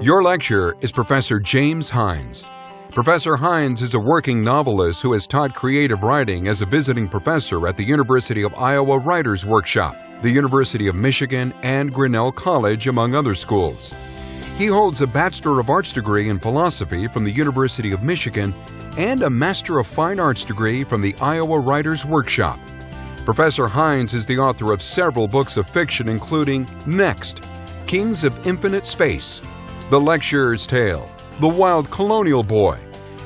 Your lecturer is Professor James Hines. Professor Hines is a working novelist who has taught creative writing as a visiting professor at the University of Iowa Writers' Workshop, the University of Michigan, and Grinnell College, among other schools. He holds a Bachelor of Arts degree in philosophy from the University of Michigan and a Master of Fine Arts degree from the Iowa Writers' Workshop. Professor Hines is the author of several books of fiction, including Next, Kings of Infinite Space, The Lecturer's Tale, The Wild Colonial Boy,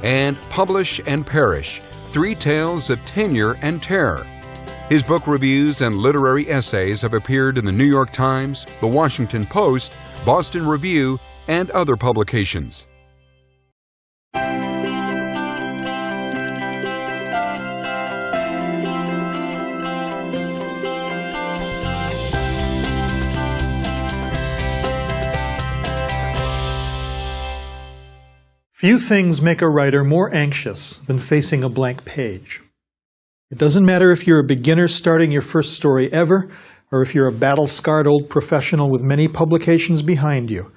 and Publish and Perish, Three Tales of Tenure and Terror. His book reviews and literary essays have appeared in the New York Times, the Washington Post, Boston Review, and other publications. Few things make a writer more anxious than facing a blank page. It doesn't matter if you're a beginner starting your first story ever, or if you're a battle-scarred old professional with many publications behind you.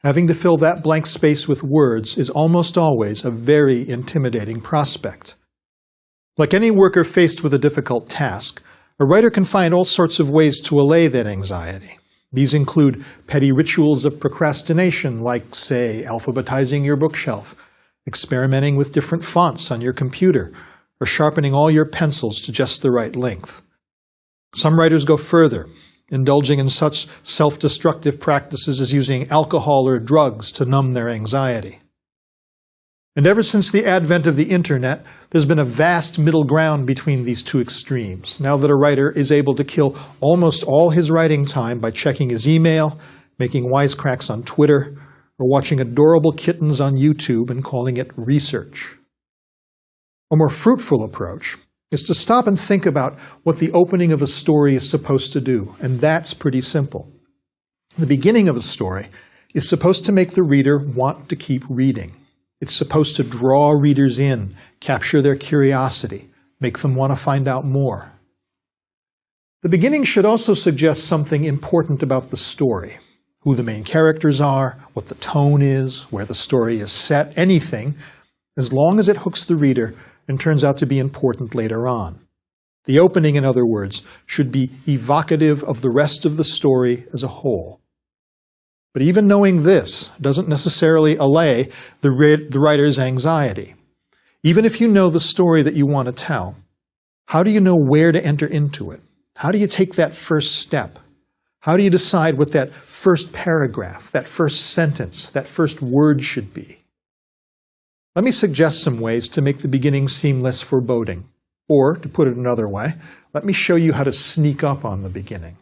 Having to fill that blank space with words is almost always a very intimidating prospect. Like any worker faced with a difficult task, a writer can find all sorts of ways to allay that anxiety. These include petty rituals of procrastination, like, say, alphabetizing your bookshelf, experimenting with different fonts on your computer, or sharpening all your pencils to just the right length. Some writers go further, indulging in such self-destructive practices as using alcohol or drugs to numb their anxiety. And ever since the advent of the internet, there's been a vast middle ground between these two extremes, now that a writer is able to kill almost all his writing time by checking his email, making wisecracks on Twitter, or watching adorable kittens on YouTube and calling it research. A more fruitful approach is to stop and think about what the opening of a story is supposed to do, and that's pretty simple. The beginning of a story is supposed to make the reader want to keep reading. It's supposed to draw readers in, capture their curiosity, make them want to find out more. The beginning should also suggest something important about the story, who the main characters are, what the tone is, where the story is set, anything, as long as it hooks the reader and turns out to be important later on. The opening, in other words, should be evocative of the rest of the story as a whole. But even knowing this doesn't necessarily allay the writer's anxiety. Even if you know the story that you want to tell, how do you know where to enter into it? How do you take that first step? How do you decide what that first paragraph, that first sentence, that first word should be? Let me suggest some ways to make the beginning seem less foreboding. Or, to put it another way, let me show you how to sneak up on the beginning.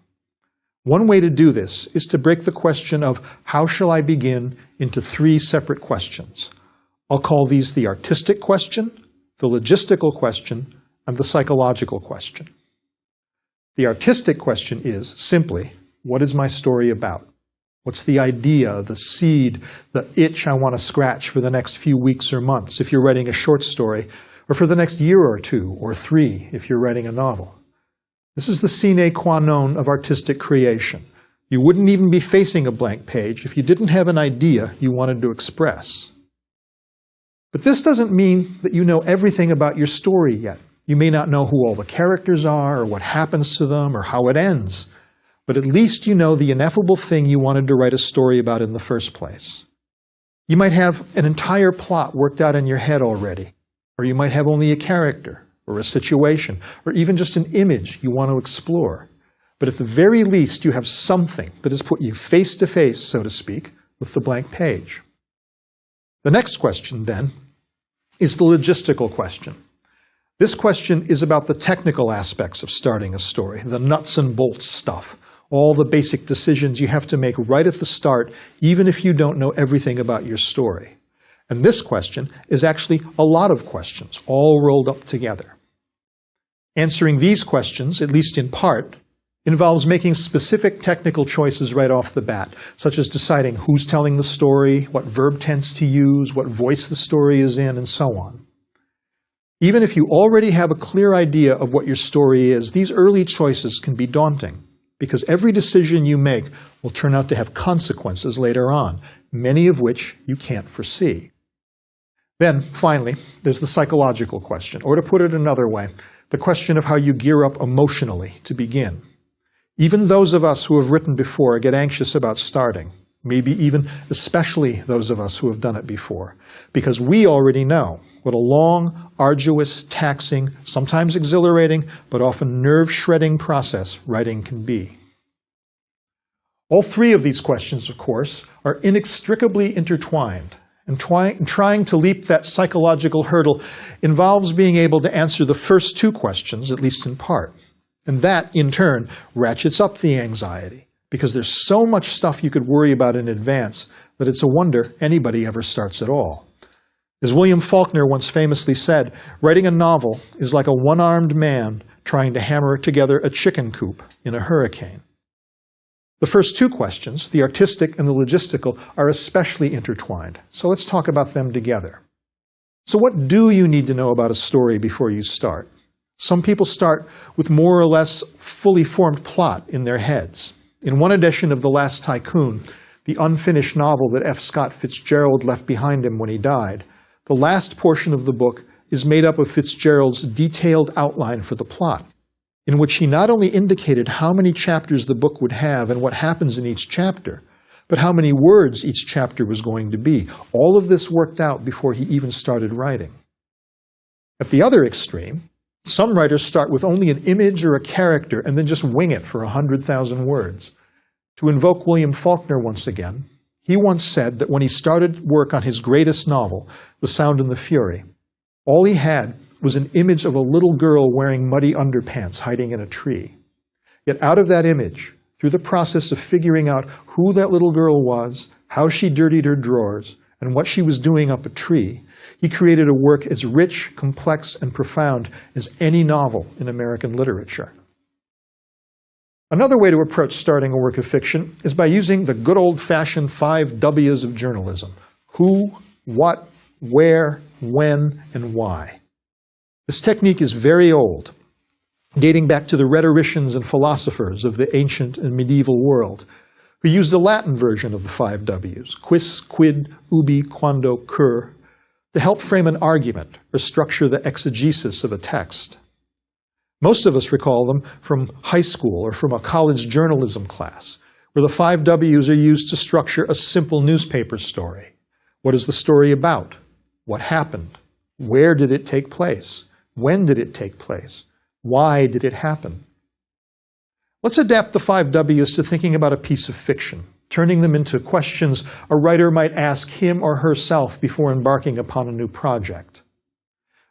One way to do this is to break the question of how shall I begin into three separate questions. I'll call these the artistic question, the logistical question, and the psychological question. The artistic question is simply, what is my story about? What's the idea, the seed, the itch I want to scratch for the next few weeks or months if you're writing a short story, or for the next year or two or three if you're writing a novel? This is the sine qua non of artistic creation. You wouldn't even be facing a blank page if you didn't have an idea you wanted to express. But this doesn't mean that you know everything about your story yet. You may not know who all the characters are, or what happens to them, or how it ends. But at least you know the ineffable thing you wanted to write a story about in the first place. You might have an entire plot worked out in your head already, or you might have only a character, or a situation, or even just an image you want to explore. But at the very least, you have something that has put you face to face, so to speak, with the blank page. The next question, then, is the logistical question. This question is about the technical aspects of starting a story, the nuts and bolts stuff, all the basic decisions you have to make right at the start, even if you don't know everything about your story. And this question is actually a lot of questions, all rolled up together. Answering these questions, at least in part, involves making specific technical choices right off the bat, such as deciding who's telling the story, what verb tense to use, what voice the story is in, and so on. Even if you already have a clear idea of what your story is, these early choices can be daunting. because every decision you make will turn out to have consequences later on, many of which you can't foresee. Then, finally, there's the psychological question, or to put it another way, the question of how you gear up emotionally to begin. Even those of us who have written before get anxious about starting, maybe even especially those of us who have done it before, because we already know what a long, arduous, taxing, sometimes exhilarating, but often nerve-shredding process writing can be. All three of these questions, of course, are inextricably intertwined, and trying to leap that psychological hurdle involves being able to answer the first two questions, at least in part. And that, in turn, ratchets up the anxiety, because there's so much stuff you could worry about in advance that it's a wonder anybody ever starts at all. As William Faulkner once famously said, writing a novel is like a one-armed man trying to hammer together a chicken coop in a hurricane. The first two questions, the artistic and the logistical, are especially intertwined, so let's talk about them together. So what do you need to know about a story before you start? Some people start with more or less fully formed plot in their heads. In one edition of The Last Tycoon, the unfinished novel that F. Scott Fitzgerald left behind him when he died, the last portion of the book is made up of Fitzgerald's detailed outline for the plot, in which he not only indicated how many chapters the book would have and what happens in each chapter, but how many words each chapter was going to be. All of this worked out before he even started writing. At the other extreme, some writers start with only an image or a character and then just wing it for 100,000 words. To invoke William Faulkner once again, he once said that when he started work on his greatest novel, The Sound and the Fury, all he had was an image of a little girl wearing muddy underpants hiding in a tree. Yet out of that image, through the process of figuring out who that little girl was, how she dirtied her drawers, and what she was doing up a tree, he created a work as rich, complex, and profound as any novel in American literature. Another way to approach starting a work of fiction is by using the good old-fashioned 5 W's of journalism: who, what, where, when, and why. This technique is very old, dating back to the rhetoricians and philosophers of the ancient and medieval world, who used a Latin version of the 5 W's, quis, quid, ubi, quando, cur, to help frame an argument or structure the exegesis of a text. Most of us recall them from high school or from a college journalism class, where the 5 W's are used to structure a simple newspaper story. What is the story about? What happened? Where did it take place? When did it take place? Why did it happen? Let's adapt the 5 W's to thinking about a piece of fiction, turning them into questions a writer might ask him or herself before embarking upon a new project.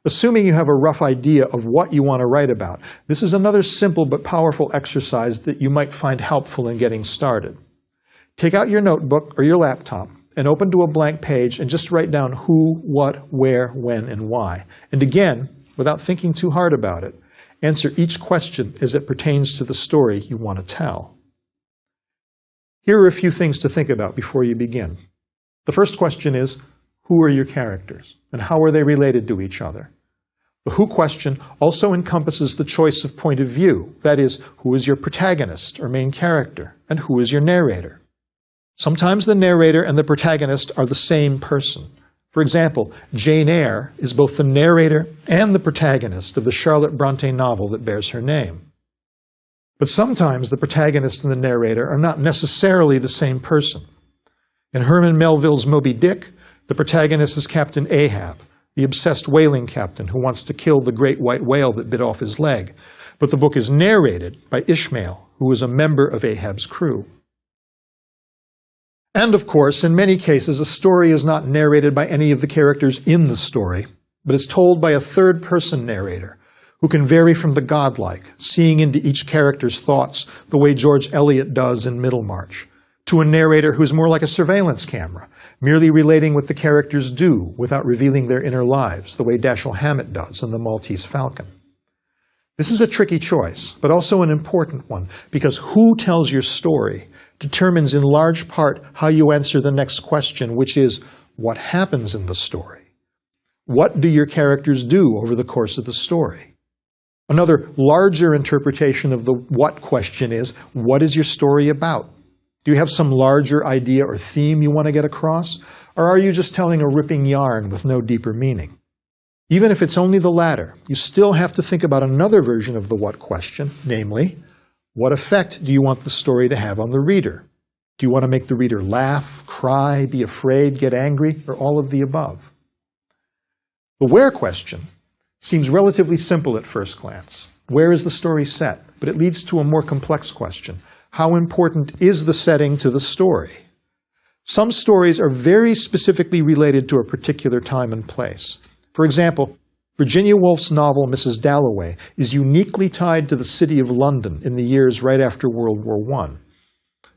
Assuming you have a rough idea of what you want to write about, this is another simple but powerful exercise that you might find helpful in getting started. Take out your notebook or your laptop and open to a blank page and just write down who, what, where, when, and why. And again, without thinking too hard about it, answer each question as it pertains to the story you want to tell. Here are a few things to think about before you begin. The first question is, who are your characters, and how are they related to each other? The who question also encompasses the choice of point of view, that is, who is your protagonist or main character, and who is your narrator. Sometimes the narrator and the protagonist are the same person. For example, Jane Eyre is both the narrator and the protagonist of the Charlotte Bronte novel that bears her name. But sometimes the protagonist and the narrator are not necessarily the same person. In Herman Melville's Moby Dick, the protagonist is Captain Ahab, the obsessed whaling captain who wants to kill the great white whale that bit off his leg. But the book is narrated by Ishmael, who is a member of Ahab's crew. And of course, in many cases, a story is not narrated by any of the characters in the story, but is told by a third-person narrator, who can vary from the godlike, seeing into each character's thoughts the way George Eliot does in Middlemarch, to a narrator who's more like a surveillance camera, merely relating what the characters do without revealing their inner lives, the way Dashiell Hammett does in The Maltese Falcon. This is a tricky choice, but also an important one, because who tells your story determines in large part how you answer the next question, which is, what happens in the story? What do your characters do over the course of the story? Another larger interpretation of the what question is, what is your story about? Do you have some larger idea or theme you want to get across? Or are you just telling a ripping yarn with no deeper meaning? Even if it's only the latter, you still have to think about another version of the what question, namely, what effect do you want the story to have on the reader? Do you want to make the reader laugh, cry, be afraid, get angry, or all of the above? The where question seems relatively simple at first glance. Where is the story set? But it leads to a more complex question. How important is the setting to the story? Some stories are very specifically related to a particular time and place. For example, Virginia Woolf's novel Mrs. Dalloway is uniquely tied to the city of London in the years right after World War I.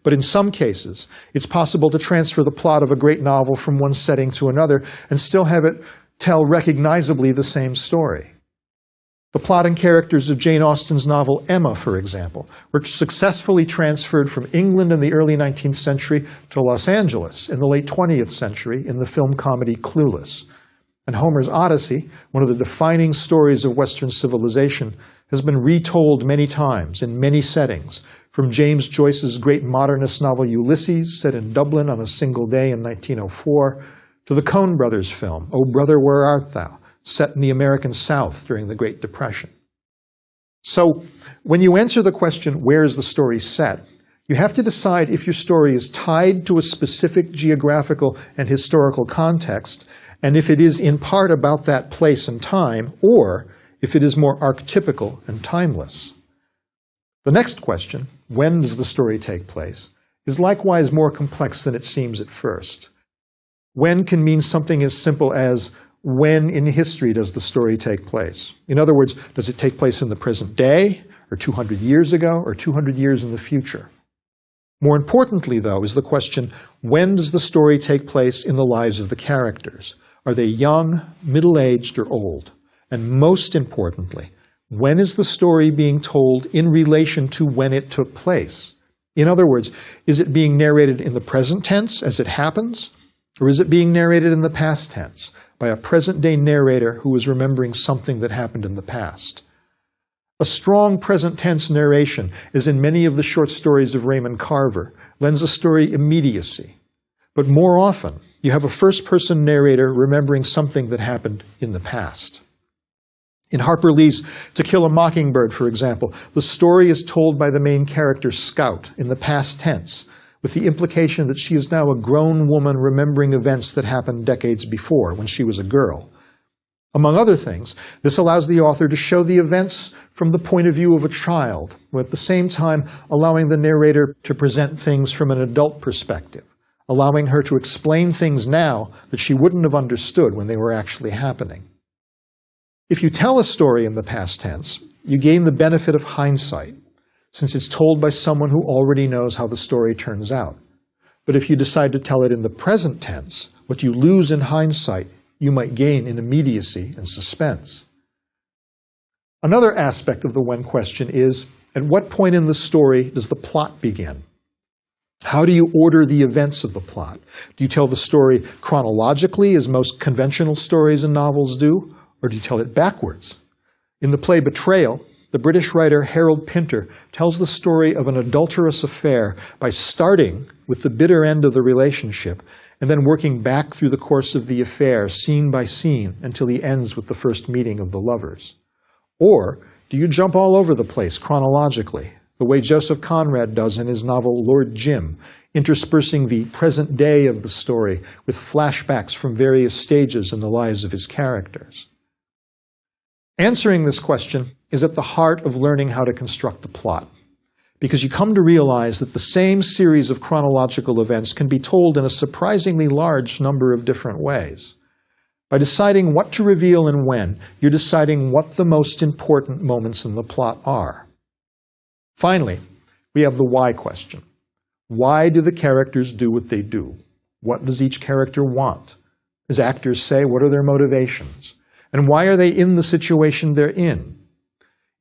But in some cases, it's possible to transfer the plot of a great novel from one setting to another and still have it tell recognizably the same story. The plot and characters of Jane Austen's novel Emma, for example, were successfully transferred from England in the early 19th century to Los Angeles in the late 20th century in the film comedy Clueless. And Homer's Odyssey, one of the defining stories of Western civilization, has been retold many times in many settings, from James Joyce's great modernist novel Ulysses, set in Dublin on a single day in 1904, to the Coen brothers film, O Brother, Where Art Thou?, set in the American South during the Great Depression. So, when you answer the question, where is the story set, you have to decide if your story is tied to a specific geographical and historical context, and if it is in part about that place and time, or if it is more archetypical and timeless. The next question, when does the story take place, is likewise more complex than it seems at first. When can mean something as simple as, when in history does the story take place? In other words, does it take place in the present day, or 200 years ago, or 200 years in the future? More importantly, though, is the question, when does the story take place in the lives of the characters? Are they young, middle-aged, or old? And most importantly, when is the story being told in relation to when it took place? In other words, is it being narrated in the present tense as it happens? Or is it being narrated in the past tense by a present-day narrator who is remembering something that happened in the past? A strong present tense narration, as in many of the short stories of Raymond Carver, lends a story immediacy. But more often, you have a first-person narrator remembering something that happened in the past. In Harper Lee's To Kill a Mockingbird, for example, the story is told by the main character, Scout, in the past tense, with the implication that she is now a grown woman remembering events that happened decades before, when she was a girl. Among other things, this allows the author to show the events from the point of view of a child, while at the same time allowing the narrator to present things from an adult perspective, allowing her to explain things now that she wouldn't have understood when they were actually happening. If you tell a story in the past tense, you gain the benefit of hindsight, since it's told by someone who already knows how the story turns out. But if you decide to tell it in the present tense, what you lose in hindsight, you might gain in immediacy and suspense. Another aspect of the when question is, at what point in the story does the plot begin? How do you order the events of the plot? Do you tell the story chronologically, as most conventional stories and novels do, or do you tell it backwards? In the play Betrayal, the British writer Harold Pinter tells the story of an adulterous affair by starting with the bitter end of the relationship and then working back through the course of the affair, scene by scene, until he ends with the first meeting of the lovers. Or do you jump all over the place chronologically, the way Joseph Conrad does in his novel Lord Jim, interspersing the present day of the story with flashbacks from various stages in the lives of his characters? Answering this question is at the heart of learning how to construct the plot, because you come to realize that the same series of chronological events can be told in a surprisingly large number of different ways. By deciding what to reveal and when, you're deciding what the most important moments in the plot are. Finally, we have the why question. Why do the characters do what they do? What does each character want? As actors say, what are their motivations? And why are they in the situation they're in?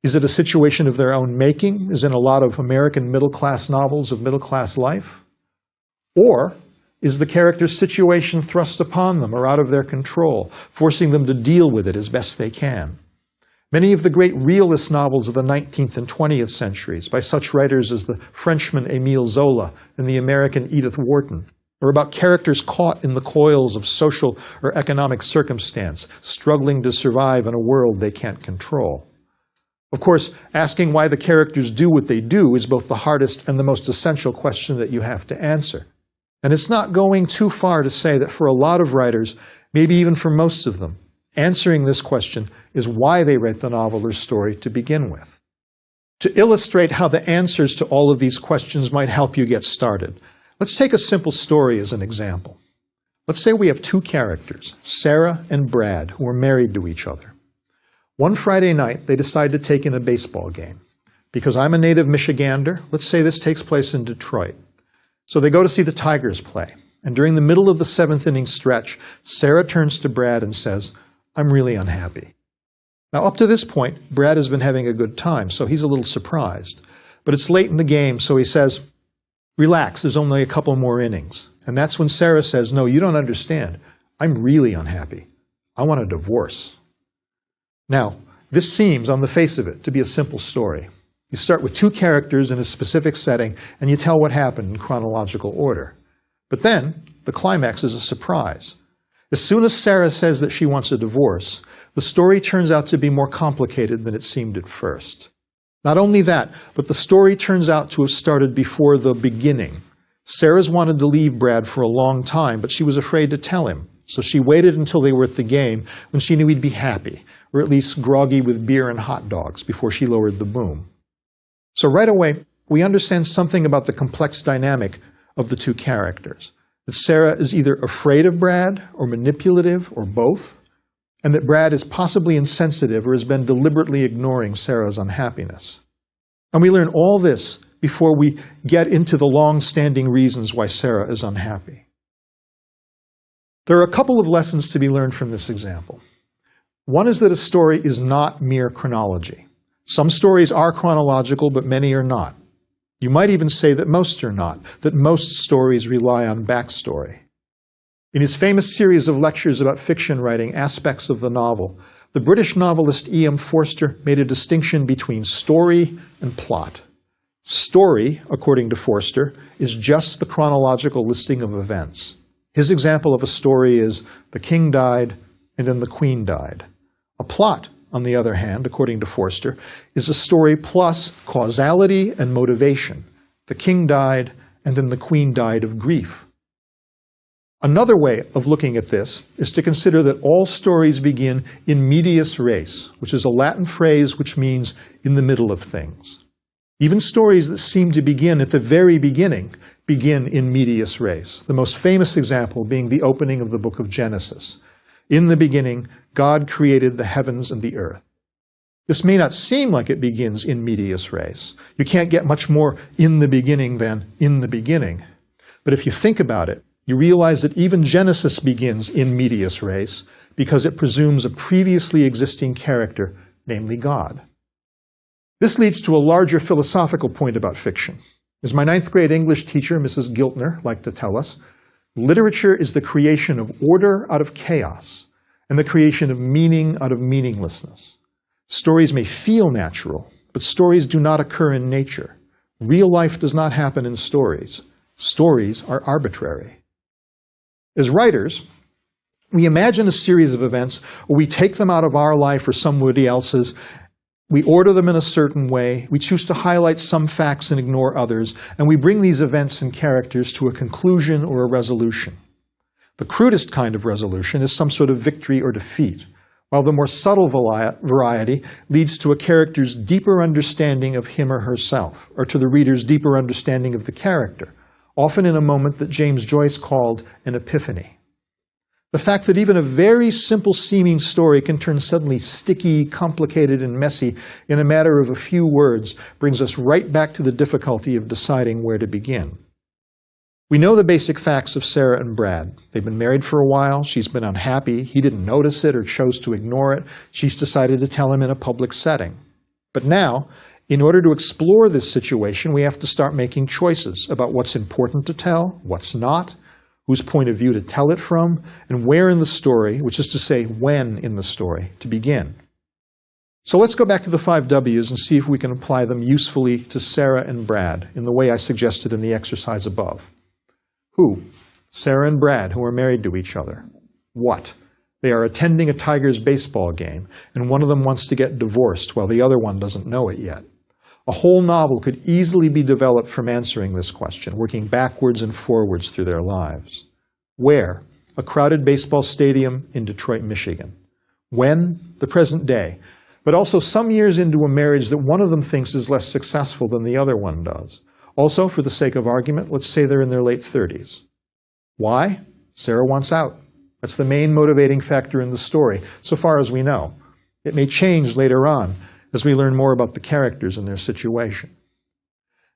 Is it a situation of their own making, as in a lot of American middle-class novels of middle-class life? Or is the character's situation thrust upon them or out of their control, forcing them to deal with it as best they can? Many of the great realist novels of the 19th and 20th centuries, by such writers as the Frenchman Émile Zola and the American Edith Wharton, are about characters caught in the coils of social or economic circumstance, struggling to survive in a world they can't control. Of course, asking why the characters do what they do is both the hardest and the most essential question that you have to answer. And it's not going too far to say that for a lot of writers, maybe even for most of them, answering this question is why they write the novel or story to begin with. To illustrate how the answers to all of these questions might help you get started, let's take a simple story as an example. Let's say we have two characters, Sarah and Brad, who are married to each other. One Friday night, they decide to take in a baseball game. Because I'm a native Michigander, let's say this takes place in Detroit. So they go to see the Tigers play. And during the middle of the seventh inning stretch, Sarah turns to Brad and says, "I'm really unhappy." Now, up to this point, Brad has been having a good time, so he's a little surprised. But it's late in the game, so he says, "Relax, there's only a couple more innings." And that's when Sarah says, "No, you don't understand. I'm really unhappy. I want a divorce." Now, this seems, on the face of it, to be a simple story. You start with two characters in a specific setting, and you tell what happened in chronological order. But then, the climax is a surprise. As soon as Sarah says that she wants a divorce, the story turns out to be more complicated than it seemed at first. Not only that, but the story turns out to have started before the beginning. Sarah's wanted to leave Brad for a long time, but she was afraid to tell him. So she waited until they were at the game when she knew he'd be happy, or at least groggy with beer and hot dogs, before she lowered the boom. So right away, we understand something about the complex dynamic of the two characters. That Sarah is either afraid of Brad, or manipulative, or both, and that Brad is possibly insensitive or has been deliberately ignoring Sarah's unhappiness. And we learn all this before we get into the long-standing reasons why Sarah is unhappy. There are a couple of lessons to be learned from this example. One is that a story is not mere chronology. Some stories are chronological, but many are not. You might even say that most are not, that most stories rely on backstory. In his famous series of lectures about fiction writing, Aspects of the Novel, the British novelist E.M. Forster made a distinction between story and plot. Story, according to Forster, is just the chronological listing of events. His example of a story is, the king died, and then the queen died. A plot, on the other hand, according to Forster, is a story plus causality and motivation. The king died, and then the queen died of grief. Another way of looking at this is to consider that all stories begin in medias res, which is a Latin phrase which means in the middle of things. Even stories that seem to begin at the very beginning begin in medias res, the most famous example being the opening of the book of Genesis. In the beginning, God created the heavens and the earth. This may not seem like it begins in medias res. You can't get much more in the beginning than in the beginning. But if you think about it, you realize that even Genesis begins in medias res because it presumes a previously existing character, namely God. This leads to a larger philosophical point about fiction. As my 9th grade English teacher, Mrs. Giltner, liked to tell us, literature is the creation of order out of chaos and the creation of meaning out of meaninglessness. Stories may feel natural, but stories do not occur in nature. Real life does not happen in stories. Stories are arbitrary. As writers, we imagine a series of events, or we take them out of our life or somebody else's. We order them in a certain way, we choose to highlight some facts and ignore others, and we bring these events and characters to a conclusion or a resolution. The crudest kind of resolution is some sort of victory or defeat, while the more subtle variety leads to a character's deeper understanding of him or herself, or to the reader's deeper understanding of the character, often in a moment that James Joyce called an epiphany. The fact that even a very simple-seeming story can turn suddenly sticky, complicated, and messy in a matter of a few words brings us right back to the difficulty of deciding where to begin. We know the basic facts of Sarah and Brad. They've been married for a while. She's been unhappy. He didn't notice it or chose to ignore it. She's decided to tell him in a public setting. But now, in order to explore this situation, we have to start making choices about what's important to tell, what's not, whose point of view to tell it from, and where in the story, which is to say when in the story, to begin. So let's go back to the 5 W's and see if we can apply them usefully to Sarah and Brad in the way I suggested in the exercise above. Who? Sarah and Brad, who are married to each other. What? They are attending a Tigers baseball game, and one of them wants to get divorced while the other one doesn't know it yet. A whole novel could easily be developed from answering this question, working backwards and forwards through their lives. Where? A crowded baseball stadium in Detroit, Michigan. When? The present day, but also some years into a marriage that one of them thinks is less successful than the other one does. Also, for the sake of argument, let's say they're in their late 30s. Why? Sarah wants out. That's the main motivating factor in the story, so far as we know. It may change later on as we learn more about the characters and their situation.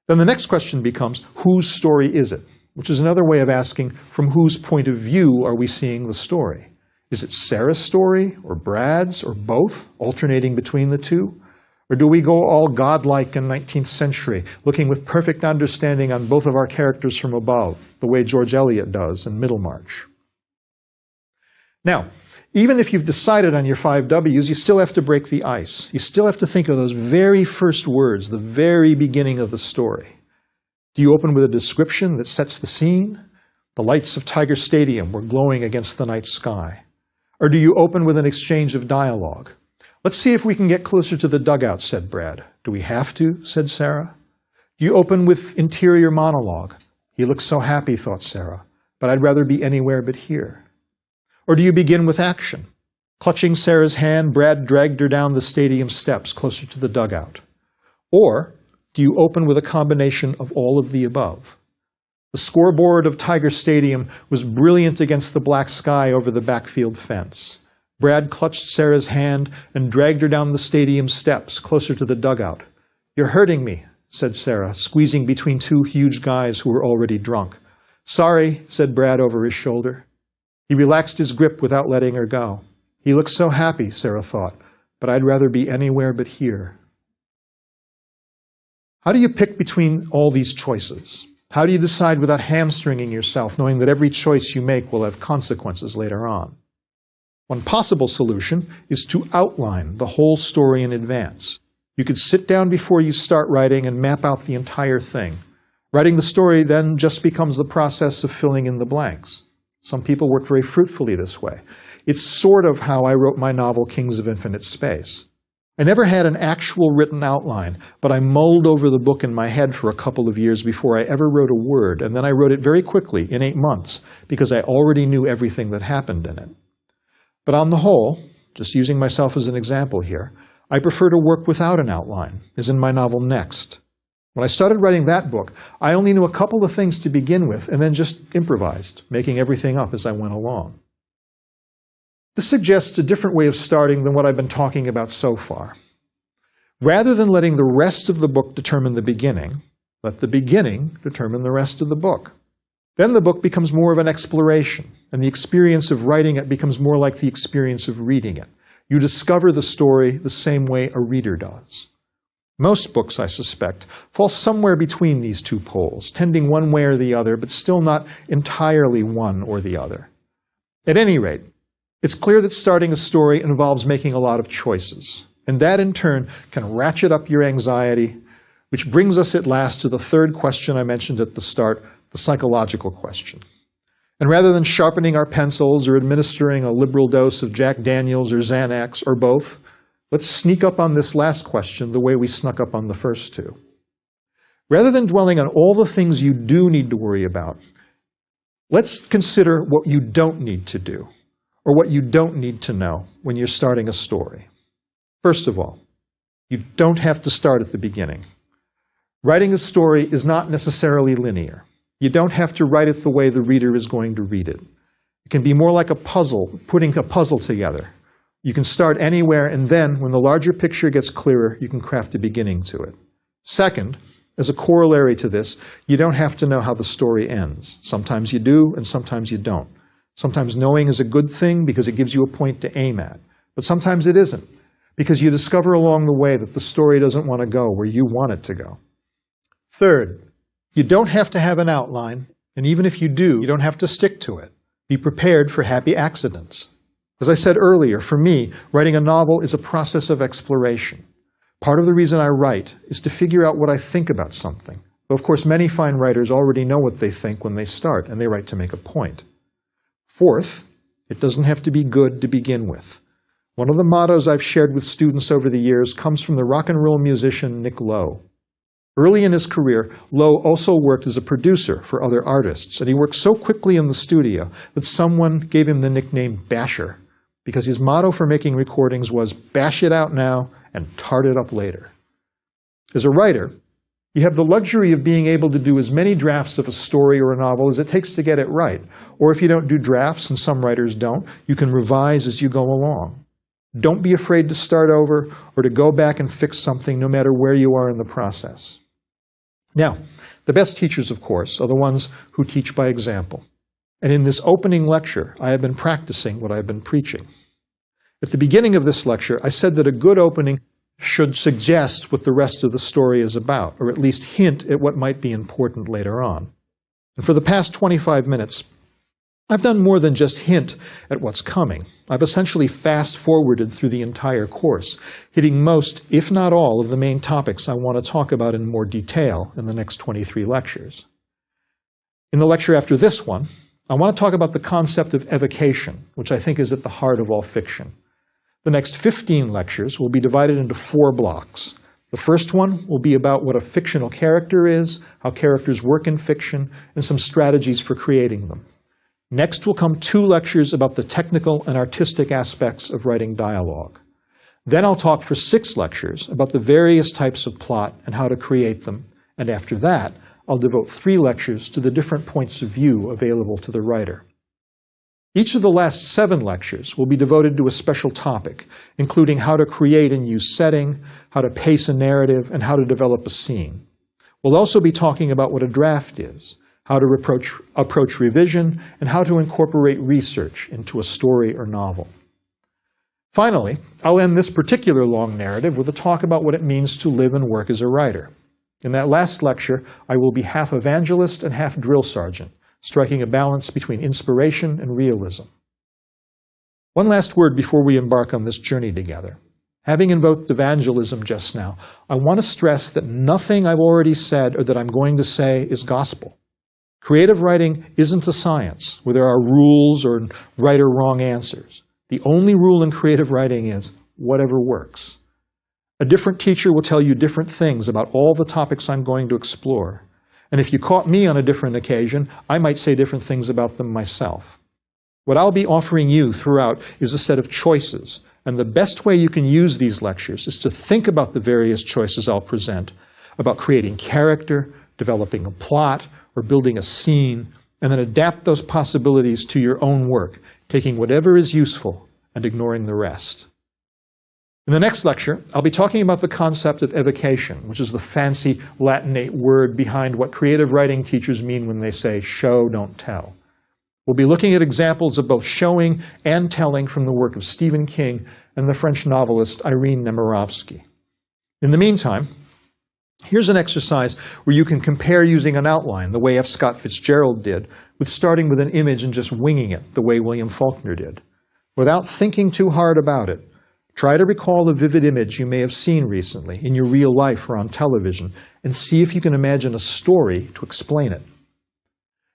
Then the next question becomes, whose story is it? Which is another way of asking, from whose point of view are we seeing the story? Is it Sarah's story, or Brad's, or both, alternating between the two? Or do we go all godlike in 19th century, looking with perfect understanding on both of our characters from above, the way George Eliot does in Middlemarch? Now, even if you've decided on your 5 W's, you still have to break the ice. You still have to think of those very first words, the very beginning of the story. Do you open with a description that sets the scene? The lights of Tiger Stadium were glowing against the night sky. Or do you open with an exchange of dialogue? Let's see if we can get closer to the dugout, said Brad. Do we have to? Said Sarah. Do you open with interior monologue? He looks so happy, thought Sarah, but I'd rather be anywhere but here. Or do you begin with action? Clutching Sarah's hand, Brad dragged her down the stadium steps closer to the dugout. Or do you open with a combination of all of the above? The scoreboard of Tiger Stadium was brilliant against the black sky over the backfield fence. Brad clutched Sarah's hand and dragged her down the stadium steps closer to the dugout. You're hurting me, said Sarah, squeezing between two huge guys who were already drunk. Sorry, said Brad over his shoulder. He relaxed his grip without letting her go. He looks so happy, Sarah thought, but I'd rather be anywhere but here. How do you pick between all these choices? How do you decide without hamstringing yourself, knowing that every choice you make will have consequences later on? One possible solution is to outline the whole story in advance. You could sit down before you start writing and map out the entire thing. Writing the story then just becomes the process of filling in the blanks. Some people work very fruitfully this way. It's sort of how I wrote my novel, Kings of Infinite Space. I never had an actual written outline, but I mulled over the book in my head for a couple of years before I ever wrote a word, and then I wrote it very quickly, in 8 months, because I already knew everything that happened in it. But on the whole, just using myself as an example here, I prefer to work without an outline, as in my novel Next. When I started writing that book, I only knew a couple of things to begin with and then just improvised, making everything up as I went along. This suggests a different way of starting than what I've been talking about so far. Rather than letting the rest of the book determine the beginning, let the beginning determine the rest of the book. Then the book becomes more of an exploration, and the experience of writing it becomes more like the experience of reading it. You discover the story the same way a reader does. Most books, I suspect, fall somewhere between these two poles, tending one way or the other, but still not entirely one or the other. At any rate, it's clear that starting a story involves making a lot of choices, and that in turn can ratchet up your anxiety, which brings us at last to the third question I mentioned at the start, the psychological question. And rather than sharpening our pencils or administering a liberal dose of Jack Daniels or Xanax or both, let's sneak up on this last question the way we snuck up on the first two. Rather than dwelling on all the things you do need to worry about, let's consider what you don't need to do, or what you don't need to know when you're starting a story. First of all, you don't have to start at the beginning. Writing a story is not necessarily linear. You don't have to write it the way the reader is going to read it. It can be more like a puzzle, putting a puzzle together. You can start anywhere, and then, when the larger picture gets clearer, you can craft a beginning to it. Second, as a corollary to this, you don't have to know how the story ends. Sometimes you do, and sometimes you don't. Sometimes knowing is a good thing because it gives you a point to aim at. But sometimes it isn't, because you discover along the way that the story doesn't want to go where you want it to go. Third, you don't have to have an outline, and even if you do, you don't have to stick to it. Be prepared for happy accidents. As I said earlier, for me, writing a novel is a process of exploration. Part of the reason I write is to figure out what I think about something. Though, of course, many fine writers already know what they think when they start, and they write to make a point. Fourth, it doesn't have to be good to begin with. One of the mottos I've shared with students over the years comes from the rock and roll musician Nick Lowe. Early in his career, Lowe also worked as a producer for other artists, and he worked so quickly in the studio that someone gave him the nickname Basher, because his motto for making recordings was, bash it out now and tart it up later. As a writer, you have the luxury of being able to do as many drafts of a story or a novel as it takes to get it right. Or if you don't do drafts, and some writers don't, you can revise as you go along. Don't be afraid to start over or to go back and fix something no matter where you are in the process. Now, the best teachers, of course, are the ones who teach by example. And in this opening lecture, I have been practicing what I've been preaching. At the beginning of this lecture, I said that a good opening should suggest what the rest of the story is about, or at least hint at what might be important later on. And for the past 25 minutes, I've done more than just hint at what's coming. I've essentially fast-forwarded through the entire course, hitting most, if not all, of the main topics I want to talk about in more detail in the next 23 lectures. In the lecture after this one, I want to talk about the concept of evocation, which I think is at the heart of all fiction. The next 15 lectures will be divided into 4 blocks. The first one will be about what a fictional character is, how characters work in fiction, and some strategies for creating them. Next will come 2 lectures about the technical and artistic aspects of writing dialogue. Then I'll talk for 6 lectures about the various types of plot and how to create them, and after that, I'll devote 3 lectures to the different points of view available to the writer. Each of the last 7 lectures will be devoted to a special topic, including how to create and use setting, how to pace a narrative, and how to develop a scene. We'll also be talking about what a draft is, how to approach revision, and how to incorporate research into a story or novel. Finally, I'll end this particular long narrative with a talk about what it means to live and work as a writer. In that last lecture, I will be half evangelist and half drill sergeant, striking a balance between inspiration and realism. One last word before we embark on this journey together. Having invoked evangelism just now, I want to stress that nothing I've already said or that I'm going to say is gospel. Creative writing isn't a science where there are rules or right or wrong answers. The only rule in creative writing is whatever works. A different teacher will tell you different things about all the topics I'm going to explore. And if you caught me on a different occasion, I might say different things about them myself. What I'll be offering you throughout is a set of choices, and the best way you can use these lectures is to think about the various choices I'll present, about creating character, developing a plot, or building a scene, and then adapt those possibilities to your own work, taking whatever is useful and ignoring the rest. In the next lecture, I'll be talking about the concept of evocation, which is the fancy Latinate word behind what creative writing teachers mean when they say, show, don't tell. We'll be looking at examples of both showing and telling from the work of Stephen King and the French novelist Irene Nemirovsky. In the meantime, here's an exercise where you can compare using an outline, the way F. Scott Fitzgerald did, with starting with an image and just winging it, the way William Faulkner did. Without thinking too hard about it, try to recall a vivid image you may have seen recently in your real life or on television, and see if you can imagine a story to explain it.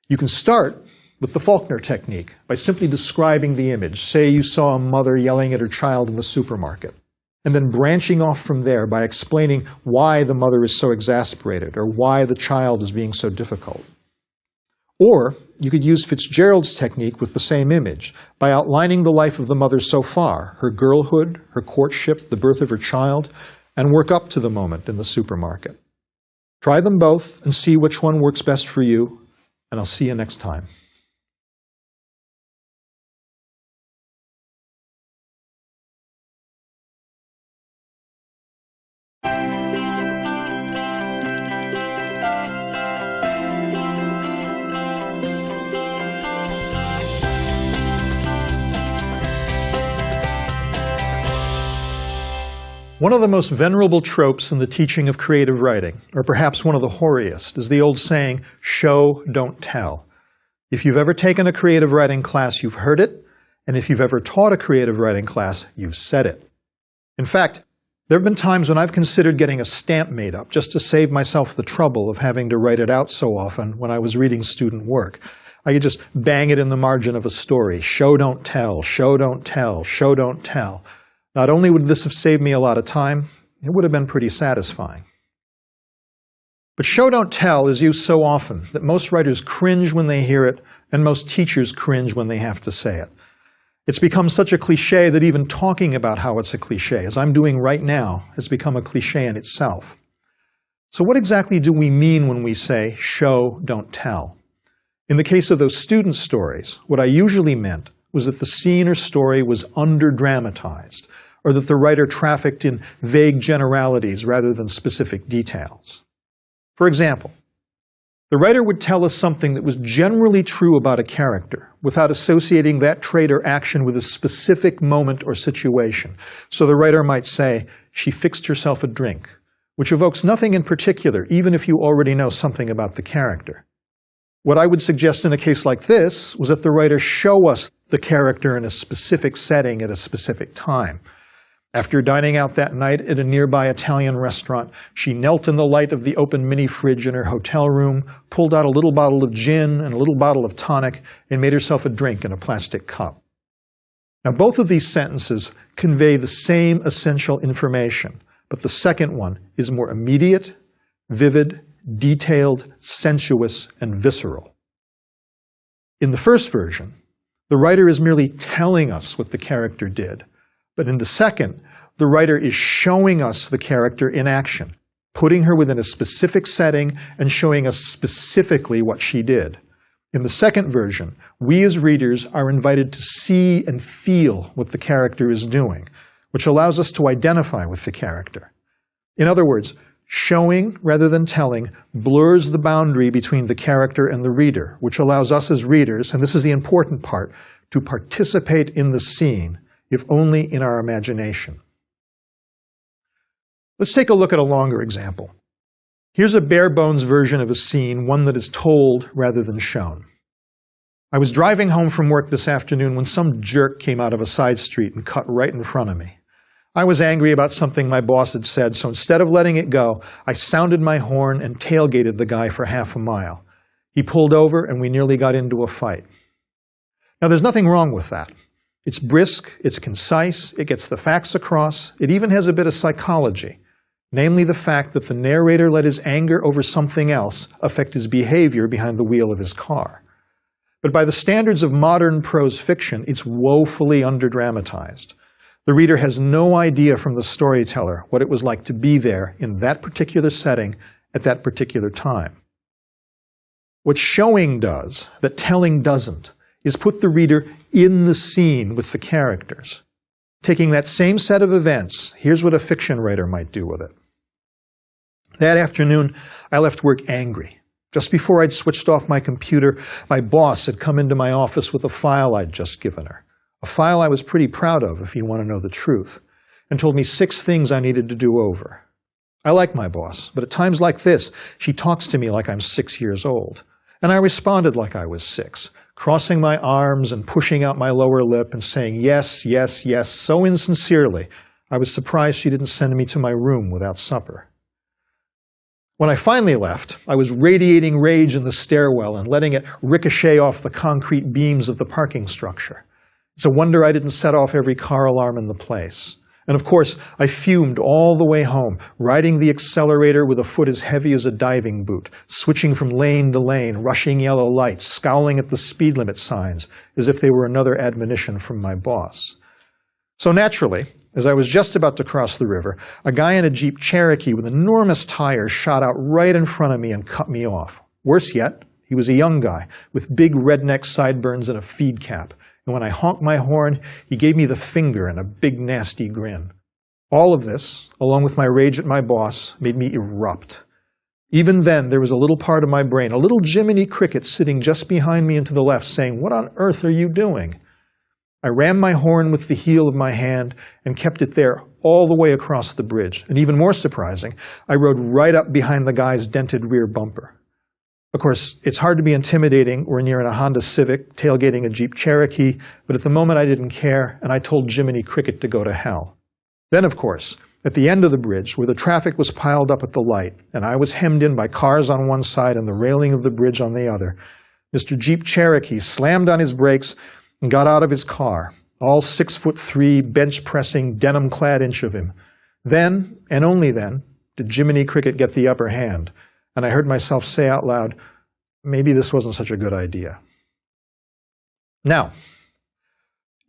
You can start with the Faulkner technique by simply describing the image. Say you saw a mother yelling at her child in the supermarket, and then branching off from there by explaining why the mother is so exasperated or why the child is being so difficult. Or you could use Fitzgerald's technique with the same image by outlining the life of the mother so far, her girlhood, her courtship, the birth of her child, and work up to the moment in the supermarket. Try them both and see which one works best for you, and I'll see you next time. One of the most venerable tropes in the teaching of creative writing, or perhaps one of the hoariest, is the old saying, show, don't tell. If you've ever taken a creative writing class, you've heard it, And if you've ever taught a creative writing class, you've said it. In fact, there have been times when I've considered getting a stamp made up just to save myself the trouble of having to write it out so often when I was reading student work. I could just bang it in the margin of a story. Show, don't tell, show, don't tell, show, don't tell. Not only would this have saved me a lot of time, it would have been pretty satisfying. But show, don't tell is used so often that most writers cringe when they hear it, and most teachers cringe when they have to say it. It's become such a cliche that even talking about how it's a cliche, as I'm doing right now, has become a cliche in itself. So what exactly do we mean when we say show, don't tell? In the case of those student stories, what I usually meant was that the scene or story was under-dramatized, or that the writer trafficked in vague generalities rather than specific details. For example, the writer would tell us something that was generally true about a character without associating that trait or action with a specific moment or situation. So the writer might say, "She fixed herself a drink," which evokes nothing in particular, even if you already know something about the character. What I would suggest in a case like this was that the writer show us the character in a specific setting at a specific time. After dining out that night at a nearby Italian restaurant, she knelt in the light of the open mini-fridge in her hotel room, pulled out a little bottle of gin and a little bottle of tonic, and made herself a drink in a plastic cup. Now, both of these sentences convey the same essential information, but the second one is more immediate, vivid, detailed, sensuous, and visceral. In the first version, the writer is merely telling us what the character did. But in the second, the writer is showing us the character in action, putting her within a specific setting and showing us specifically what she did. In the second version, we as readers are invited to see and feel what the character is doing, which allows us to identify with the character. In other words, showing rather than telling blurs the boundary between the character and the reader, which allows us as readers, and this is the important part, to participate in the scene, if only in our imagination. Let's take a look at a longer example. Here's a bare-bones version of a scene, one that is told rather than shown. I was driving home from work this afternoon when some jerk came out of a side street and cut right in front of me. I was angry about something my boss had said, so instead of letting it go, I sounded my horn and tailgated the guy for half a mile. He pulled over and we nearly got into a fight. Now, there's nothing wrong with that. It's brisk, it's concise, it gets the facts across, it even has a bit of psychology, namely the fact that the narrator let his anger over something else affect his behavior behind the wheel of his car. But by the standards of modern prose fiction, it's woefully under-dramatized. The reader has no idea from the storyteller what it was like to be there in that particular setting at that particular time. What showing does, that telling doesn't, is put the reader in the scene with the characters. Taking that same set of events, here's what a fiction writer might do with it. That afternoon, I left work angry. Just before I'd switched off my computer, my boss had come into my office with a file I'd just given her. A file I was pretty proud of, if you want to know the truth, and told me 6 things I needed to do over. I like my boss, but at times like this, she talks to me like I'm 6 years old. And I responded like I was 6, crossing my arms and pushing out my lower lip and saying yes, yes, yes, so insincerely, I was surprised she didn't send me to my room without supper. When I finally left, I was radiating rage in the stairwell and letting it ricochet off the concrete beams of the parking structure. It's a wonder I didn't set off every car alarm in the place. And of course, I fumed all the way home, riding the accelerator with a foot as heavy as a diving boot, switching from lane to lane, rushing yellow lights, scowling at the speed limit signs, as if they were another admonition from my boss. So naturally, as I was just about to cross the river, a guy in a Jeep Cherokee with enormous tires shot out right in front of me and cut me off. Worse yet, he was a young guy with big redneck sideburns and a feed cap. And when I honked my horn, he gave me the finger and a big nasty grin. All of this, along with my rage at my boss, made me erupt. Even then, there was a little part of my brain, a little Jiminy Cricket sitting just behind me and to the left saying, "What on earth are you doing?" I rammed my horn with the heel of my hand and kept it there all the way across the bridge. And even more surprising, I rode right up behind the guy's dented rear bumper. Of course, it's hard to be intimidating when you're in a Honda Civic tailgating a Jeep Cherokee, but at the moment I didn't care, and I told Jiminy Cricket to go to hell. Then, of course, at the end of the bridge, where the traffic was piled up at the light, and I was hemmed in by cars on one side and the railing of the bridge on the other, Mr. Jeep Cherokee slammed on his brakes and got out of his car, all 6'3", bench-pressing, denim-clad inch of him. Then, and only then, did Jiminy Cricket get the upper hand, and I heard myself say out loud, maybe this wasn't such a good idea. Now,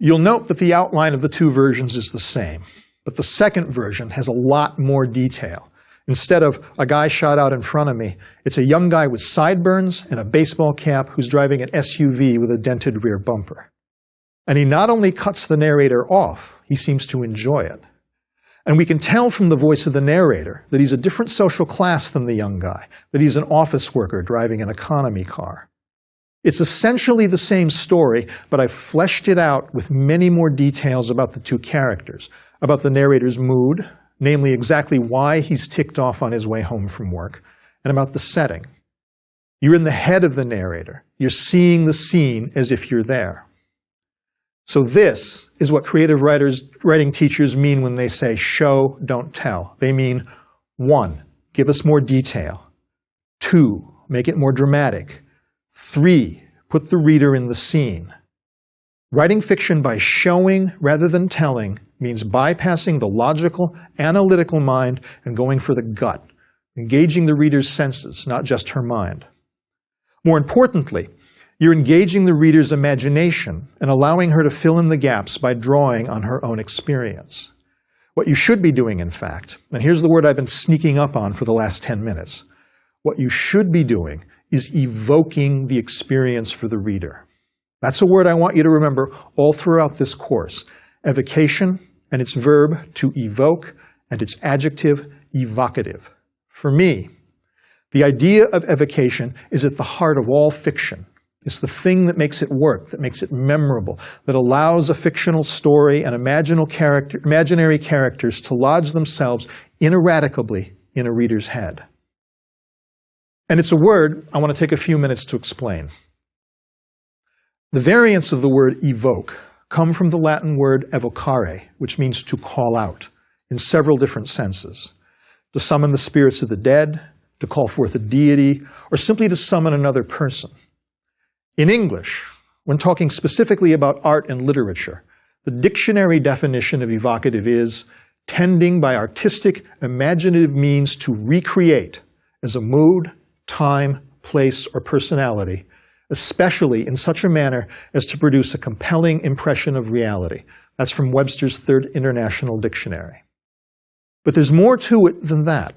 you'll note that the outline of the two versions is the same, but the second version has a lot more detail. Instead of a guy shot out in front of me, it's a young guy with sideburns and a baseball cap who's driving an SUV with a dented rear bumper. And he not only cuts the narrator off, he seems to enjoy it. And we can tell from the voice of the narrator that he's a different social class than the young guy, that he's an office worker driving an economy car. It's essentially the same story, but I've fleshed it out with many more details about the two characters, about the narrator's mood, namely exactly why he's ticked off on his way home from work, and about the setting. You're in the head of the narrator. You're seeing the scene as if you're there. So this is what creative writing teachers mean when they say show, don't tell. They mean 1, give us more detail. 2, make it more dramatic. 3, put the reader in the scene. Writing fiction by showing rather than telling means bypassing the logical, analytical mind and going for the gut, engaging the reader's senses, not just her mind. More importantly, you're engaging the reader's imagination and allowing her to fill in the gaps by drawing on her own experience. What you should be doing, in fact, and here's the word I've been sneaking up on for the last 10 minutes, what you should be doing is evoking the experience for the reader. That's a word I want you to remember all throughout this course. Evocation, and its verb to evoke, and its adjective evocative. For me, the idea of evocation is at the heart of all fiction. It's the thing that makes it work, that makes it memorable, that allows a fictional story and imaginary characters to lodge themselves ineradicably in a reader's head. And it's a word I want to take a few minutes to explain. The variants of the word evoke come from the Latin word evocare, which means to call out, in several different senses. To summon the spirits of the dead, to call forth a deity, or simply to summon another person. In English, when talking specifically about art and literature, the dictionary definition of evocative is tending by artistic, imaginative means to recreate as a mood, time, place, or personality, especially in such a manner as to produce a compelling impression of reality. That's from Webster's Third International Dictionary. But there's more to it than that.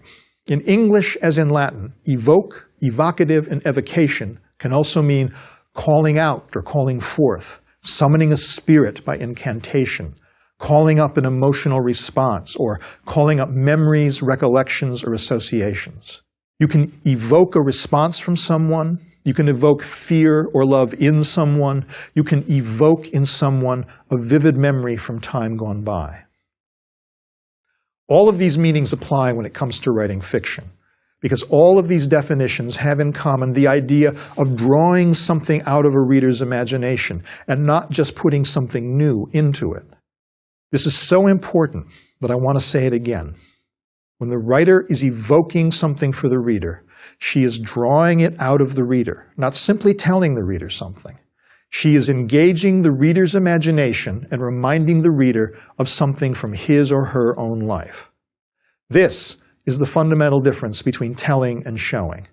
In English, as in Latin, evoke, evocative, and evocation can also mean calling out or calling forth, summoning a spirit by incantation, calling up an emotional response, or calling up memories, recollections, or associations. You can evoke a response from someone. You can evoke fear or love in someone. You can evoke in someone a vivid memory from time gone by. All of these meanings apply when it comes to writing fiction, because all of these definitions have in common the idea of drawing something out of a reader's imagination and not just putting something new into it. This is so important that I want to say it again. When the writer is evoking something for the reader, she is drawing it out of the reader, not simply telling the reader something. She is engaging the reader's imagination and reminding the reader of something from his or her own life. This is the fundamental difference between telling and showing.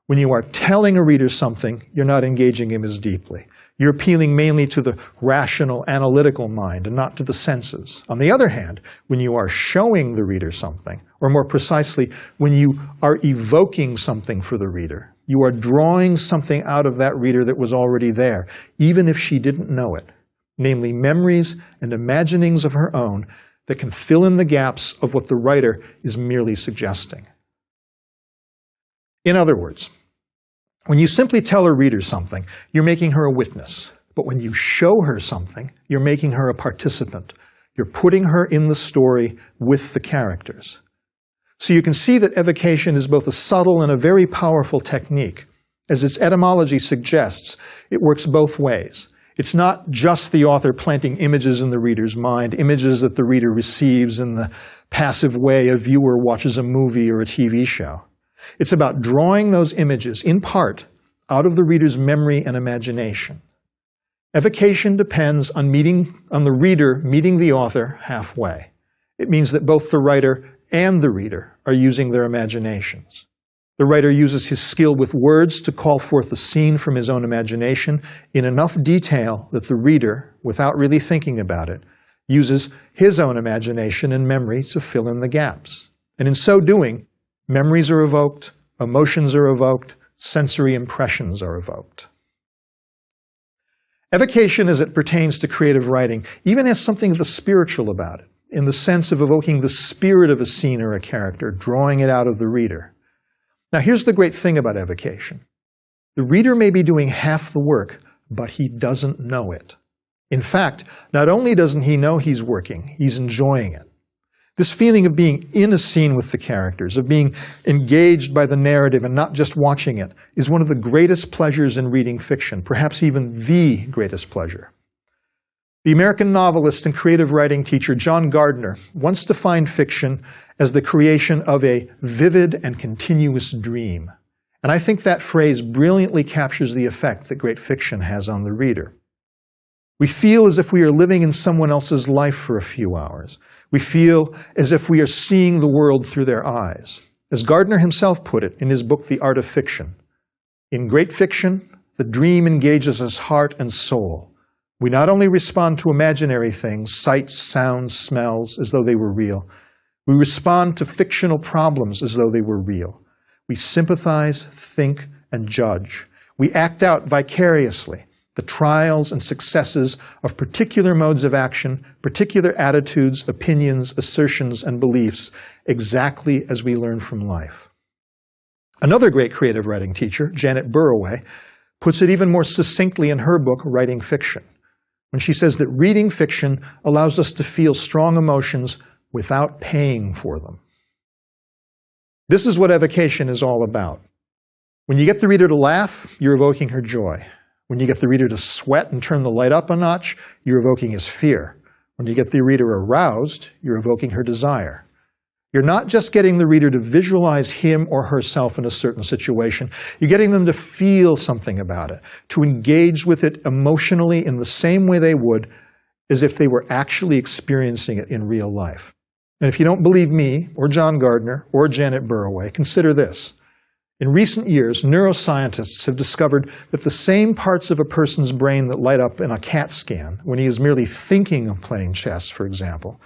When you are telling a reader something, you're not engaging him as deeply. You're appealing mainly to the rational, analytical mind and not to the senses. On the other hand, when you are showing the reader something, or more precisely, when you are evoking something for the reader, you are drawing something out of that reader that was already there, even if she didn't know it, namely memories and imaginings of her own that can fill in the gaps of what the writer is merely suggesting. In other words, when you simply tell a reader something, you're making her a witness. But when you show her something, you're making her a participant. You're putting her in the story with the characters. So you can see that evocation is both a subtle and a very powerful technique. As its etymology suggests, it works both ways. It's not just the author planting images in the reader's mind, images that the reader receives in the passive way a viewer watches a movie or a TV show. It's about drawing those images, in part, out of the reader's memory and imagination. Evocation depends on the reader meeting the author halfway. It means that both the writer and the reader are using their imaginations. The writer uses his skill with words to call forth a scene from his own imagination in enough detail that the reader, without really thinking about it, uses his own imagination and memory to fill in the gaps. And in so doing, memories are evoked, emotions are evoked, sensory impressions are evoked. Evocation, as it pertains to creative writing, even has something of the spiritual about it, in the sense of evoking the spirit of a scene or a character, drawing it out of the reader. Now, here's the great thing about evocation. The reader may be doing half the work, but he doesn't know it. In fact, not only doesn't he know he's working, he's enjoying it. This feeling of being in a scene with the characters, of being engaged by the narrative and not just watching it, is one of the greatest pleasures in reading fiction, perhaps even the greatest pleasure. The American novelist and creative writing teacher John Gardner once defined fiction as the creation of a vivid and continuous dream. And I think that phrase brilliantly captures the effect that great fiction has on the reader. We feel as if we are living in someone else's life for a few hours. We feel as if we are seeing the world through their eyes. As Gardner himself put it in his book, The Art of Fiction, in great fiction, the dream engages us heart and soul. We not only respond to imaginary things, sights, sounds, smells, as though they were real. We respond to fictional problems as though they were real. We sympathize, think, and judge. We act out vicariously the trials and successes of particular modes of action, particular attitudes, opinions, assertions, and beliefs, exactly as we learn from life. Another great creative writing teacher, Janet Burroway, puts it even more succinctly in her book, Writing Fiction, when she says that reading fiction allows us to feel strong emotions without paying for them. This is what evocation is all about. When you get the reader to laugh, you're evoking her joy. When you get the reader to sweat and turn the light up a notch, you're evoking his fear. When you get the reader aroused, you're evoking her desire. You're not just getting the reader to visualize him or herself in a certain situation. You're getting them to feel something about it, to engage with it emotionally in the same way they would as if they were actually experiencing it in real life. And if you don't believe me, or John Gardner, or Janet Burroway, consider this. In recent years, neuroscientists have discovered that the same parts of a person's brain that light up in a CAT scan, when he is merely thinking of playing chess, for example,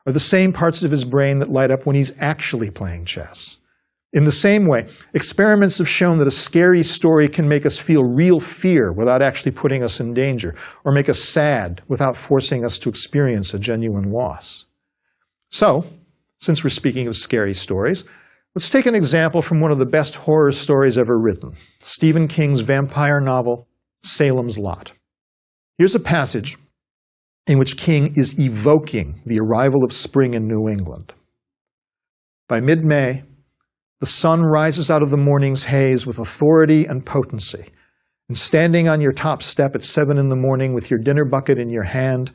are the same parts of his brain that light up when he's actually playing chess. In the same way, experiments have shown that a scary story can make us feel real fear without actually putting us in danger, or make us sad without forcing us to experience a genuine loss. So, since we're speaking of scary stories, let's take an example from one of the best horror stories ever written, Stephen King's vampire novel, Salem's Lot. Here's a passage in which King is evoking the arrival of spring in New England. By mid-May, the sun rises out of the morning's haze with authority and potency, and standing on your top step at 7 in the morning with your dinner bucket in your hand,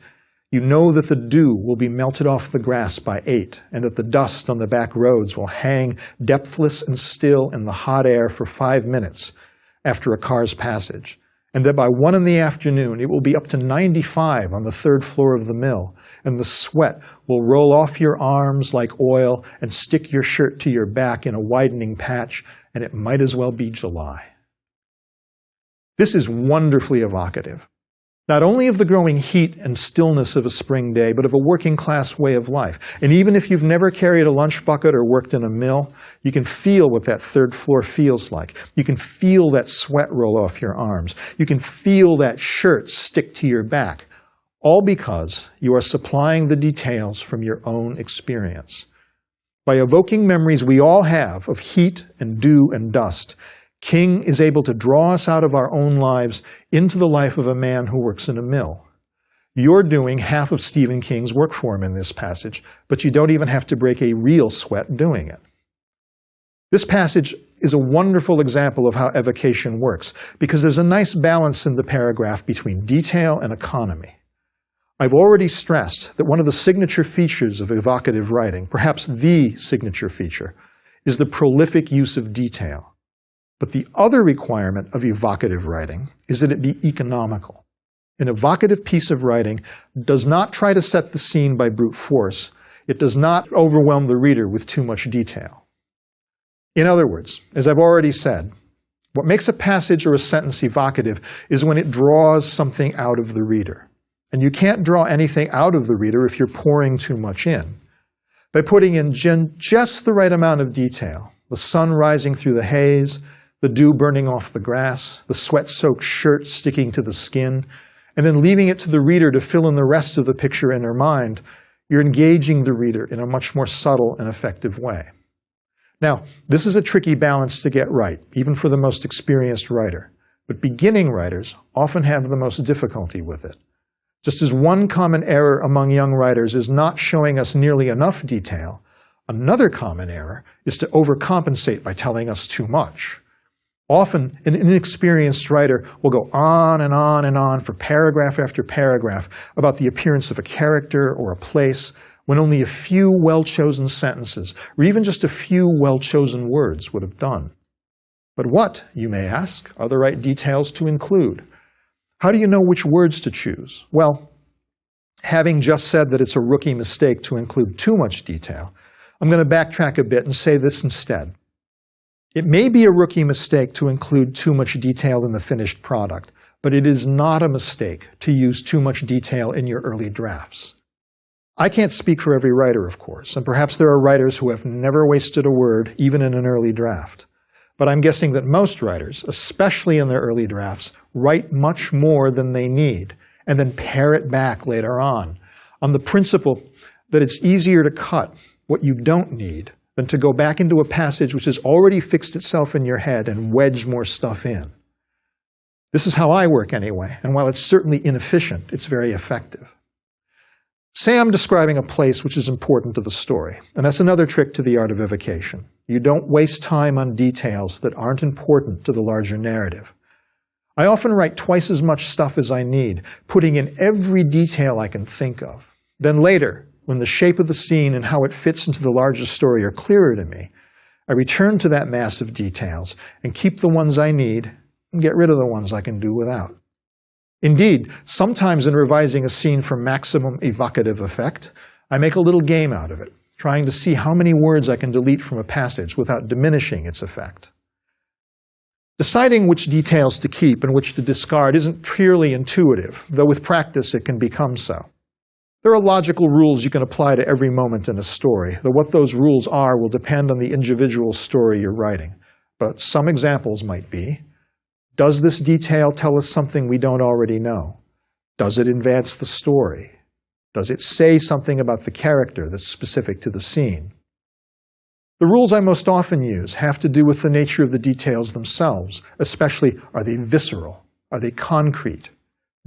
you know that the dew will be melted off the grass by 8, and that the dust on the back roads will hang depthless and still in the hot air for 5 minutes after a car's passage, and that by 1 in the afternoon it will be up to 95 on the 3rd floor of the mill, and the sweat will roll off your arms like oil and stick your shirt to your back in a widening patch, and it might as well be July. This is wonderfully evocative. Not only of the growing heat and stillness of a spring day, but of a working-class way of life. And even if you've never carried a lunch bucket or worked in a mill, you can feel what that 3rd floor feels like. You can feel that sweat roll off your arms. You can feel that shirt stick to your back, all because you are supplying the details from your own experience. By evoking memories we all have of heat and dew and dust, King is able to draw us out of our own lives into the life of a man who works in a mill. You're doing half of Stephen King's work for him in this passage, but you don't even have to break a real sweat doing it. This passage is a wonderful example of how evocation works, because there's a nice balance in the paragraph between detail and economy. I've already stressed that one of the signature features of evocative writing, perhaps the signature feature, is the prolific use of detail. But the other requirement of evocative writing is that it be economical. An evocative piece of writing does not try to set the scene by brute force. It does not overwhelm the reader with too much detail. In other words, as I've already said, what makes a passage or a sentence evocative is when it draws something out of the reader. And you can't draw anything out of the reader if you're pouring too much in. By putting in just the right amount of detail, the sun rising through the haze, the dew burning off the grass, the sweat-soaked shirt sticking to the skin, and then leaving it to the reader to fill in the rest of the picture in her mind, you're engaging the reader in a much more subtle and effective way. Now, this is a tricky balance to get right, even for the most experienced writer. But beginning writers often have the most difficulty with it. Just as one common error among young writers is not showing us nearly enough detail, another common error is to overcompensate by telling us too much. Often, an inexperienced writer will go on and on and on for paragraph after paragraph about the appearance of a character or a place, when only a few well-chosen sentences, or even just a few well-chosen words would have done. But what, you may ask, are the right details to include? How do you know which words to choose? Well, having just said that it's a rookie mistake to include too much detail, I'm going to backtrack a bit and say this instead. It may be a rookie mistake to include too much detail in the finished product, but it is not a mistake to use too much detail in your early drafts. I can't speak for every writer, of course, and perhaps there are writers who have never wasted a word, even in an early draft. But I'm guessing that most writers, especially in their early drafts, write much more than they need, and then pare it back later on the principle that it's easier to cut what you don't need than to go back into a passage which has already fixed itself in your head and wedge more stuff in. This is how I work anyway, and while it's certainly inefficient, it's very effective. Say I'm describing a place which is important to the story, and that's another trick to the art of evocation. You don't waste time on details that aren't important to the larger narrative. I often write twice as much stuff as I need, putting in every detail I can think of. Then later, when the shape of the scene and how it fits into the larger story are clearer to me, I return to that mass of details and keep the ones I need and get rid of the ones I can do without. Indeed, sometimes in revising a scene for maximum evocative effect, I make a little game out of it, trying to see how many words I can delete from a passage without diminishing its effect. Deciding which details to keep and which to discard isn't purely intuitive, though with practice it can become so. There are logical rules you can apply to every moment in a story, though what those rules are will depend on the individual story you're writing. But some examples might be: does this detail tell us something we don't already know? Does it advance the story? Does it say something about the character that's specific to the scene? The rules I most often use have to do with the nature of the details themselves, especially, are they visceral? Are they concrete?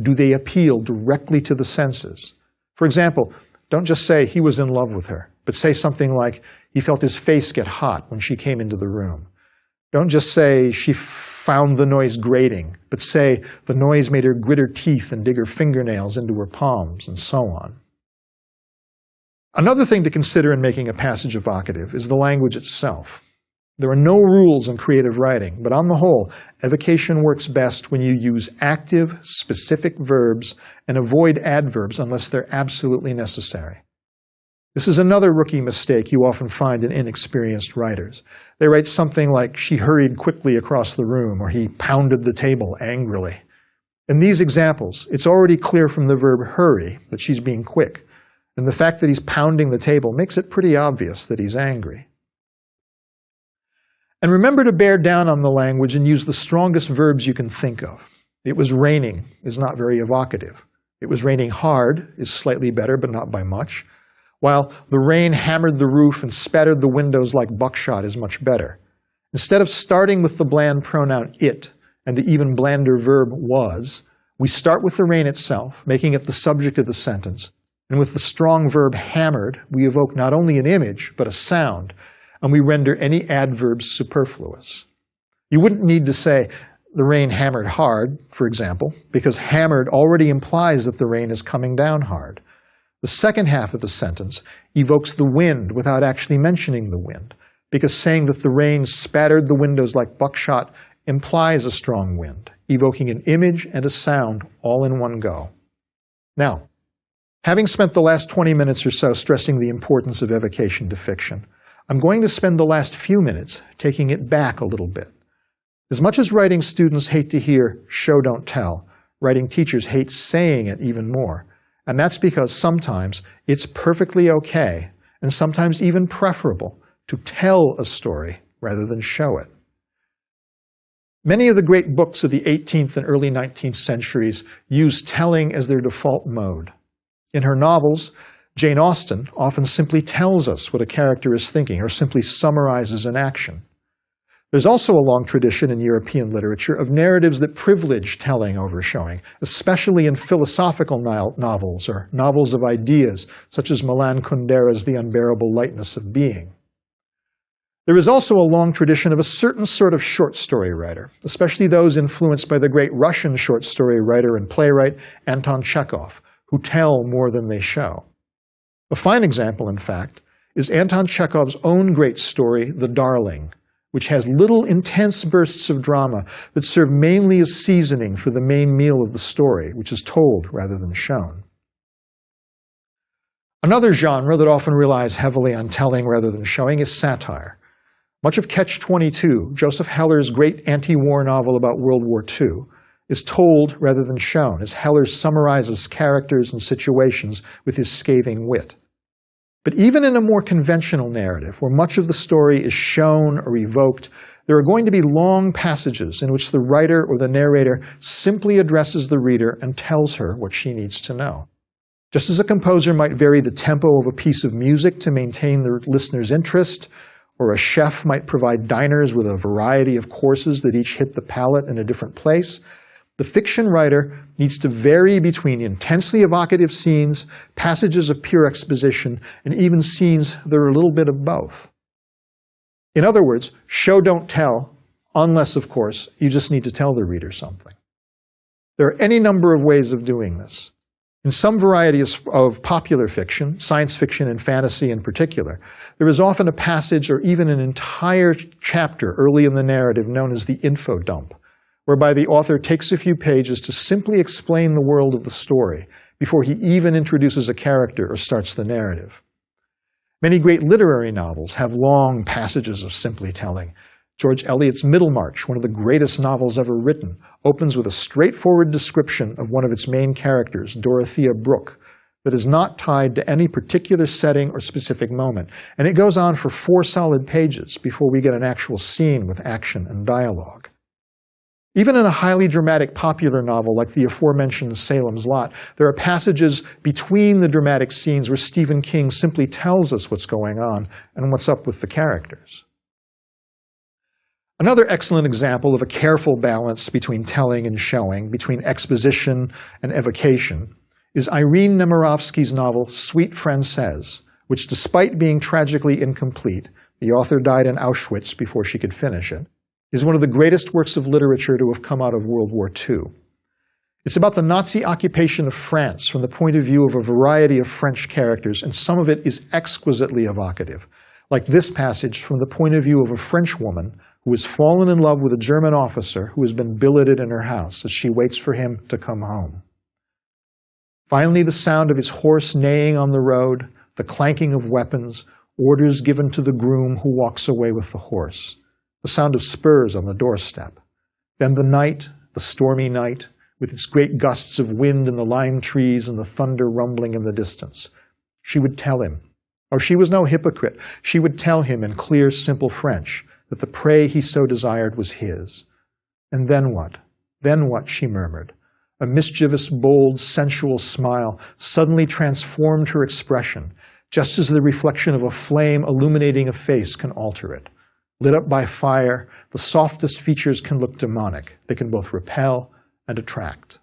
Do they appeal directly to the senses? For example, don't just say he was in love with her, but say something like he felt his face get hot when she came into the room. Don't just say she found the noise grating, but say the noise made her grit her teeth and dig her fingernails into her palms, and so on. Another thing to consider in making a passage evocative is the language itself. There are no rules in creative writing, but on the whole, evocation works best when you use active, specific verbs and avoid adverbs unless they're absolutely necessary. This is another rookie mistake you often find in inexperienced writers. They write something like, she hurried quickly across the room, or he pounded the table angrily. In these examples, it's already clear from the verb hurry that she's being quick, and the fact that he's pounding the table makes it pretty obvious that he's angry. And remember to bear down on the language and use the strongest verbs you can think of. It was raining is not very evocative. It was raining hard is slightly better, but not by much. While the rain hammered the roof and spattered the windows like buckshot is much better. Instead of starting with the bland pronoun it and the even blander verb was, we start with the rain itself, making it the subject of the sentence. And with the strong verb hammered, we evoke not only an image, but a sound. and we render any adverbs superfluous. You wouldn't need to say, "The rain hammered hard," for example, because hammered already implies that the rain is coming down hard. The second half of the sentence evokes the wind without actually mentioning the wind, because saying that the rain spattered the windows like buckshot implies a strong wind, evoking an image and a sound all in one go. Now, having spent the last 20 minutes or so stressing the importance of evocation to fiction, I'm going to spend the last few minutes taking it back a little bit. As much as writing students hate to hear "show, don't tell," writing teachers hate saying it even more. And that's because sometimes it's perfectly okay, and sometimes even preferable, to tell a story rather than show it. Many of the great books of the 18th and early 19th centuries use telling as their default mode. In her novels, Jane Austen often simply tells us what a character is thinking or simply summarizes an action. There's also a long tradition in European literature of narratives that privilege telling over showing, especially in philosophical novels or novels of ideas, such as Milan Kundera's The Unbearable Lightness of Being. There is also a long tradition of a certain sort of short story writer, especially those influenced by the great Russian short story writer and playwright Anton Chekhov, who tell more than they show. A fine example, in fact, is Anton Chekhov's own great story, The Darling, which has little intense bursts of drama that serve mainly as seasoning for the main meal of the story, which is told rather than shown. Another genre that often relies heavily on telling rather than showing is satire. Much of Catch-22, Joseph Heller's great anti-war novel about World War II, is told rather than shown, as Heller summarizes characters and situations with his scathing wit. But even in a more conventional narrative, where much of the story is shown or evoked, there are going to be long passages in which the writer or the narrator simply addresses the reader and tells her what she needs to know. Just as a composer might vary the tempo of a piece of music to maintain the listener's interest, or a chef might provide diners with a variety of courses that each hit the palate in a different place, the fiction writer needs to vary between intensely evocative scenes, passages of pure exposition, and even scenes that are a little bit of both. In other words, show, don't tell, unless, of course, you just need to tell the reader something. There are any number of ways of doing this. In some varieties of popular fiction, science fiction and fantasy in particular, there is often a passage or even an entire chapter early in the narrative known as the info dump, whereby the author takes a few pages to simply explain the world of the story before he even introduces a character or starts the narrative. Many great literary novels have long passages of simply telling. George Eliot's Middlemarch, one of the greatest novels ever written, opens with a straightforward description of one of its main characters, Dorothea Brooke, that is not tied to any particular setting or specific moment. And it goes on for 4 solid pages before we get an actual scene with action and dialogue. Even in a highly dramatic popular novel like the aforementioned Salem's Lot, there are passages between the dramatic scenes where Stephen King simply tells us what's going on and what's up with the characters. Another excellent example of a careful balance between telling and showing, between exposition and evocation, is Irene Nemirovsky's novel Sweet Friend Says, which, despite being tragically incomplete, the author died in Auschwitz before she could finish it, is one of the greatest works of literature to have come out of World War II. It's about the Nazi occupation of France from the point of view of a variety of French characters, and some of it is exquisitely evocative, like this passage from the point of view of a French woman who has fallen in love with a German officer who has been billeted in her house as she waits for him to come home. Finally, the sound of his horse neighing on the road, the clanking of weapons, orders given to the groom who walks away with the horse, the sound of spurs on the doorstep. Then the night, the stormy night, with its great gusts of wind in the lime trees and the thunder rumbling in the distance. She would tell him, or she was no hypocrite, she would tell him in clear, simple French that the prey he so desired was his. And then what? Then what, she murmured. A mischievous, bold, sensual smile suddenly transformed her expression, just as the reflection of a flame illuminating a face can alter it. Lit up by fire, the softest features can look demonic. They can both repel and attract.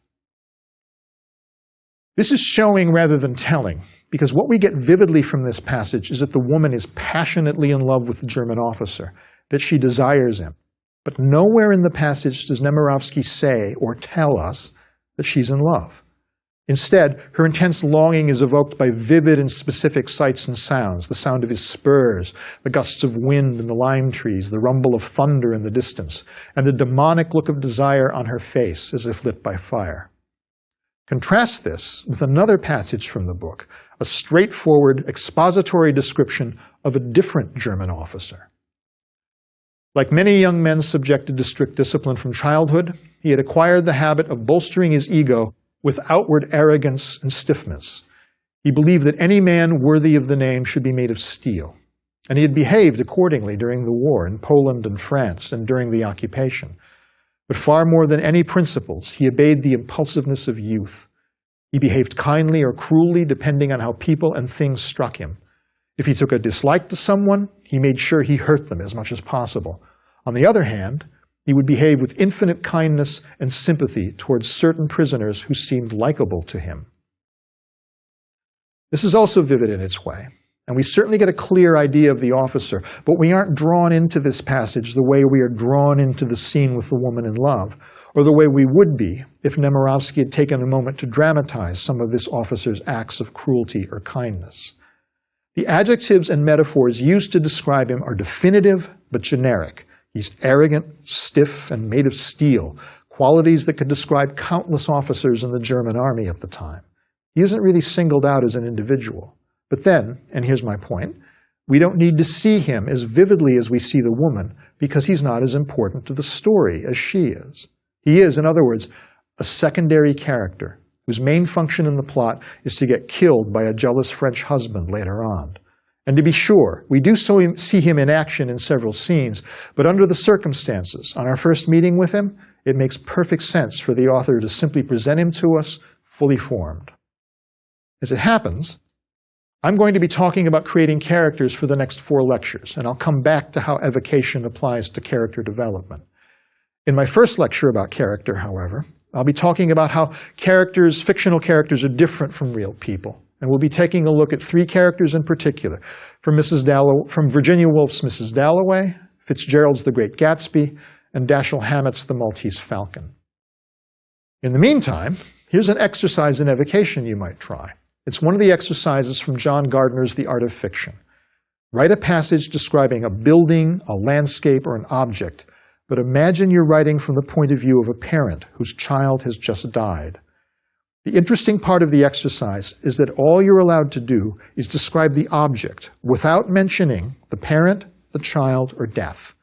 This is showing rather than telling, because what we get vividly from this passage is that the woman is passionately in love with the German officer, that she desires him. But nowhere in the passage does Nemirovsky say or tell us that she's in love. Instead, her intense longing is evoked by vivid and specific sights and sounds, the sound of his spurs, the gusts of wind in the lime trees, the rumble of thunder in the distance, and the demonic look of desire on her face as if lit by fire. Contrast this with another passage from the book, a straightforward expository description of a different German officer. Like many young men subjected to strict discipline from childhood, he had acquired the habit of bolstering his ego with outward arrogance and stiffness. He believed that any man worthy of the name should be made of steel, and he had behaved accordingly during the war in Poland and France and during the occupation. But far more than any principles, he obeyed the impulsiveness of youth. He behaved kindly or cruelly depending on how people and things struck him. If he took a dislike to someone, he made sure he hurt them as much as possible. On the other hand, he would behave with infinite kindness and sympathy towards certain prisoners who seemed likable to him. This is also vivid in its way, and we certainly get a clear idea of the officer, but we aren't drawn into this passage the way we are drawn into the scene with the woman in love, or the way we would be if Nemirovsky had taken a moment to dramatize some of this officer's acts of cruelty or kindness. The adjectives and metaphors used to describe him are definitive but generic. He's arrogant, stiff, and made of steel, qualities that could describe countless officers in the German army at the time. He isn't really singled out as an individual. But then, and here's my point, we don't need to see him as vividly as we see the woman because he's not as important to the story as she is. He is, in other words, a secondary character whose main function in the plot is to get killed by a jealous French husband later on. And to be sure, we do see him in action in several scenes, but under the circumstances, on our first meeting with him, it makes perfect sense for the author to simply present him to us fully formed. As it happens, I'm going to be talking about creating characters for the next 4 lectures, and I'll come back to how evocation applies to character development. In my first lecture about character, however, I'll be talking about how fictional characters are different from real people. And we'll be taking a look at 3 characters in particular, from Virginia Woolf's Mrs. Dalloway, Fitzgerald's The Great Gatsby, and Dashiell Hammett's The Maltese Falcon. In the meantime, here's an exercise in evocation you might try. It's one of the exercises from John Gardner's The Art of Fiction. Write a passage describing a building, a landscape, or an object, but imagine you're writing from the point of view of a parent whose child has just died. The interesting part of the exercise is that all you're allowed to do is describe the object without mentioning the parent, the child, or death.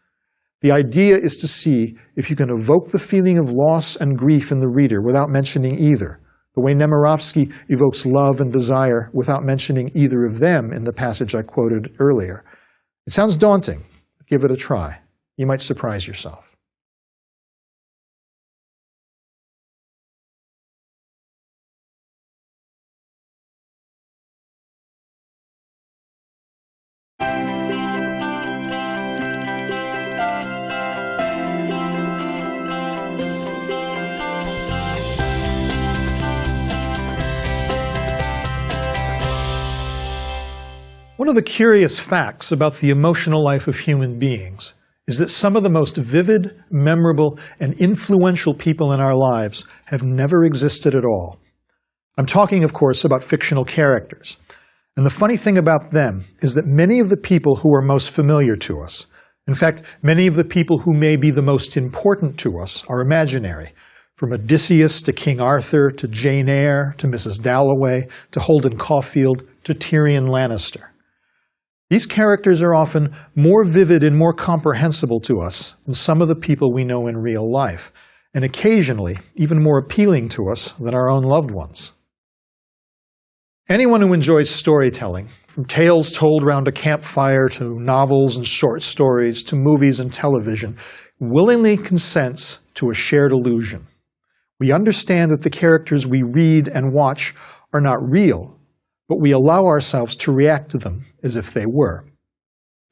The idea is to see if you can evoke the feeling of loss and grief in the reader without mentioning either, the way Nemirovsky evokes love and desire without mentioning either of them in the passage I quoted earlier. It sounds daunting, but give it a try. You might surprise yourself. One of the curious facts about the emotional life of human beings is that some of the most vivid, memorable, and influential people in our lives have never existed at all. I'm talking, of course, about fictional characters. And the funny thing about them is that many of the people who are most familiar to us, in fact, many of the people who may be the most important to us, are imaginary. From Odysseus to King Arthur to Jane Eyre to Mrs. Dalloway to Holden Caulfield to Tyrion Lannister. These characters are often more vivid and more comprehensible to us than some of the people we know in real life, and occasionally even more appealing to us than our own loved ones. Anyone who enjoys storytelling, from tales told around a campfire to novels and short stories to movies and television, willingly consents to a shared illusion. We understand that the characters we read and watch are not real, but we allow ourselves to react to them as if they were.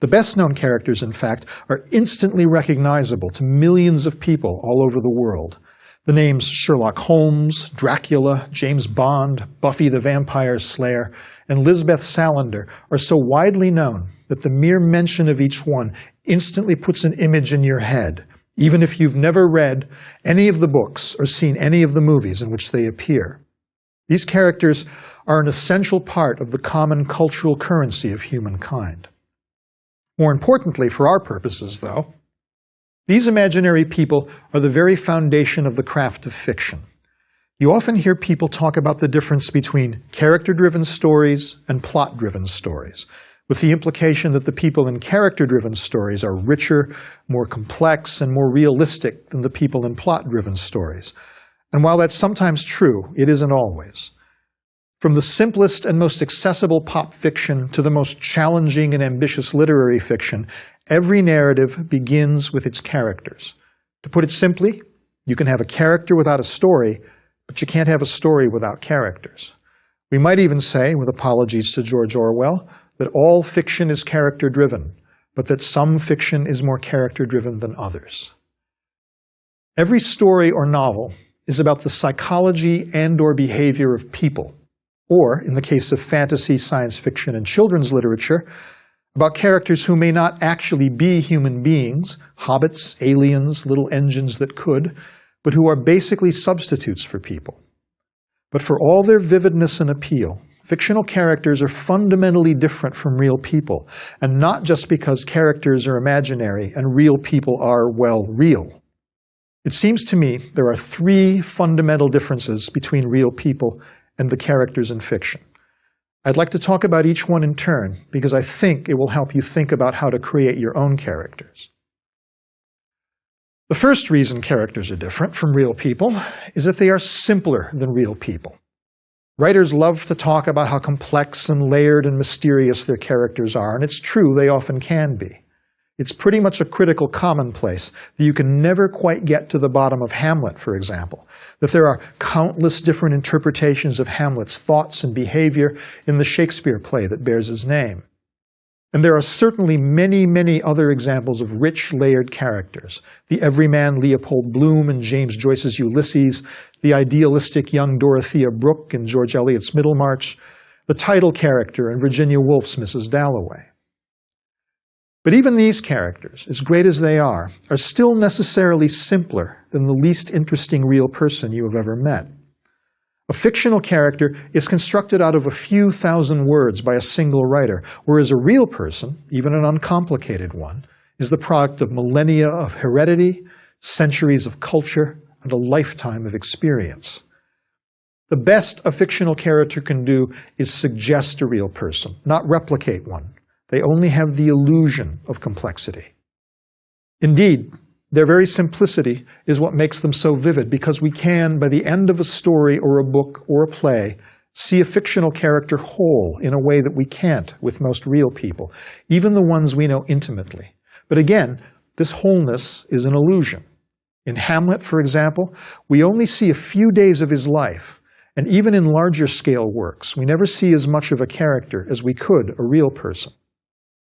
The best-known characters, in fact, are instantly recognizable to millions of people all over the world. The names Sherlock Holmes, Dracula, James Bond, Buffy the Vampire Slayer, and Lisbeth Salander are so widely known that the mere mention of each one instantly puts an image in your head, even if you've never read any of the books or seen any of the movies in which they appear. These characters are an essential part of the common cultural currency of humankind. More importantly for our purposes, though, these imaginary people are the very foundation of the craft of fiction. You often hear people talk about the difference between character-driven stories and plot-driven stories, with the implication that the people in character-driven stories are richer, more complex, and more realistic than the people in plot-driven stories. And while that's sometimes true, it isn't always. From the simplest and most accessible pop fiction to the most challenging and ambitious literary fiction, every narrative begins with its characters. To put it simply, you can have a character without a story, but you can't have a story without characters. We might even say, with apologies to George Orwell, that all fiction is character-driven, but that some fiction is more character-driven than others. Every story or novel is about the psychology and/or behavior of people, or, in the case of fantasy, science fiction, and children's literature, about characters who may not actually be human beings, hobbits, aliens, little engines that could, but who are basically substitutes for people. But for all their vividness and appeal, fictional characters are fundamentally different from real people, and not just because characters are imaginary and real people are, well, real. It seems to me there are three fundamental differences between real people and the characters in fiction. I'd like to talk about each one in turn because I think it will help you think about how to create your own characters. The first reason characters are different from real people is that they are simpler than real people. Writers love to talk about how complex and layered and mysterious their characters are, and it's true, they often can be. It's pretty much a critical commonplace that you can never quite get to the bottom of Hamlet, for example, that there are countless different interpretations of Hamlet's thoughts and behavior in the Shakespeare play that bears his name. And there are certainly many, many other examples of rich, layered characters. The everyman Leopold Bloom in James Joyce's Ulysses, the idealistic young Dorothea Brooke in George Eliot's Middlemarch, the title character in Virginia Woolf's Mrs. Dalloway. But even these characters, as great as they are still necessarily simpler than the least interesting real person you have ever met. A fictional character is constructed out of a few thousand words by a single writer, whereas a real person, even an uncomplicated one, is the product of millennia of heredity, centuries of culture, and a lifetime of experience. The best a fictional character can do is suggest a real person, not replicate one. They only have the illusion of complexity. Indeed, their very simplicity is what makes them so vivid, because we can, by the end of a story or a book or a play, see a fictional character whole in a way that we can't with most real people, even the ones we know intimately. But again, this wholeness is an illusion. In Hamlet, for example, we only see a few days of his life, and even in larger scale works, we never see as much of a character as we could a real person.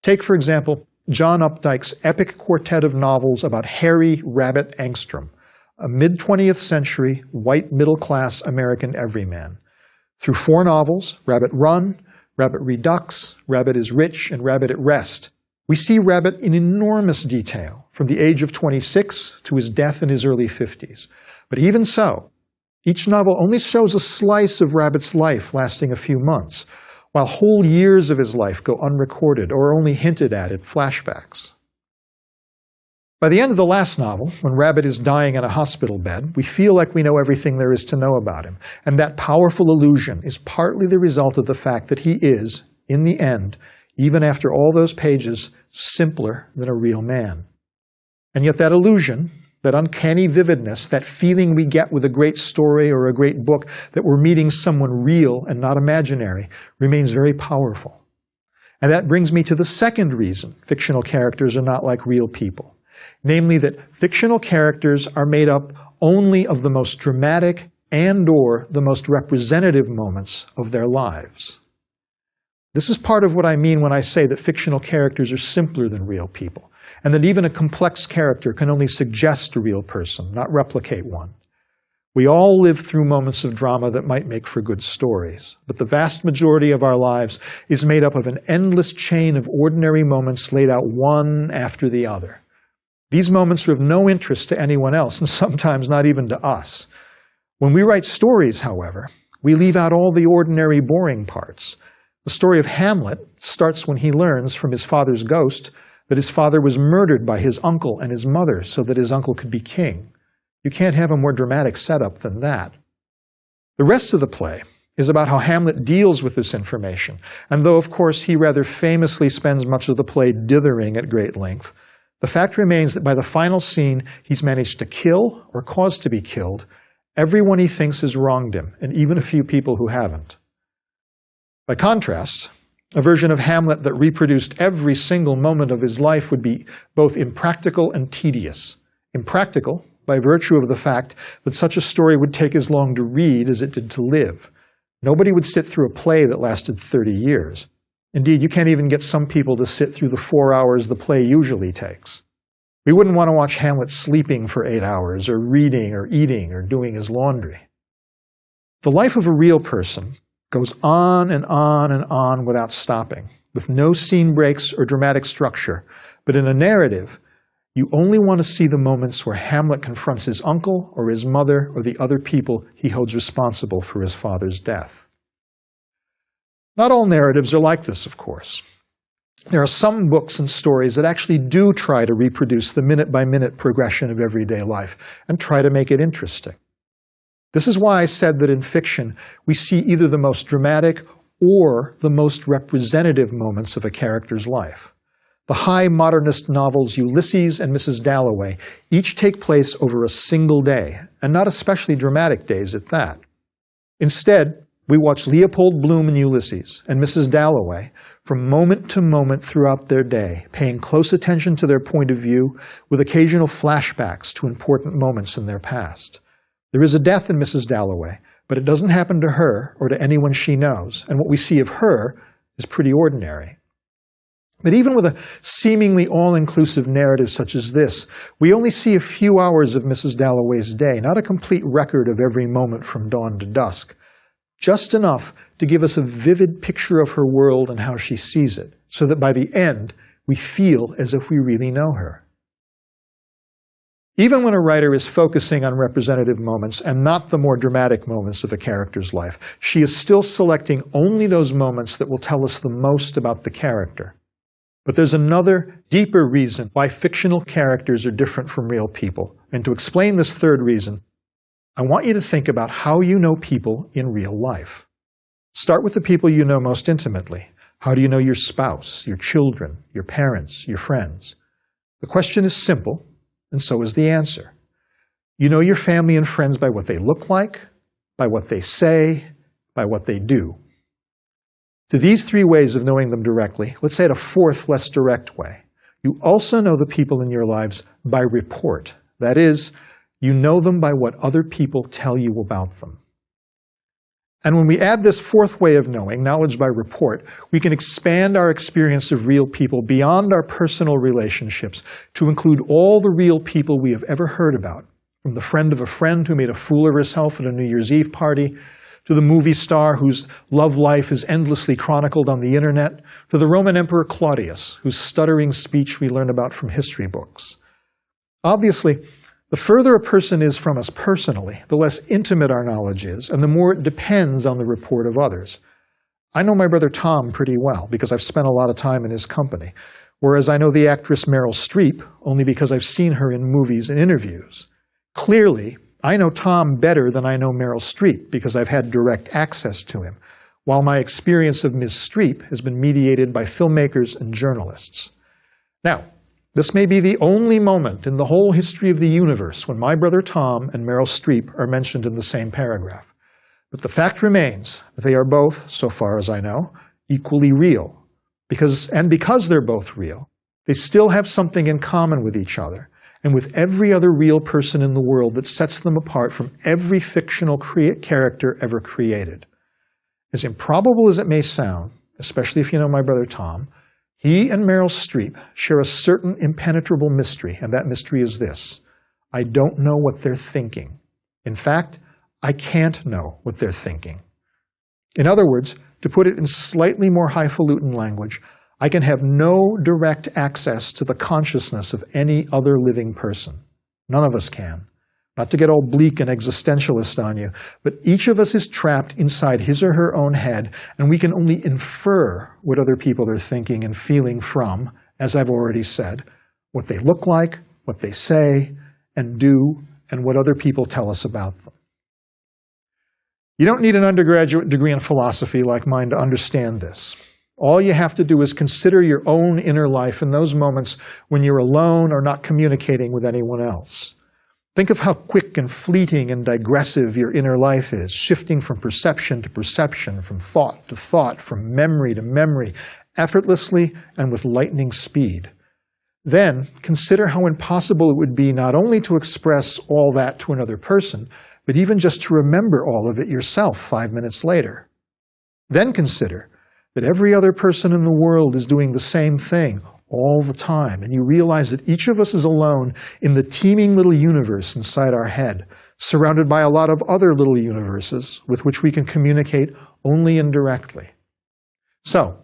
Take, for example, John Updike's epic quartet of novels about Harry Rabbit Angstrom, a mid-20th century white middle-class American everyman. Through 4 novels, Rabbit Run, Rabbit Redux, Rabbit is Rich, and Rabbit at Rest, we see Rabbit in enormous detail, from the age of 26 to his death in his early 50s. But even so, each novel only shows a slice of Rabbit's life lasting a few months, while whole years of his life go unrecorded or only hinted at in flashbacks. By the end of the last novel, when Rabbit is dying in a hospital bed, we feel like we know everything there is to know about him, and that powerful illusion is partly the result of the fact that he is, in the end, even after all those pages, simpler than a real man. And yet that illusion, that uncanny vividness, that feeling we get with a great story or a great book that we're meeting someone real and not imaginary, remains very powerful. And that brings me to the second reason fictional characters are not like real people. Namely that fictional characters are made up only of the most dramatic and/or the most representative moments of their lives. This is part of what I mean when I say that fictional characters are simpler than real people, and that even a complex character can only suggest a real person, not replicate one. We all live through moments of drama that might make for good stories, but the vast majority of our lives is made up of an endless chain of ordinary moments laid out one after the other. These moments are of no interest to anyone else, and sometimes not even to us. When we write stories, however, we leave out all the ordinary, boring parts. The story of Hamlet starts when he learns from his father's ghost that his father was murdered by his uncle and his mother so that his uncle could be king. You can't have a more dramatic setup than that. The rest of the play is about how Hamlet deals with this information, and though, of course, he rather famously spends much of the play dithering at great length, the fact remains that by the final scene, he's managed to kill, or cause to be killed, everyone he thinks has wronged him, and even a few people who haven't. By contrast, a version of Hamlet that reproduced every single moment of his life would be both impractical and tedious. Impractical, by virtue of the fact that such a story would take as long to read as it did to live. Nobody would sit through a play that lasted 30 years. Indeed, you can't even get some people to sit through the 4 hours the play usually takes. We wouldn't want to watch Hamlet sleeping for 8 hours, or reading, or eating, or doing his laundry. The life of a real person goes on and on and on without stopping, with no scene breaks or dramatic structure. But in a narrative, you only want to see the moments where Hamlet confronts his uncle or his mother or the other people he holds responsible for his father's death. Not all narratives are like this, of course. There are some books and stories that actually do try to reproduce the minute-by-minute progression of everyday life and try to make it interesting. This is why I said that in fiction, we see either the most dramatic or the most representative moments of a character's life. The high modernist novels Ulysses and Mrs. Dalloway each take place over a single day, and not especially dramatic days at that. Instead, we watch Leopold Bloom in Ulysses and Mrs. Dalloway from moment to moment throughout their day, paying close attention to their point of view with occasional flashbacks to important moments in their past. There is a death in Mrs. Dalloway, but it doesn't happen to her or to anyone she knows, and what we see of her is pretty ordinary. But even with a seemingly all-inclusive narrative such as this, we only see a few hours of Mrs. Dalloway's day, not a complete record of every moment from dawn to dusk. Just enough to give us a vivid picture of her world and how she sees it, so that by the end, we feel as if we really know her. Even when a writer is focusing on representative moments and not the more dramatic moments of a character's life, she is still selecting only those moments that will tell us the most about the character. But there's another, deeper reason why fictional characters are different from real people. And to explain this third reason, I want you to think about how you know people in real life. Start with the people you know most intimately. How do you know your spouse, your children, your parents, your friends? The question is simple, and so is the answer. You know your family and friends by what they look like, by what they say, by what they do. To these three ways of knowing them directly, let's add a fourth, less direct way. You also know the people in your lives by report. That is, you know them by what other people tell you about them. And when we add this fourth way of knowing, knowledge by report, we can expand our experience of real people beyond our personal relationships to include all the real people we have ever heard about, from the friend of a friend who made a fool of herself at a New Year's Eve party, to the movie star whose love life is endlessly chronicled on the internet, to the Roman Emperor Claudius, whose stuttering speech we learn about from history books. Obviously, the further a person is from us personally, the less intimate our knowledge is, and the more it depends on the report of others. I know my brother Tom pretty well, because I've spent a lot of time in his company, whereas I know the actress Meryl Streep only because I've seen her in movies and interviews. Clearly, I know Tom better than I know Meryl Streep because I've had direct access to him, while my experience of Ms. Streep has been mediated by filmmakers and journalists. Now, this may be the only moment in the whole history of the universe when my brother Tom and Meryl Streep are mentioned in the same paragraph. But the fact remains that they are both, so far as I know, equally real. Because they're both real, they still have something in common with each other, and with every other real person in the world that sets them apart from every fictional character ever created. As improbable as it may sound, especially if you know my brother Tom, he and Meryl Streep share a certain impenetrable mystery, and that mystery is this: I don't know what they're thinking. In fact, I can't know what they're thinking. In other words, to put it in slightly more highfalutin language, I can have no direct access to the consciousness of any other living person. None of us can. Not to get all bleak and existentialist on you, but each of us is trapped inside his or her own head, and we can only infer what other people are thinking and feeling from, as I've already said, what they look like, what they say and do, and what other people tell us about them. You don't need an undergraduate degree in philosophy like mine to understand this. All you have to do is consider your own inner life in those moments when you're alone or not communicating with anyone else. Think of how quick and fleeting and digressive your inner life is, shifting from perception to perception, from thought to thought, from memory to memory, effortlessly and with lightning speed. Then consider how impossible it would be not only to express all that to another person, but even just to remember all of it yourself 5 minutes later. Then consider that every other person in the world is doing the same thing all the time, and you realize that each of us is alone in the teeming little universe inside our head, surrounded by a lot of other little universes with which we can communicate only indirectly. So,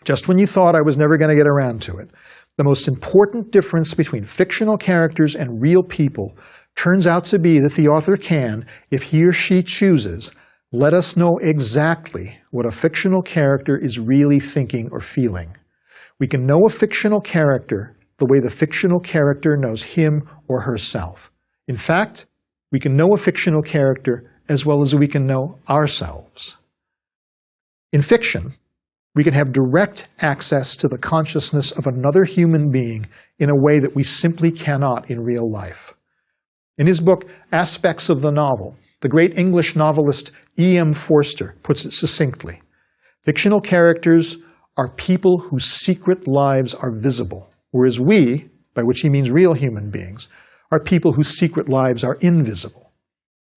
just when you thought I was never going to get around to it, the most important difference between fictional characters and real people turns out to be that the author can, if he or she chooses, let us know exactly what a fictional character is really thinking or feeling. We can know a fictional character the way the fictional character knows him or herself. In fact, we can know a fictional character as well as we can know ourselves. In fiction, we can have direct access to the consciousness of another human being in a way that we simply cannot in real life. In his book, Aspects of the Novel, the great English novelist E.M. Forster puts it succinctly. Fictional characters are people whose secret lives are visible, whereas we, by which he means real human beings, are people whose secret lives are invisible.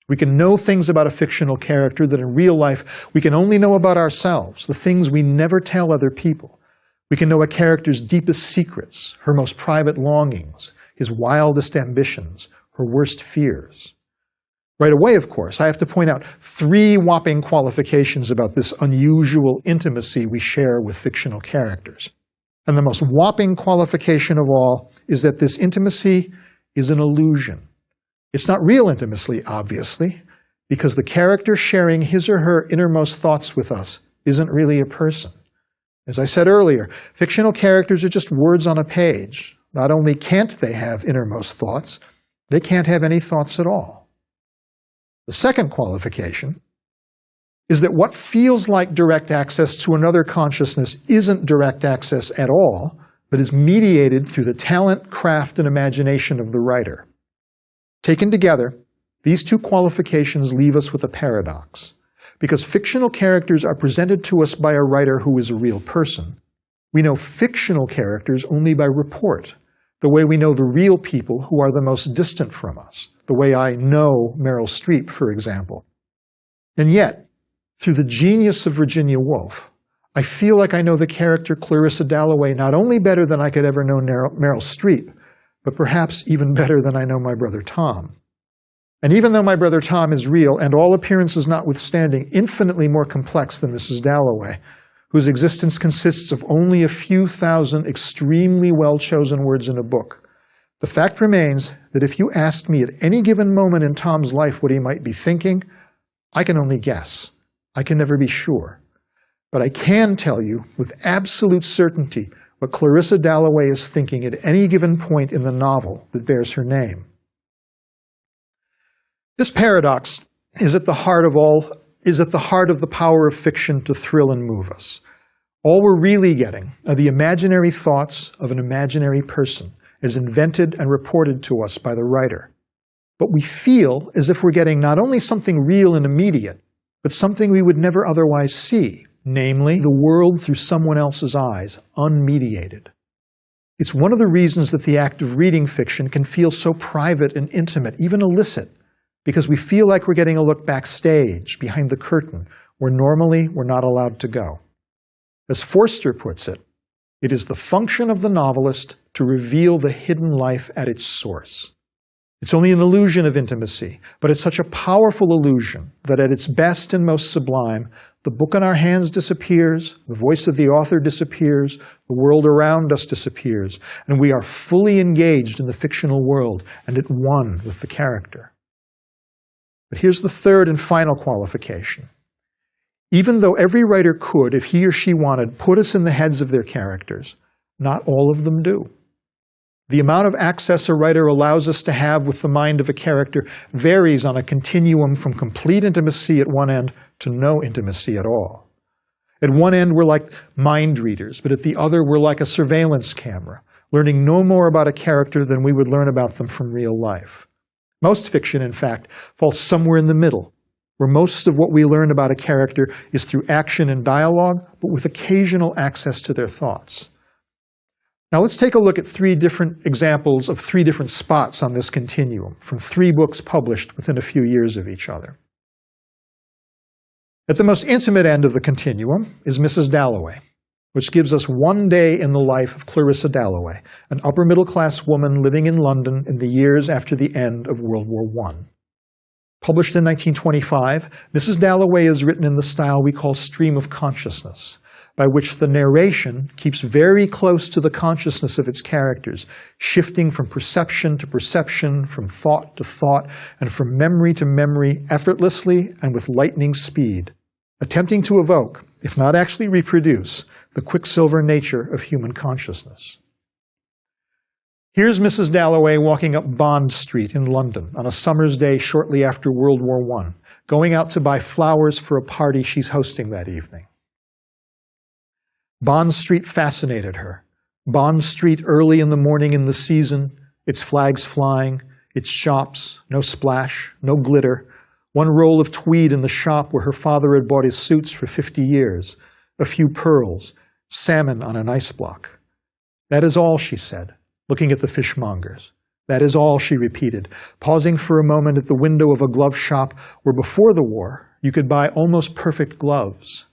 We can know things about a fictional character that in real life we can only know about ourselves, the things we never tell other people. We can know a character's deepest secrets, her most private longings, his wildest ambitions, her worst fears. Right away, of course, I have to point out 3 whopping qualifications about this unusual intimacy we share with fictional characters. And the most whopping qualification of all is that this intimacy is an illusion. It's not real intimacy, obviously, because the character sharing his or her innermost thoughts with us isn't really a person. As I said earlier, fictional characters are just words on a page. Not only can't they have innermost thoughts, they can't have any thoughts at all. The second qualification is that what feels like direct access to another consciousness isn't direct access at all, but is mediated through the talent, craft, and imagination of the writer. Taken together, these 2 qualifications leave us with a paradox. Because fictional characters are presented to us by a writer who is a real person, we know fictional characters only by report, the way we know the real people who are the most distant from us, the way I know Meryl Streep, for example. And yet, through the genius of Virginia Woolf, I feel like I know the character Clarissa Dalloway not only better than I could ever know Meryl Streep, but perhaps even better than I know my brother Tom. And even though my brother Tom is real, and all appearances notwithstanding, infinitely more complex than Mrs. Dalloway, whose existence consists of only a few thousand extremely well-chosen words in a book, the fact remains that if you asked me at any given moment in Tom's life what he might be thinking, I can only guess. I can never be sure. But I can tell you with absolute certainty what Clarissa Dalloway is thinking at any given point in the novel that bears her name. This paradox is at the heart of the power of fiction to thrill and move us. All we're really getting are the imaginary thoughts of an imaginary person, as invented and reported to us by the writer. But we feel as if we're getting not only something real and immediate, but something we would never otherwise see, namely the world through someone else's eyes, unmediated. It's one of the reasons that the act of reading fiction can feel so private and intimate, even illicit, because we feel like we're getting a look backstage, behind the curtain, where normally we're not allowed to go. As Forster puts it, it is the function of the novelist to reveal the hidden life at its source. It's only an illusion of intimacy, but it's such a powerful illusion that at its best and most sublime, the book in our hands disappears, the voice of the author disappears, the world around us disappears, and we are fully engaged in the fictional world and at one with the character. But here's the third and final qualification. Even though every writer could, if he or she wanted, put us in the heads of their characters, not all of them do. The amount of access a writer allows us to have with the mind of a character varies on a continuum from complete intimacy at one end to no intimacy at all. At one end, we're like mind readers, but at the other, we're like a surveillance camera, learning no more about a character than we would learn about them from real life. Most fiction, in fact, falls somewhere in the middle, where most of what we learn about a character is through action and dialogue, but with occasional access to their thoughts. Now let's take a look at 3 different examples of 3 different spots on this continuum from 3 books published within a few years of each other. At the most intimate end of the continuum is Mrs. Dalloway, which gives us one day in the life of Clarissa Dalloway, an upper-middle-class woman living in London in the years after the end of World War I. Published in 1925, Mrs. Dalloway is written in the style we call stream of consciousness, by which the narration keeps very close to the consciousness of its characters, shifting from perception to perception, from thought to thought, and from memory to memory effortlessly and with lightning speed, attempting to evoke, if not actually reproduce, the quicksilver nature of human consciousness. Here's Mrs. Dalloway walking up Bond Street in London on a summer's day shortly after World War I, going out to buy flowers for a party she's hosting that evening. Bond Street fascinated her. Bond Street early in the morning in the season, its flags flying, its shops, no splash, no glitter, one roll of tweed in the shop where her father had bought his suits for 50 years, a few pearls, salmon on an ice block. That is all, she said, looking at the fishmongers. That is all, she repeated, pausing for a moment at the window of a glove shop where before the war you could buy almost perfect gloves.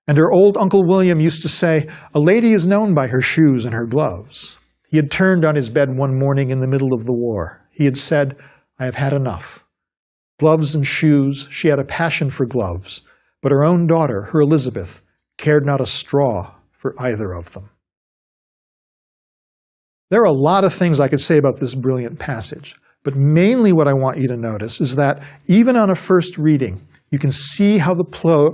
And her old Uncle William used to say, "A lady is known by her shoes and her gloves." He had turned on his bed one morning in the middle of the war. He had said, "I have had enough." Gloves and shoes, she had a passion for gloves, but her own daughter, her Elizabeth, cared not a straw for either of them. There are a lot of things I could say about this brilliant passage, but mainly what I want you to notice is that even on a first reading, you can see how the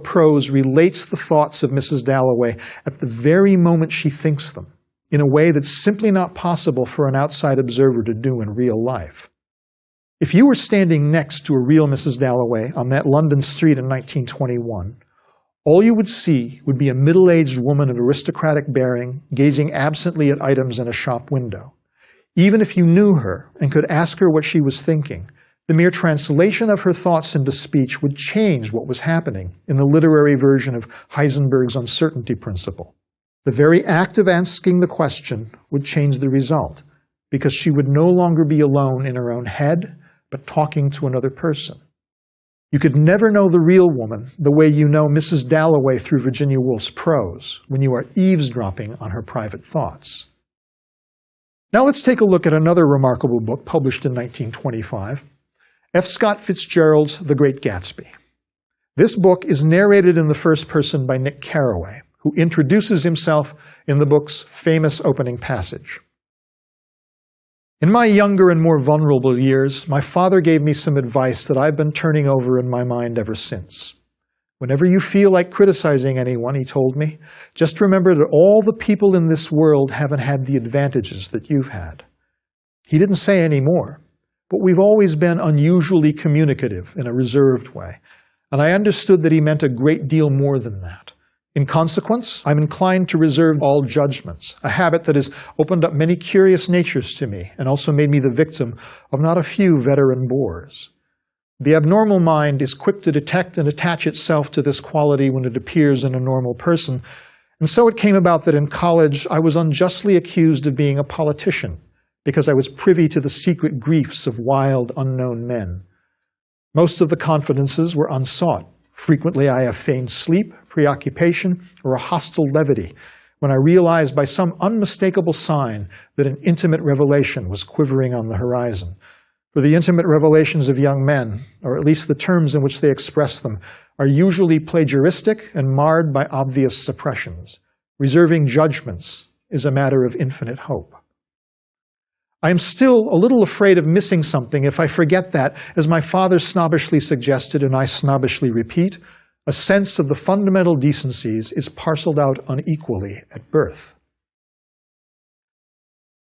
prose relates the thoughts of Mrs. Dalloway at the very moment she thinks them, in a way that's simply not possible for an outside observer to do in real life. If you were standing next to a real Mrs. Dalloway on that London street in 1921, all you would see would be a middle-aged woman of aristocratic bearing, gazing absently at items in a shop window. Even if you knew her and could ask her what she was thinking, the mere translation of her thoughts into speech would change what was happening in the literary version of Heisenberg's uncertainty principle. The very act of asking the question would change the result, because she would no longer be alone in her own head, but talking to another person. You could never know the real woman the way you know Mrs. Dalloway through Virginia Woolf's prose, when you are eavesdropping on her private thoughts. Now let's take a look at another remarkable book published in 1925, F. Scott Fitzgerald's The Great Gatsby. This book is narrated in the first person by Nick Carraway, who introduces himself in the book's famous opening passage. In my younger and more vulnerable years, my father gave me some advice that I've been turning over in my mind ever since. Whenever you feel like criticizing anyone, he told me, just remember that all the people in this world haven't had the advantages that you've had. He didn't say any more. But we've always been unusually communicative in a reserved way, and I understood that he meant a great deal more than that. In consequence, I'm inclined to reserve all judgments, a habit that has opened up many curious natures to me and also made me the victim of not a few veteran bores. The abnormal mind is quick to detect and attach itself to this quality when it appears in a normal person, and so it came about that in college I was unjustly accused of being a politician, because I was privy to the secret griefs of wild, unknown men. Most of the confidences were unsought. Frequently I have feigned sleep, preoccupation, or a hostile levity when I realized by some unmistakable sign that an intimate revelation was quivering on the horizon. For the intimate revelations of young men, or at least the terms in which they express them, are usually plagiaristic and marred by obvious suppressions. Reserving judgments is a matter of infinite hope. I am still a little afraid of missing something if I forget that, as my father snobbishly suggested and I snobbishly repeat, a sense of the fundamental decencies is parceled out unequally at birth.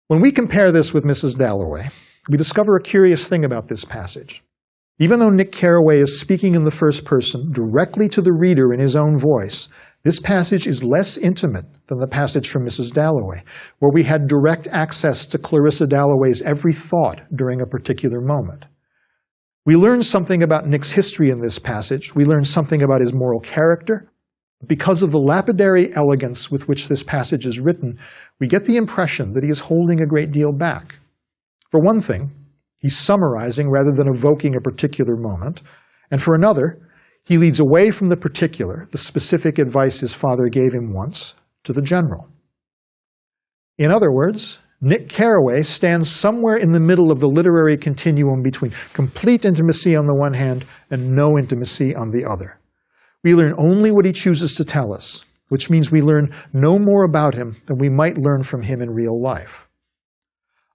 When we compare this with Mrs. Dalloway, we discover a curious thing about this passage. Even though Nick Carraway is speaking in the first person directly to the reader in his own voice, this passage is less intimate than the passage from Mrs. Dalloway, where we had direct access to Clarissa Dalloway's every thought during a particular moment. We learn something about Nick's history in this passage. We learn something about his moral character. Because of the lapidary elegance with which this passage is written, we get the impression that he is holding a great deal back. For one thing, he's summarizing rather than evoking a particular moment. And for another, he leads away from the particular, the specific advice his father gave him once, to the general. In other words, Nick Carraway stands somewhere in the middle of the literary continuum between complete intimacy on the one hand and no intimacy on the other. We learn only what he chooses to tell us, which means we learn no more about him than we might learn from him in real life.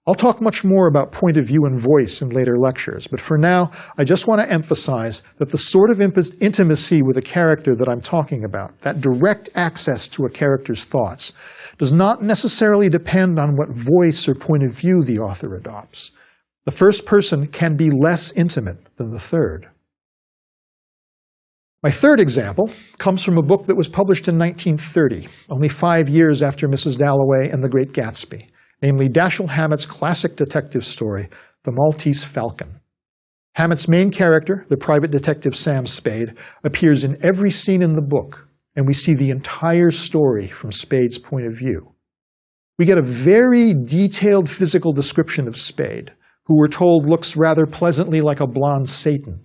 I'll talk much more about point of view and voice in later lectures, but for now, I just want to emphasize that the sort of intimacy with a character that I'm talking about, that direct access to a character's thoughts, does not necessarily depend on what voice or point of view the author adopts. The first person can be less intimate than the third. My third example comes from a book that was published in 1930, only 5 years after Mrs. Dalloway and The Great Gatsby, namely Dashiell Hammett's classic detective story, The Maltese Falcon. Hammett's main character, the private detective Sam Spade, appears in every scene in the book, and we see the entire story from Spade's point of view. We get a very detailed physical description of Spade, who we're told looks rather pleasantly like a blonde Satan.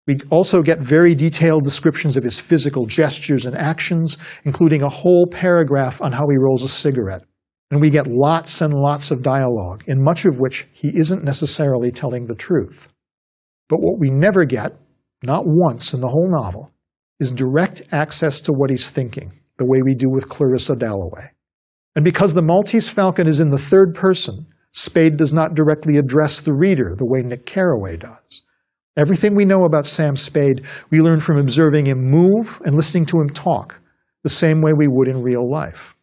We also get very detailed descriptions of his physical gestures and actions, including a whole paragraph on how he rolls a cigarette. And we get lots and lots of dialogue, in much of which he isn't necessarily telling the truth. But what we never get, not once in the whole novel, is direct access to what he's thinking, the way we do with Clarissa Dalloway. And because The Maltese Falcon is in the third person, Spade does not directly address the reader the way Nick Carraway does. Everything we know about Sam Spade, we learn from observing him move and listening to him talk, the same way we would in real life.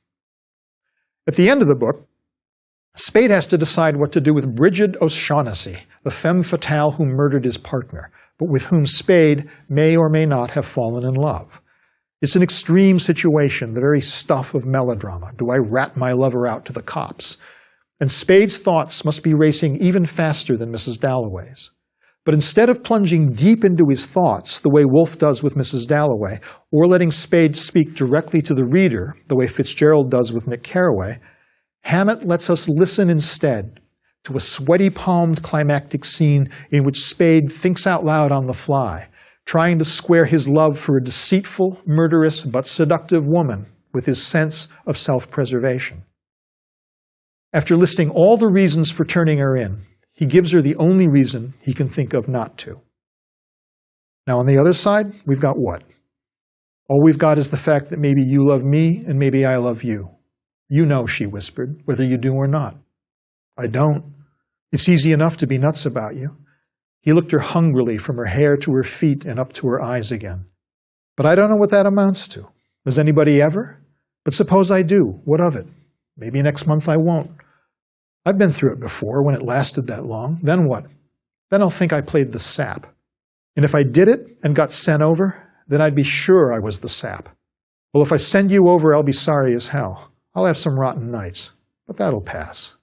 At the end of the book, Spade has to decide what to do with Bridget O'Shaughnessy, the femme fatale who murdered his partner, but with whom Spade may or may not have fallen in love. It's an extreme situation, the very stuff of melodrama. Do I rat my lover out to the cops? And Spade's thoughts must be racing even faster than Mrs. Dalloway's. But instead of plunging deep into his thoughts, the way Woolf does with Mrs. Dalloway, or letting Spade speak directly to the reader, the way Fitzgerald does with Nick Carraway, Hammett lets us listen instead to a sweaty-palmed climactic scene in which Spade thinks out loud on the fly, trying to square his love for a deceitful, murderous, but seductive woman with his sense of self-preservation. After listing all the reasons for turning her in, he gives her the only reason he can think of not to. Now on the other side, we've got what? All we've got is the fact that maybe you love me and maybe I love you. You know, she whispered, whether you do or not. I don't. It's easy enough to be nuts about you. He looked her hungrily from her hair to her feet and up to her eyes again. But I don't know what that amounts to. Does anybody ever? But suppose I do. What of it? Maybe next month I won't. I've been through it before when it lasted that long. Then what? Then I'll think I played the sap. And if I did it and got sent over, then I'd be sure I was the sap. Well, if I send you over, I'll be sorry as hell. I'll have some rotten nights, but that'll pass.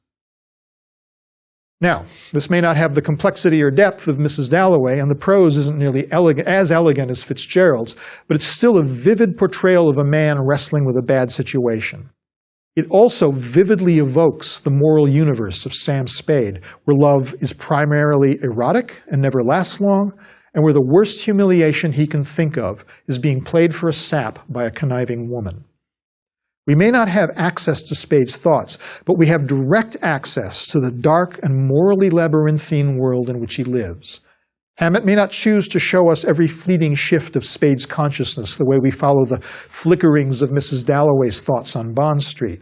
Now, this may not have the complexity or depth of Mrs. Dalloway, and the prose isn't nearly as elegant as Fitzgerald's, but it's still a vivid portrayal of a man wrestling with a bad situation. It also vividly evokes the moral universe of Sam Spade, where love is primarily erotic and never lasts long, and where the worst humiliation he can think of is being played for a sap by a conniving woman. We may not have access to Spade's thoughts, but we have direct access to the dark and morally labyrinthine world in which he lives. Hammett may not choose to show us every fleeting shift of Spade's consciousness the way we follow the flickerings of Mrs. Dalloway's thoughts on Bond Street.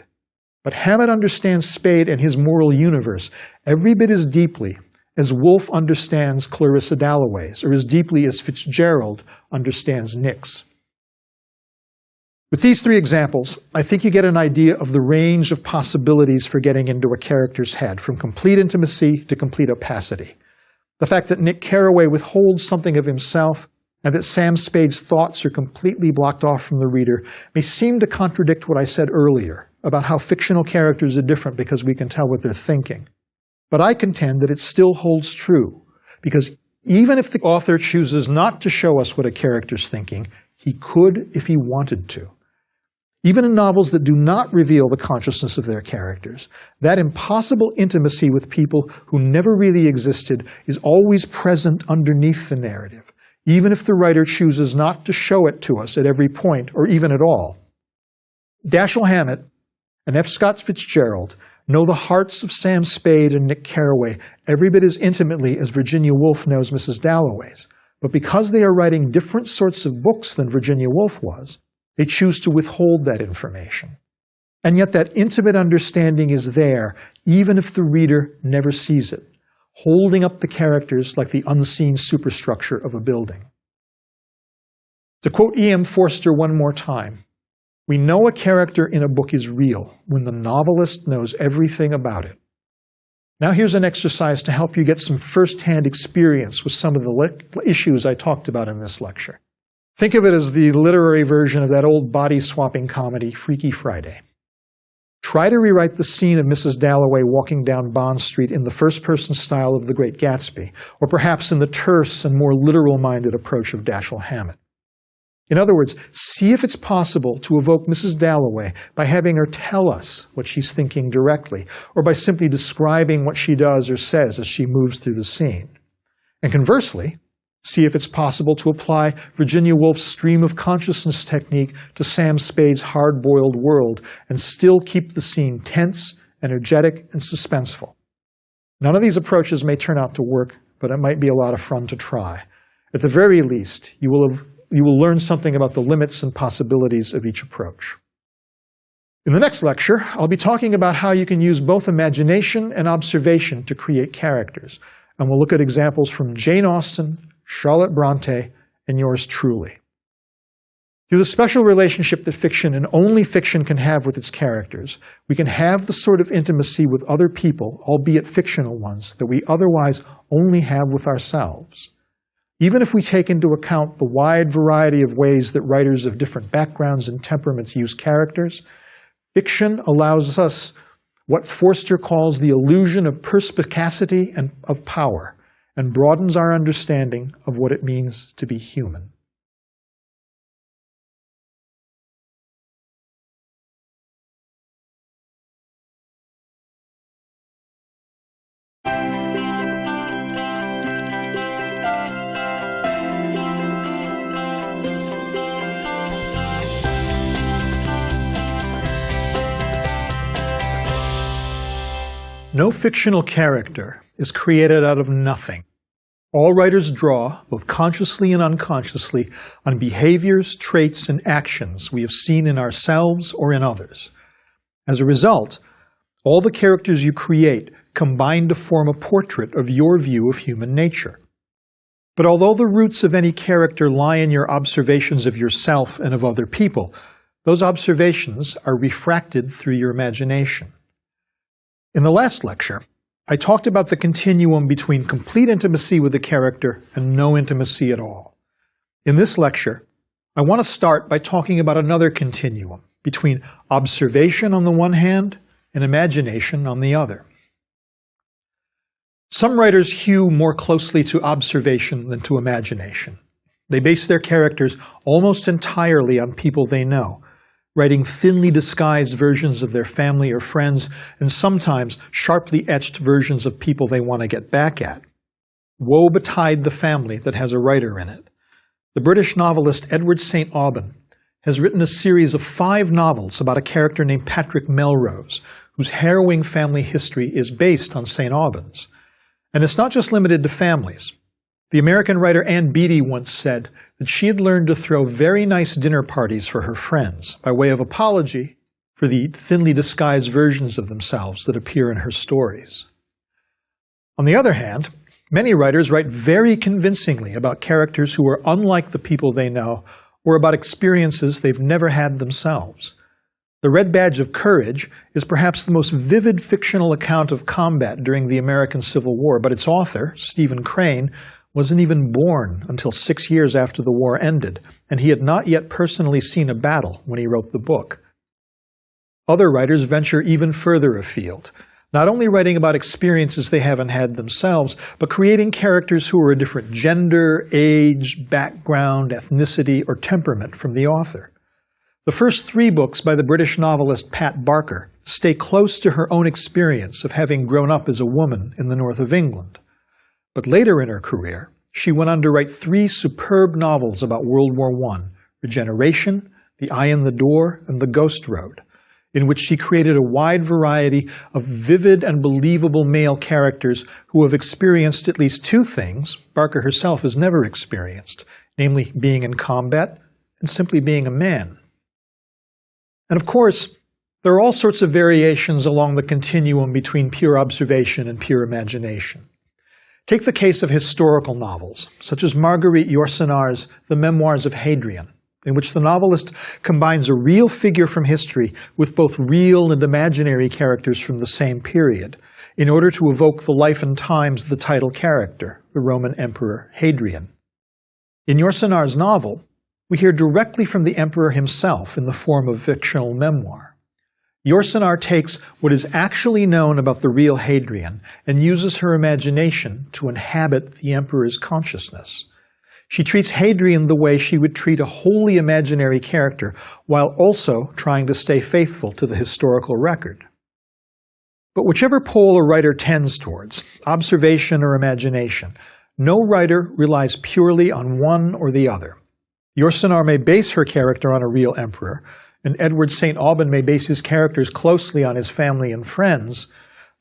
But Hammett understands Spade and his moral universe every bit as deeply as Woolf understands Clarissa Dalloway's, or as deeply as Fitzgerald understands Nick's. With these three examples, I think you get an idea of the range of possibilities for getting into a character's head, from complete intimacy to complete opacity. The fact that Nick Carraway withholds something of himself, and that Sam Spade's thoughts are completely blocked off from the reader, may seem to contradict what I said earlier about how fictional characters are different because we can tell what they're thinking. But I contend that it still holds true, because even if the author chooses not to show us what a character's thinking, he could if he wanted to. Even in novels that do not reveal the consciousness of their characters, that impossible intimacy with people who never really existed is always present underneath the narrative, even if the writer chooses not to show it to us at every point, or even at all. Dashiell Hammett and F. Scott Fitzgerald know the hearts of Sam Spade and Nick Carraway every bit as intimately as Virginia Woolf knows Mrs. Dalloway's, but because they are writing different sorts of books than Virginia Woolf was, they choose to withhold that information. And yet that intimate understanding is there, even if the reader never sees it, holding up the characters like the unseen superstructure of a building. To quote E.M. Forster one more time, we know a character in a book is real when the novelist knows everything about it. Now here's an exercise to help you get some first-hand experience with some of the issues I talked about in this lecture. Think of it as the literary version of that old body-swapping comedy, Freaky Friday. Try to rewrite the scene of Mrs. Dalloway walking down Bond Street in the first-person style of The Great Gatsby, or perhaps in the terse and more literal-minded approach of Dashiell Hammett. In other words, see if it's possible to evoke Mrs. Dalloway by having her tell us what she's thinking directly, or by simply describing what she does or says as she moves through the scene. And conversely, see if it's possible to apply Virginia Woolf's stream of consciousness technique to Sam Spade's hard-boiled world and still keep the scene tense, energetic, and suspenseful. None of these approaches may turn out to work, but it might be a lot of fun to try. At the very least, you will learn something about the limits and possibilities of each approach. In the next lecture, I'll be talking about how you can use both imagination and observation to create characters, and we'll look at examples from Jane Austen, Charlotte Bronte, and yours truly. Through the special relationship that fiction and only fiction can have with its characters, we can have the sort of intimacy with other people, albeit fictional ones, that we otherwise only have with ourselves. Even if we take into account the wide variety of ways that writers of different backgrounds and temperaments use characters, fiction allows us what Forster calls the illusion of perspicacity and of power, and broadens our understanding of what it means to be human. No fictional character is created out of nothing. All writers draw, both consciously and unconsciously, on behaviors, traits, and actions we have seen in ourselves or in others. As a result, all the characters you create combine to form a portrait of your view of human nature. But although the roots of any character lie in your observations of yourself and of other people, those observations are refracted through your imagination. In the last lecture, I talked about the continuum between complete intimacy with the character and no intimacy at all. In this lecture, I want to start by talking about another continuum between observation on the one hand and imagination on the other. Some writers hew more closely to observation than to imagination. They base their characters almost entirely on people they know, writing thinly disguised versions of their family or friends, and sometimes sharply etched versions of people they want to get back at. Woe betide the family that has a writer in it. The British novelist Edward St. Aubyn has written a series of 5 novels about a character named Patrick Melrose, whose harrowing family history is based on St. Albans. And it's not just limited to families. The American writer Ann Beattie once said that she had learned to throw very nice dinner parties for her friends by way of apology for the thinly disguised versions of themselves that appear in her stories. On the other hand, many writers write very convincingly about characters who are unlike the people they know or about experiences they've never had themselves. The Red Badge of Courage is perhaps the most vivid fictional account of combat during the American Civil War, but its author, Stephen Crane, wasn't even born until 6 years after the war ended, and he had not yet personally seen a battle when he wrote the book. Other writers venture even further afield, not only writing about experiences they haven't had themselves, but creating characters who are a different gender, age, background, ethnicity, or temperament from the author. The first 3 books by the British novelist Pat Barker stay close to her own experience of having grown up as a woman in the north of England. But later in her career, she went on to write 3 superb novels about World War I, Regeneration, The Eye in the Door, and The Ghost Road, in which she created a wide variety of vivid and believable male characters who have experienced at least 2 things Barker herself has never experienced, namely being in combat and simply being a man. And of course, there are all sorts of variations along the continuum between pure observation and pure imagination. Take the case of historical novels, such as Marguerite Yourcenar's The Memoirs of Hadrian, in which the novelist combines a real figure from history with both real and imaginary characters from the same period, in order to evoke the life and times of the title character, the Roman Emperor Hadrian. In Yourcenar's novel, we hear directly from the emperor himself in the form of fictional memoir. Yourcenar takes what is actually known about the real Hadrian and uses her imagination to inhabit the emperor's consciousness. She treats Hadrian the way she would treat a wholly imaginary character, while also trying to stay faithful to the historical record. But whichever pole a writer tends towards, observation or imagination, no writer relies purely on one or the other. Yourcenar may base her character on a real emperor, and Edward St. Alban may base his characters closely on his family and friends,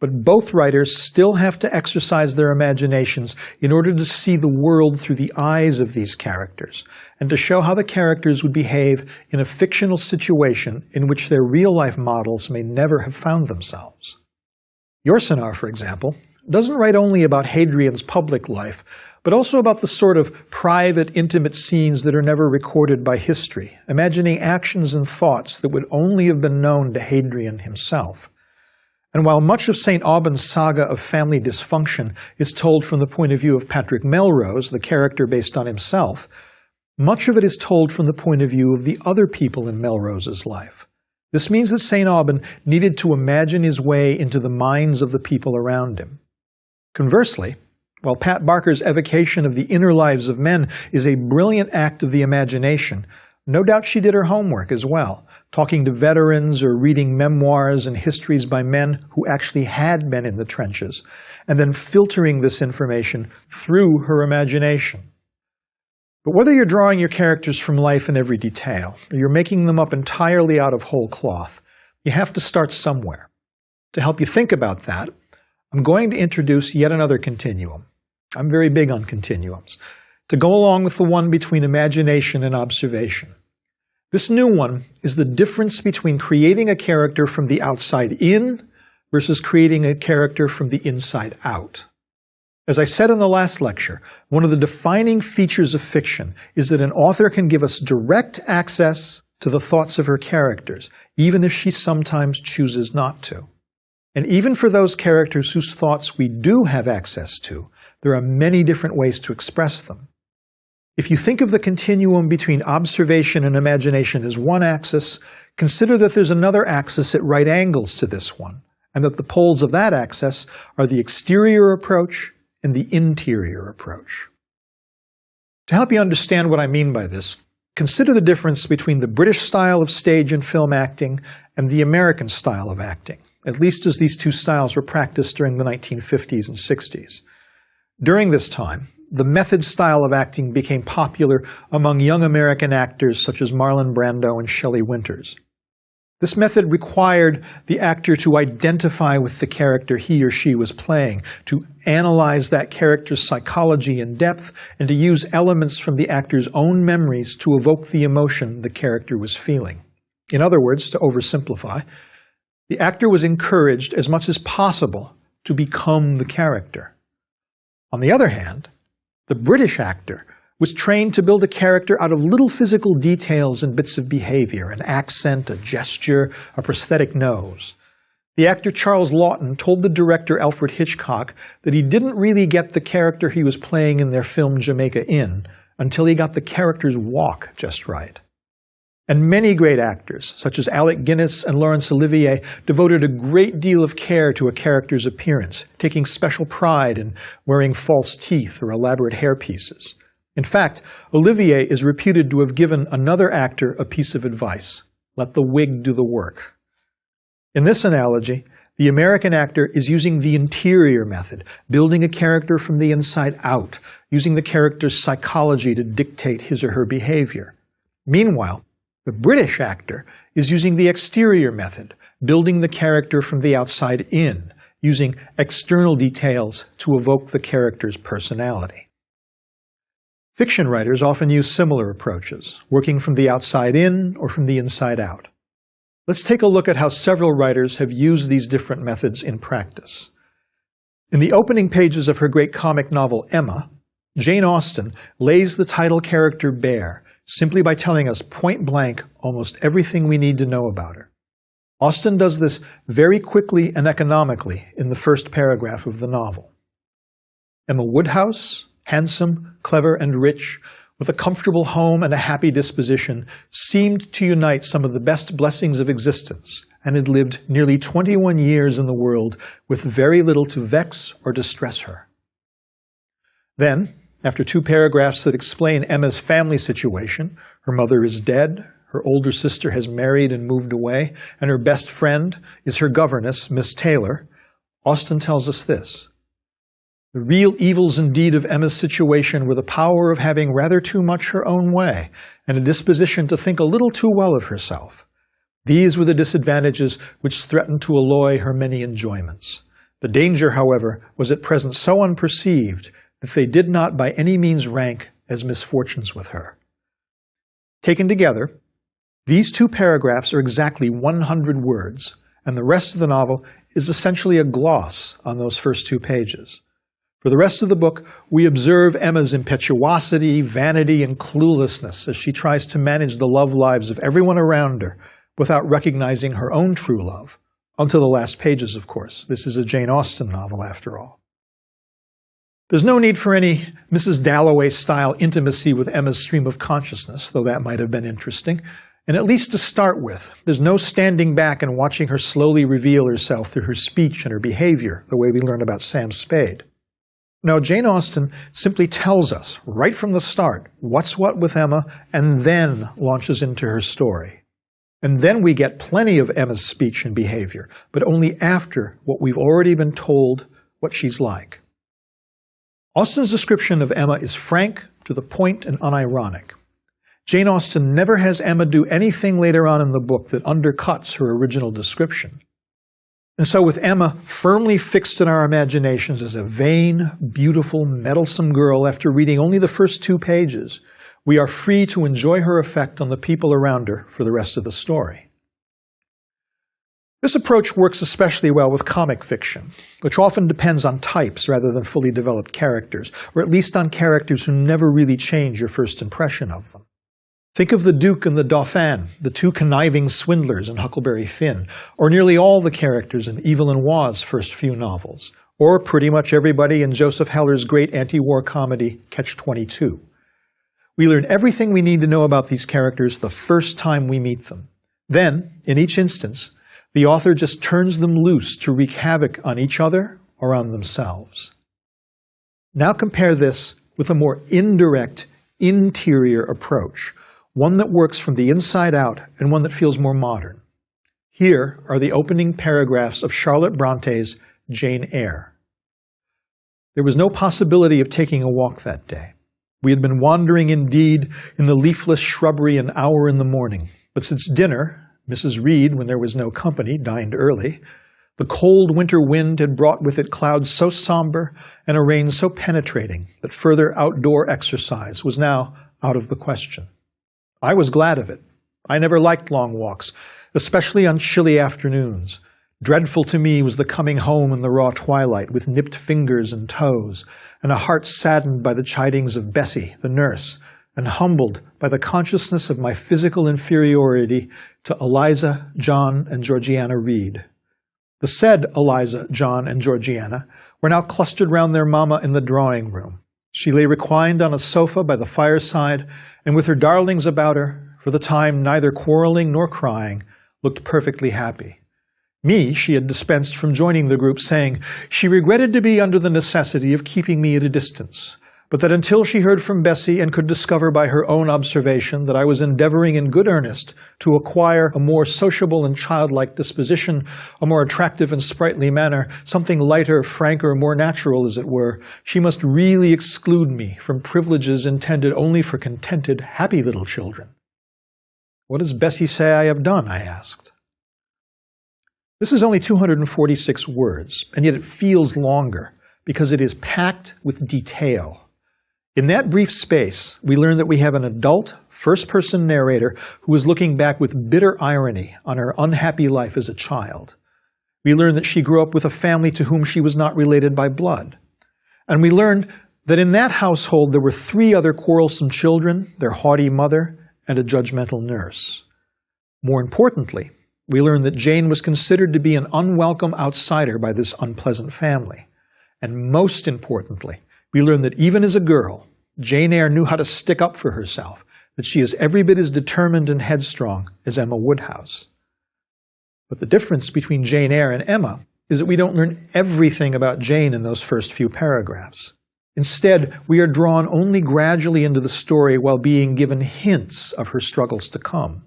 but both writers still have to exercise their imaginations in order to see the world through the eyes of these characters, and to show how the characters would behave in a fictional situation in which their real-life models may never have found themselves. Yourcenar, for example, doesn't write only about Hadrian's public life, but also about the sort of private, intimate scenes that are never recorded by history, imagining actions and thoughts that would only have been known to Hadrian himself. And while much of St. Alban's saga of family dysfunction is told from the point of view of Patrick Melrose, the character based on himself, much of it is told from the point of view of the other people in Melrose's life. This means that St. Alban needed to imagine his way into the minds of the people around him. Conversely, while Pat Barker's evocation of the inner lives of men is a brilliant act of the imagination, no doubt she did her homework as well, talking to veterans or reading memoirs and histories by men who actually had been in the trenches, and then filtering this information through her imagination. But whether you're drawing your characters from life in every detail, or you're making them up entirely out of whole cloth, you have to start somewhere. To help you think about that, I'm going to introduce yet another continuum. I'm very big on continuums, to go along with the one between imagination and observation. This new one is the difference between creating a character from the outside in versus creating a character from the inside out. As I said in the last lecture, one of the defining features of fiction is that an author can give us direct access to the thoughts of her characters, even if she sometimes chooses not to. And even for those characters whose thoughts we do have access to, there are many different ways to express them. If you think of the continuum between observation and imagination as one axis, consider that there's another axis at right angles to this one, and that the poles of that axis are the exterior approach and the interior approach. To help you understand what I mean by this, consider the difference between the British style of stage and film acting and the American style of acting, at least as these two styles were practiced during the 1950s and 60s. During this time, the method style of acting became popular among young American actors such as Marlon Brando and Shelley Winters. This method required the actor to identify with the character he or she was playing, to analyze that character's psychology in depth, and to use elements from the actor's own memories to evoke the emotion the character was feeling. In other words, to oversimplify, the actor was encouraged as much as possible to become the character. On the other hand, the British actor was trained to build a character out of little physical details and bits of behavior, an accent, a gesture, a prosthetic nose. The actor Charles Laughton told the director Alfred Hitchcock that he didn't really get the character he was playing in their film Jamaica Inn until he got the character's walk just right. And many great actors, such as Alec Guinness and Laurence Olivier, devoted a great deal of care to a character's appearance, taking special pride in wearing false teeth or elaborate hairpieces. In fact, Olivier is reputed to have given another actor a piece of advice: let the wig do the work. In this analogy, the American actor is using the interior method, building a character from the inside out, using the character's psychology to dictate his or her behavior. Meanwhile, the British actor is using the exterior method, building the character from the outside in, using external details to evoke the character's personality. Fiction writers often use similar approaches, working from the outside in or from the inside out. Let's take a look at how several writers have used these different methods in practice. In the opening pages of her great comic novel Emma, Jane Austen lays the title character bare, simply by telling us point-blank almost everything we need to know about her. Austen does this very quickly and economically in the first paragraph of the novel. Emma Woodhouse, handsome, clever, and rich, with a comfortable home and a happy disposition, seemed to unite some of the best blessings of existence, and had lived nearly 21 years in the world with very little to vex or distress her. Then, after 2 paragraphs that explain Emma's family situation, her mother is dead, her older sister has married and moved away, and her best friend is her governess, Miss Taylor, Austen tells us this: the real evils indeed of Emma's situation were the power of having rather too much her own way, and a disposition to think a little too well of herself. These were the disadvantages which threatened to alloy her many enjoyments. The danger, however, was at present so unperceived that they did not by any means rank as misfortunes with her. Taken together, these 2 paragraphs are exactly 100 words, and the rest of the novel is essentially a gloss on those first 2 pages. For the rest of the book, we observe Emma's impetuosity, vanity, and cluelessness as she tries to manage the love lives of everyone around her without recognizing her own true love. Until the last pages, of course. This is a Jane Austen novel, after all. There's no need for any Mrs. Dalloway-style intimacy with Emma's stream of consciousness, though that might have been interesting. And at least to start with, there's no standing back and watching her slowly reveal herself through her speech and her behavior, the way we learn about Sam Spade. No, Jane Austen simply tells us, right from the start, what's what with Emma, and then launches into her story. And then we get plenty of Emma's speech and behavior, but only after what we've already been told what she's like. Austen's description of Emma is frank, to the point, and unironic. Jane Austen never has Emma do anything later on in the book that undercuts her original description. And so with Emma firmly fixed in our imaginations as a vain, beautiful, meddlesome girl after reading only the first 2 pages, we are free to enjoy her effect on the people around her for the rest of the story. This approach works especially well with comic fiction, which often depends on types rather than fully developed characters, or at least on characters who never really change your first impression of them. Think of the Duke and the Dauphin, the 2 conniving swindlers in Huckleberry Finn, or nearly all the characters in Evelyn Waugh's first few novels, or pretty much everybody in Joseph Heller's great anti-war comedy, Catch-22. We learn everything we need to know about these characters the first time we meet them. Then, in each instance, the author just turns them loose to wreak havoc on each other or on themselves. Now compare this with a more indirect, interior approach, one that works from the inside out and one that feels more modern. Here are the opening paragraphs of Charlotte Bronte's Jane Eyre. There was no possibility of taking a walk that day. We had been wandering indeed in the leafless shrubbery an hour in the morning, but since dinner, Mrs. Reed, when there was no company, dined early. The cold winter wind had brought with it clouds so somber and a rain so penetrating that further outdoor exercise was now out of the question. I was glad of it. I never liked long walks, especially on chilly afternoons. Dreadful to me was the coming home in the raw twilight with nipped fingers and toes, and a heart saddened by the chidings of Bessie, the nurse, and humbled by the consciousness of my physical inferiority to Eliza, John, and Georgiana Reed. The said Eliza, John, and Georgiana were now clustered round their mamma in the drawing room. She lay reclined on a sofa by the fireside, and with her darlings about her, for the time neither quarreling nor crying, looked perfectly happy. Me she had dispensed from joining the group, saying she regretted to be under the necessity of keeping me at a distance, but that until she heard from Bessie and could discover by her own observation that I was endeavoring in good earnest to acquire a more sociable and childlike disposition, a more attractive and sprightly manner, something lighter, franker, more natural, as it were, she must really exclude me from privileges intended only for contented, happy little children. "What does Bessie say I have done?" I asked. This is only 246 words, and yet it feels longer because it is packed with detail. In that brief space, we learn that we have an adult, first-person narrator who is looking back with bitter irony on her unhappy life as a child. We learn that she grew up with a family to whom she was not related by blood. And we learn that in that household there were 3 other quarrelsome children, their haughty mother, and a judgmental nurse. More importantly, we learn that Jane was considered to be an unwelcome outsider by this unpleasant family. And most importantly, we learn that even as a girl, Jane Eyre knew how to stick up for herself, that she is every bit as determined and headstrong as Emma Woodhouse. But the difference between Jane Eyre and Emma is that we don't learn everything about Jane in those first few paragraphs. Instead, we are drawn only gradually into the story while being given hints of her struggles to come.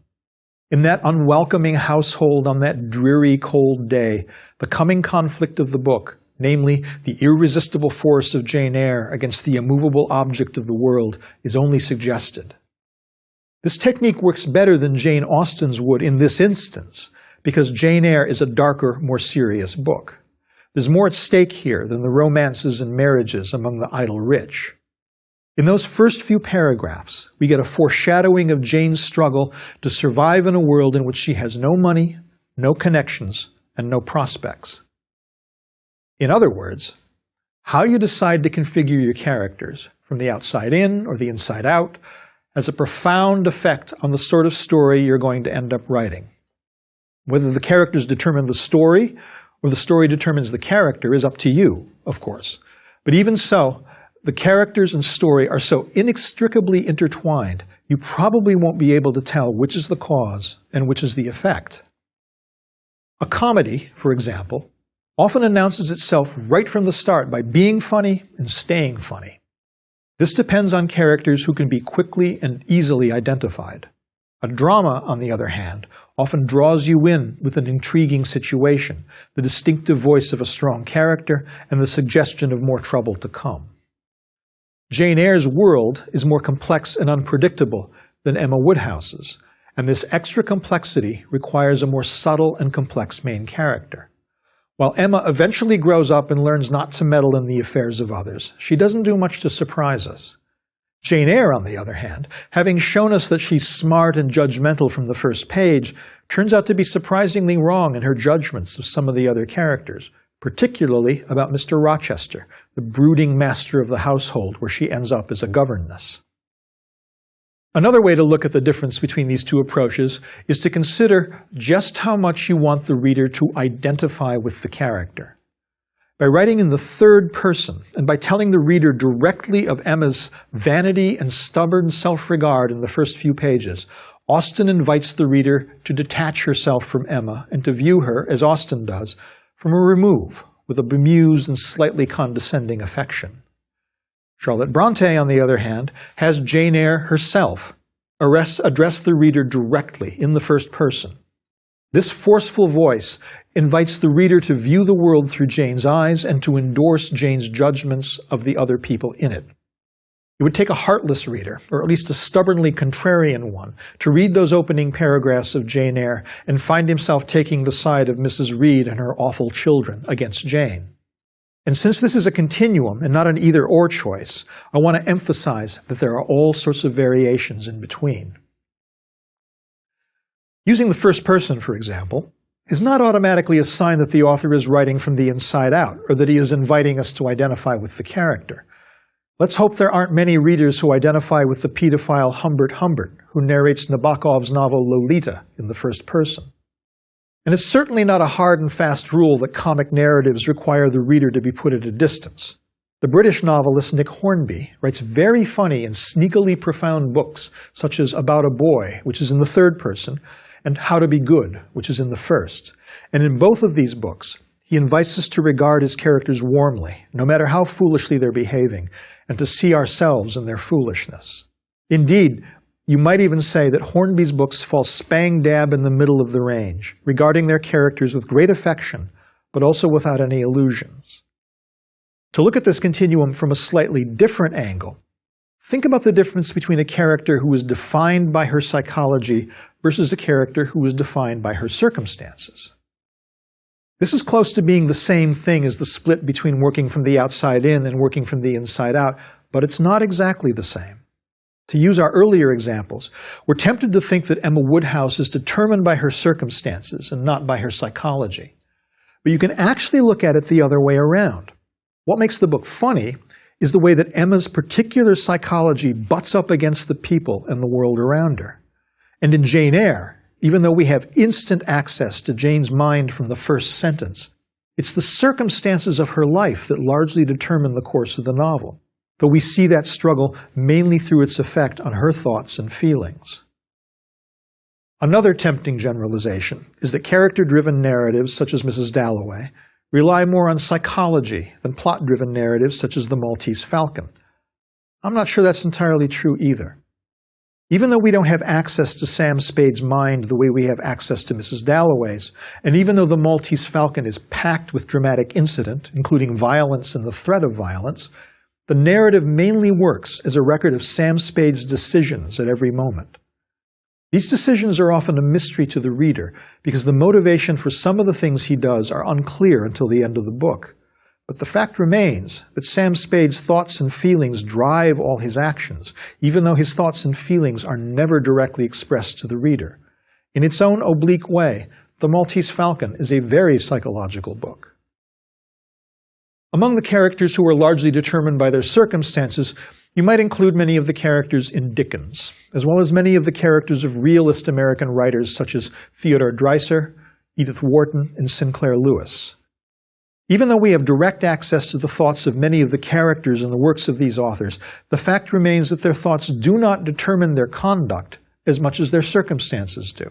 In that unwelcoming household on that dreary, cold day, the coming conflict of the book, namely the irresistible force of Jane Eyre against the immovable object of the world, is only suggested. This technique works better than Jane Austen's would in this instance, because Jane Eyre is a darker, more serious book. There's more at stake here than the romances and marriages among the idle rich. In those first few paragraphs, we get a foreshadowing of Jane's struggle to survive in a world in which she has no money, no connections, and no prospects. In other words, how you decide to configure your characters, from the outside in or the inside out, has a profound effect on the sort of story you're going to end up writing. Whether the characters determine the story or the story determines the character is up to you, of course. But even so, the characters and story are so inextricably intertwined, you probably won't be able to tell which is the cause and which is the effect. A comedy, for example, often announces itself right from the start by being funny and staying funny. This depends on characters who can be quickly and easily identified. A drama, on the other hand, often draws you in with an intriguing situation, the distinctive voice of a strong character, and the suggestion of more trouble to come. Jane Eyre's world is more complex and unpredictable than Emma Woodhouse's, and this extra complexity requires a more subtle and complex main character. While Emma eventually grows up and learns not to meddle in the affairs of others, she doesn't do much to surprise us. Jane Eyre, on the other hand, having shown us that she's smart and judgmental from the first page, turns out to be surprisingly wrong in her judgments of some of the other characters, particularly about Mr. Rochester, the brooding master of the household where she ends up as a governess. Another way to look at the difference between these two approaches is to consider just how much you want the reader to identify with the character. By writing in the third person, and by telling the reader directly of Emma's vanity and stubborn self-regard in the first few pages, Austen invites the reader to detach herself from Emma and to view her, as Austen does, from a remove, with a bemused and slightly condescending affection. Charlotte Bronte, on the other hand, has Jane Eyre herself address the reader directly in the first person. This forceful voice invites the reader to view the world through Jane's eyes and to endorse Jane's judgments of the other people in it. It would take a heartless reader, or at least a stubbornly contrarian one, to read those opening paragraphs of Jane Eyre and find himself taking the side of Mrs. Reed and her awful children against Jane. And since this is a continuum and not an either-or choice, I want to emphasize that there are all sorts of variations in between. Using the first person, for example, is not automatically a sign that the author is writing from the inside out, or that he is inviting us to identify with the character. Let's hope there aren't many readers who identify with the pedophile Humbert Humbert, who narrates Nabokov's novel Lolita in the first person. And it's certainly not a hard and fast rule that comic narratives require the reader to be put at a distance. The British novelist Nick Hornby writes very funny and sneakily profound books, such as About a Boy, which is in the third person, and How to Be Good, which is in the first. And in both of these books, he invites us to regard his characters warmly, no matter how foolishly they're behaving, and to see ourselves in their foolishness. Indeed, you might even say that Hornby's books fall spang dab in the middle of the range, regarding their characters with great affection, but also without any illusions. To look at this continuum from a slightly different angle, think about the difference between a character who is defined by her psychology versus a character who is defined by her circumstances. This is close to being the same thing as the split between working from the outside in and working from the inside out, but it's not exactly the same. To use our earlier examples, we're tempted to think that Emma Woodhouse is determined by her circumstances and not by her psychology. But you can actually look at it the other way around. What makes the book funny is the way that Emma's particular psychology butts up against the people and the world around her. And in Jane Eyre, even though we have instant access to Jane's mind from the first sentence, it's the circumstances of her life that largely determine the course of the novel, though we see that struggle mainly through its effect on her thoughts and feelings. Another tempting generalization is that character-driven narratives, such as Mrs. Dalloway, rely more on psychology than plot-driven narratives such as The Maltese Falcon. I'm not sure that's entirely true either. Even though we don't have access to Sam Spade's mind the way we have access to Mrs. Dalloway's, and even though The Maltese Falcon is packed with dramatic incident, including violence and the threat of violence, the narrative mainly works as a record of Sam Spade's decisions at every moment. These decisions are often a mystery to the reader because the motivation for some of the things he does are unclear until the end of the book. But the fact remains that Sam Spade's thoughts and feelings drive all his actions, even though his thoughts and feelings are never directly expressed to the reader. In its own oblique way, The Maltese Falcon is a very psychological book. Among the characters who are largely determined by their circumstances, you might include many of the characters in Dickens, as well as many of the characters of realist American writers such as Theodore Dreiser, Edith Wharton, and Sinclair Lewis. Even though we have direct access to the thoughts of many of the characters in the works of these authors, the fact remains that their thoughts do not determine their conduct as much as their circumstances do.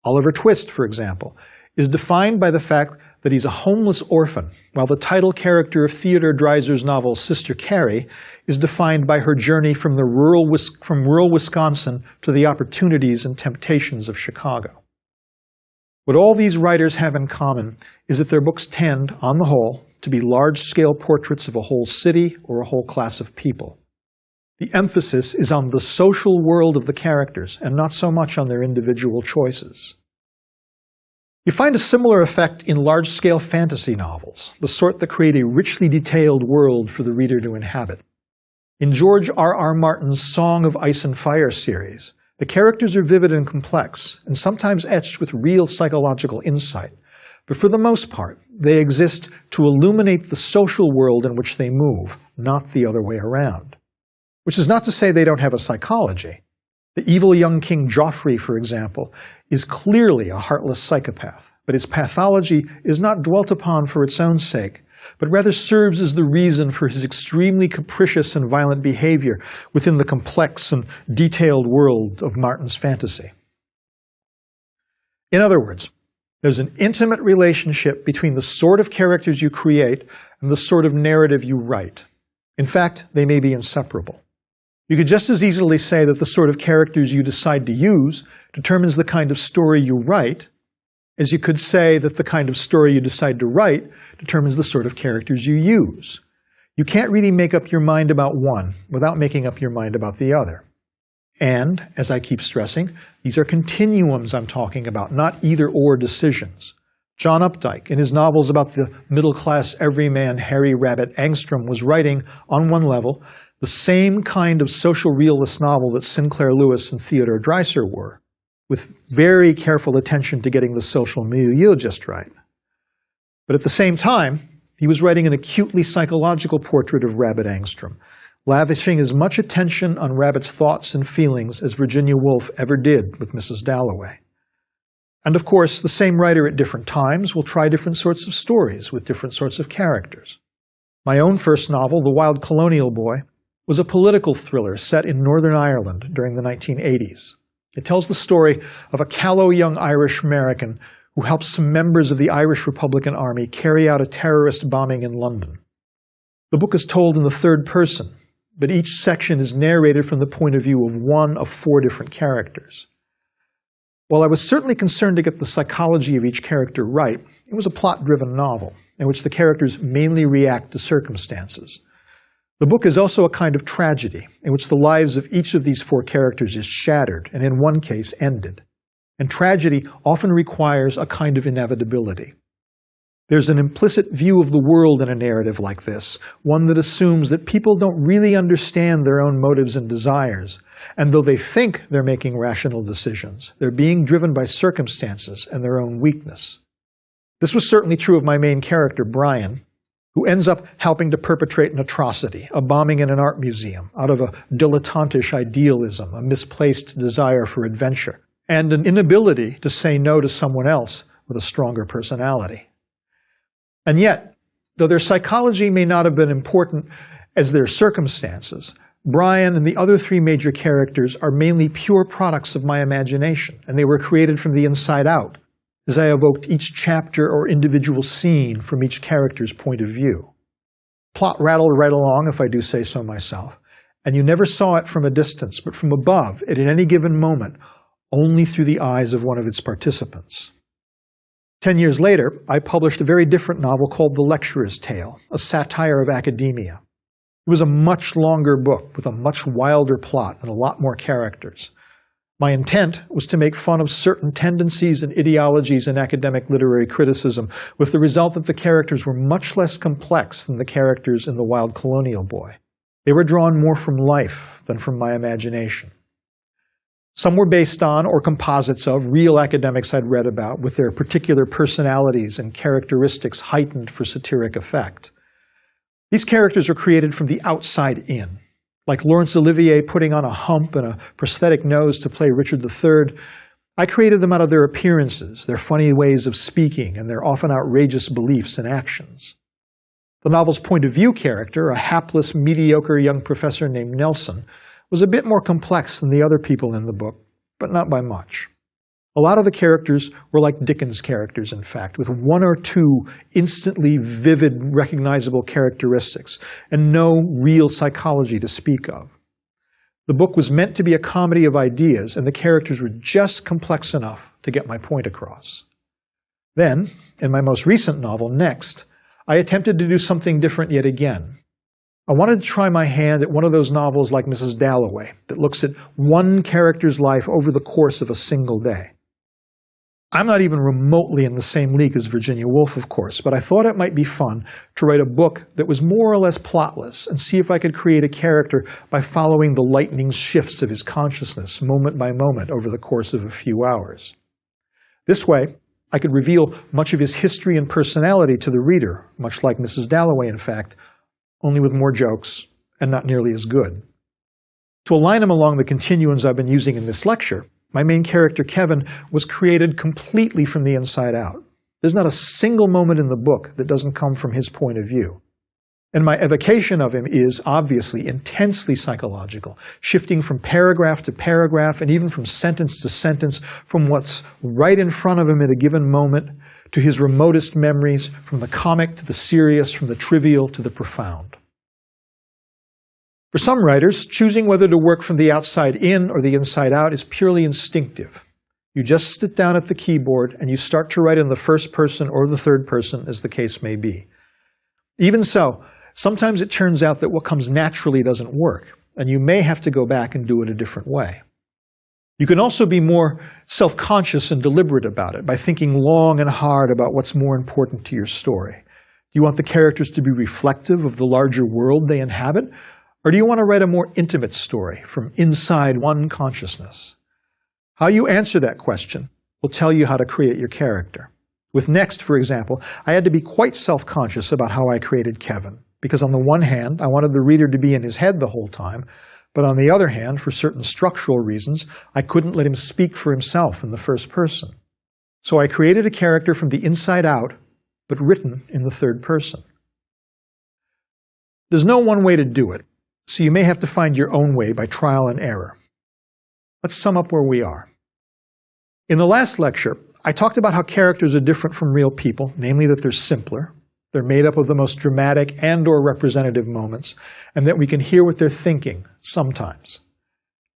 Oliver Twist, for example, is defined by the fact that he's a homeless orphan, while the title character of Theodore Dreiser's novel Sister Carrie is defined by her journey from rural Wisconsin to the opportunities and temptations of Chicago. What all these writers have in common is that their books tend, on the whole, to be large-scale portraits of a whole city or a whole class of people. The emphasis is on the social world of the characters and not so much on their individual choices. You find a similar effect in large-scale fantasy novels, the sort that create a richly detailed world for the reader to inhabit. In George R.R. Martin's Song of Ice and Fire series, the characters are vivid and complex, and sometimes etched with real psychological insight. But for the most part, they exist to illuminate the social world in which they move, not the other way around. Which is not to say they don't have a psychology. The evil young King Joffrey, for example, is clearly a heartless psychopath, but his pathology is not dwelt upon for its own sake, but rather serves as the reason for his extremely capricious and violent behavior within the complex and detailed world of Martin's fantasy. In other words, there's an intimate relationship between the sort of characters you create and the sort of narrative you write. In fact, they may be inseparable. You could just as easily say that the sort of characters you decide to use determines the kind of story you write as you could say that the kind of story you decide to write determines the sort of characters you use. You can't really make up your mind about one without making up your mind about the other. And, as I keep stressing, these are continuums I'm talking about, not either-or decisions. John Updike, in his novels about the middle-class everyman Harry Rabbit Angstrom, was writing, on one level, the same kind of social realist novel that Sinclair Lewis and Theodore Dreiser were, with very careful attention to getting the social milieu just right. But at the same time, he was writing an acutely psychological portrait of Rabbit Angstrom, lavishing as much attention on Rabbit's thoughts and feelings as Virginia Woolf ever did with Mrs. Dalloway. And of course, the same writer at different times will try different sorts of stories with different sorts of characters. My own first novel, The Wild Colonial Boy, was a political thriller set in Northern Ireland during the 1980s. It tells the story of a callow young Irish American who helps some members of the Irish Republican Army carry out a terrorist bombing in London. The book is told in the third person, but each section is narrated from the point of view of one of 4 different characters. While I was certainly concerned to get the psychology of each character right, it was a plot-driven novel in which the characters mainly react to circumstances. The book is also a kind of tragedy in which the lives of each of these 4 characters is shattered and in one case ended. And tragedy often requires a kind of inevitability. There's an implicit view of the world in a narrative like this, one that assumes that people don't really understand their own motives and desires, and though they think they're making rational decisions, they're being driven by circumstances and their own weakness. This was certainly true of my main character, Brian, who ends up helping to perpetrate an atrocity, a bombing in an art museum, out of a dilettantish idealism, a misplaced desire for adventure, and an inability to say no to someone else with a stronger personality. And yet, though their psychology may not have been important as their circumstances, Brian and the other 3 major characters are mainly pure products of my imagination, and they were created from the inside out, as I evoked each chapter or individual scene from each character's point of view. Plot rattled right along, if I do say so myself, and you never saw it from a distance, but from above, at any given moment, only through the eyes of one of its participants. 10 years later, I published a very different novel called The Lecturer's Tale, a satire of academia. It was a much longer book with a much wilder plot and a lot more characters. My intent was to make fun of certain tendencies and ideologies in academic literary criticism, with the result that the characters were much less complex than the characters in The Wild Colonial Boy. They were drawn more from life than from my imagination. Some were based on, or composites of, real academics I'd read about, with their particular personalities and characteristics heightened for satiric effect. These characters are created from the outside in. Like Laurence Olivier putting on a hump and a prosthetic nose to play Richard III, I created them out of their appearances, their funny ways of speaking, and their often outrageous beliefs and actions. The novel's point of view character, a hapless, mediocre young professor named Nelson, was a bit more complex than the other people in the book, but not by much. A lot of the characters were like Dickens characters, in fact, with 1 or 2 instantly vivid, recognizable characteristics, and no real psychology to speak of. The book was meant to be a comedy of ideas, and the characters were just complex enough to get my point across. Then, in my most recent novel, Next, I attempted to do something different yet again. I wanted to try my hand at one of those novels like Mrs. Dalloway that looks at one character's life over the course of a single day. I'm not even remotely in the same league as Virginia Woolf, of course, but I thought it might be fun to write a book that was more or less plotless and see if I could create a character by following the lightning shifts of his consciousness moment by moment over the course of a few hours. This way, I could reveal much of his history and personality to the reader, much like Mrs. Dalloway, in fact, only with more jokes and not nearly as good. To align him along the continuums I've been using in this lecture, my main character, Kevin, was created completely from the inside out. There's not a single moment in the book that doesn't come from his point of view. And my evocation of him is, obviously, intensely psychological, shifting from paragraph to paragraph and even from sentence to sentence, from what's right in front of him at a given moment to his remotest memories, from the comic to the serious, from the trivial to the profound. For some writers, choosing whether to work from the outside in or the inside out is purely instinctive. You just sit down at the keyboard and you start to write in the first person or the third person, as the case may be. Even so, sometimes it turns out that what comes naturally doesn't work, and you may have to go back and do it a different way. You can also be more self-conscious and deliberate about it by thinking long and hard about what's more important to your story. Do you want the characters to be reflective of the larger world they inhabit, or do you want to write a more intimate story from inside one consciousness? How you answer that question will tell you how to create your character. With Next, for example, I had to be quite self-conscious about how I created Kevin, because on the one hand, I wanted the reader to be in his head the whole time, but on the other hand, for certain structural reasons, I couldn't let him speak for himself in the first person. So I created a character from the inside out, but written in the third person. There's no one way to do it, so you may have to find your own way by trial and error. Let's sum up where we are. In the last lecture, I talked about how characters are different from real people, namely that they're simpler, they're made up of the most dramatic and/or representative moments, and that we can hear what they're thinking sometimes.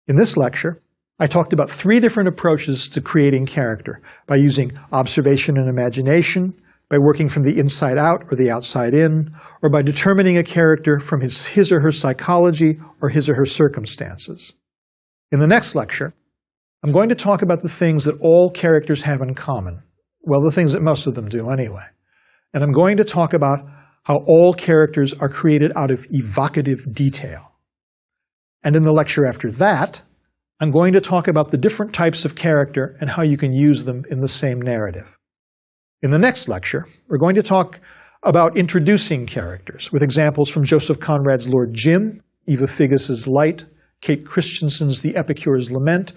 In this lecture, I talked about 3 different approaches to creating character, by using observation and imagination, by working from the inside out or the outside in, or by determining a character from his or her psychology or his or her circumstances. In the next lecture, I'm going to talk about the things that all characters have in common. Well, the things that most of them do anyway. And I'm going to talk about how all characters are created out of evocative detail. And in the lecture after that, I'm going to talk about the different types of character and how you can use them in the same narrative. In the next lecture, we're going to talk about introducing characters, with examples from Joseph Conrad's Lord Jim, Eva Figus's Light, Kate Christensen's The Epicure's Lament,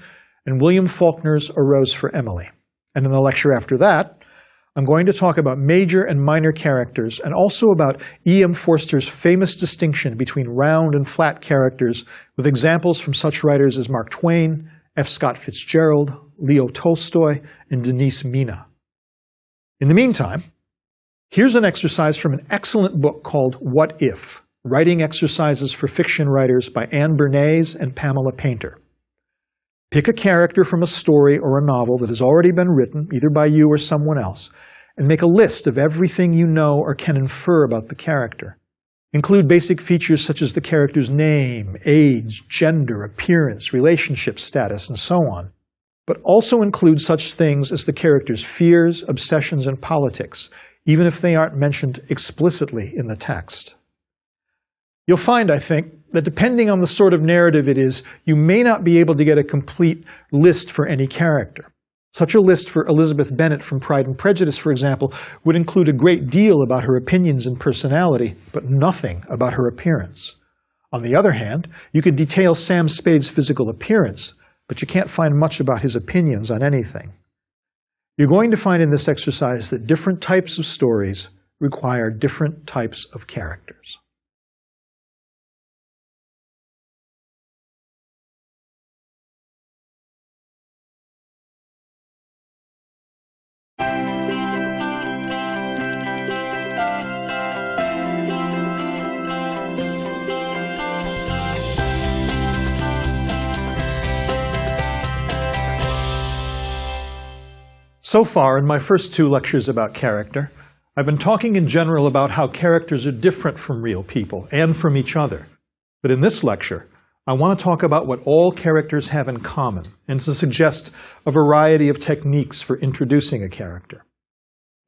and William Faulkner's A Rose for Emily. And in the lecture after that, I'm going to talk about major and minor characters, and also about E.M. Forster's famous distinction between round and flat characters, with examples from such writers as Mark Twain, F. Scott Fitzgerald, Leo Tolstoy, and Denise Mina. In the meantime, here's an exercise from an excellent book called What If? Writing Exercises for Fiction Writers by Anne Bernays and Pamela Painter. Pick a character from a story or a novel that has already been written, either by you or someone else, and make a list of everything you know or can infer about the character. Include basic features such as the character's name, age, gender, appearance, relationship status, and so on. But also include such things as the character's fears, obsessions, and politics, even if they aren't mentioned explicitly in the text. You'll find, I think, that depending on the sort of narrative it is, you may not be able to get a complete list for any character. Such a list for Elizabeth Bennet from Pride and Prejudice, for example, would include a great deal about her opinions and personality, but nothing about her appearance. On the other hand, you could detail Sam Spade's physical appearance, but you can't find much about his opinions on anything. You're going to find in this exercise that different types of stories require different types of characters. So far, in my first 2 lectures about character, I've been talking in general about how characters are different from real people and from each other. But in this lecture, I want to talk about what all characters have in common, and to suggest a variety of techniques for introducing a character.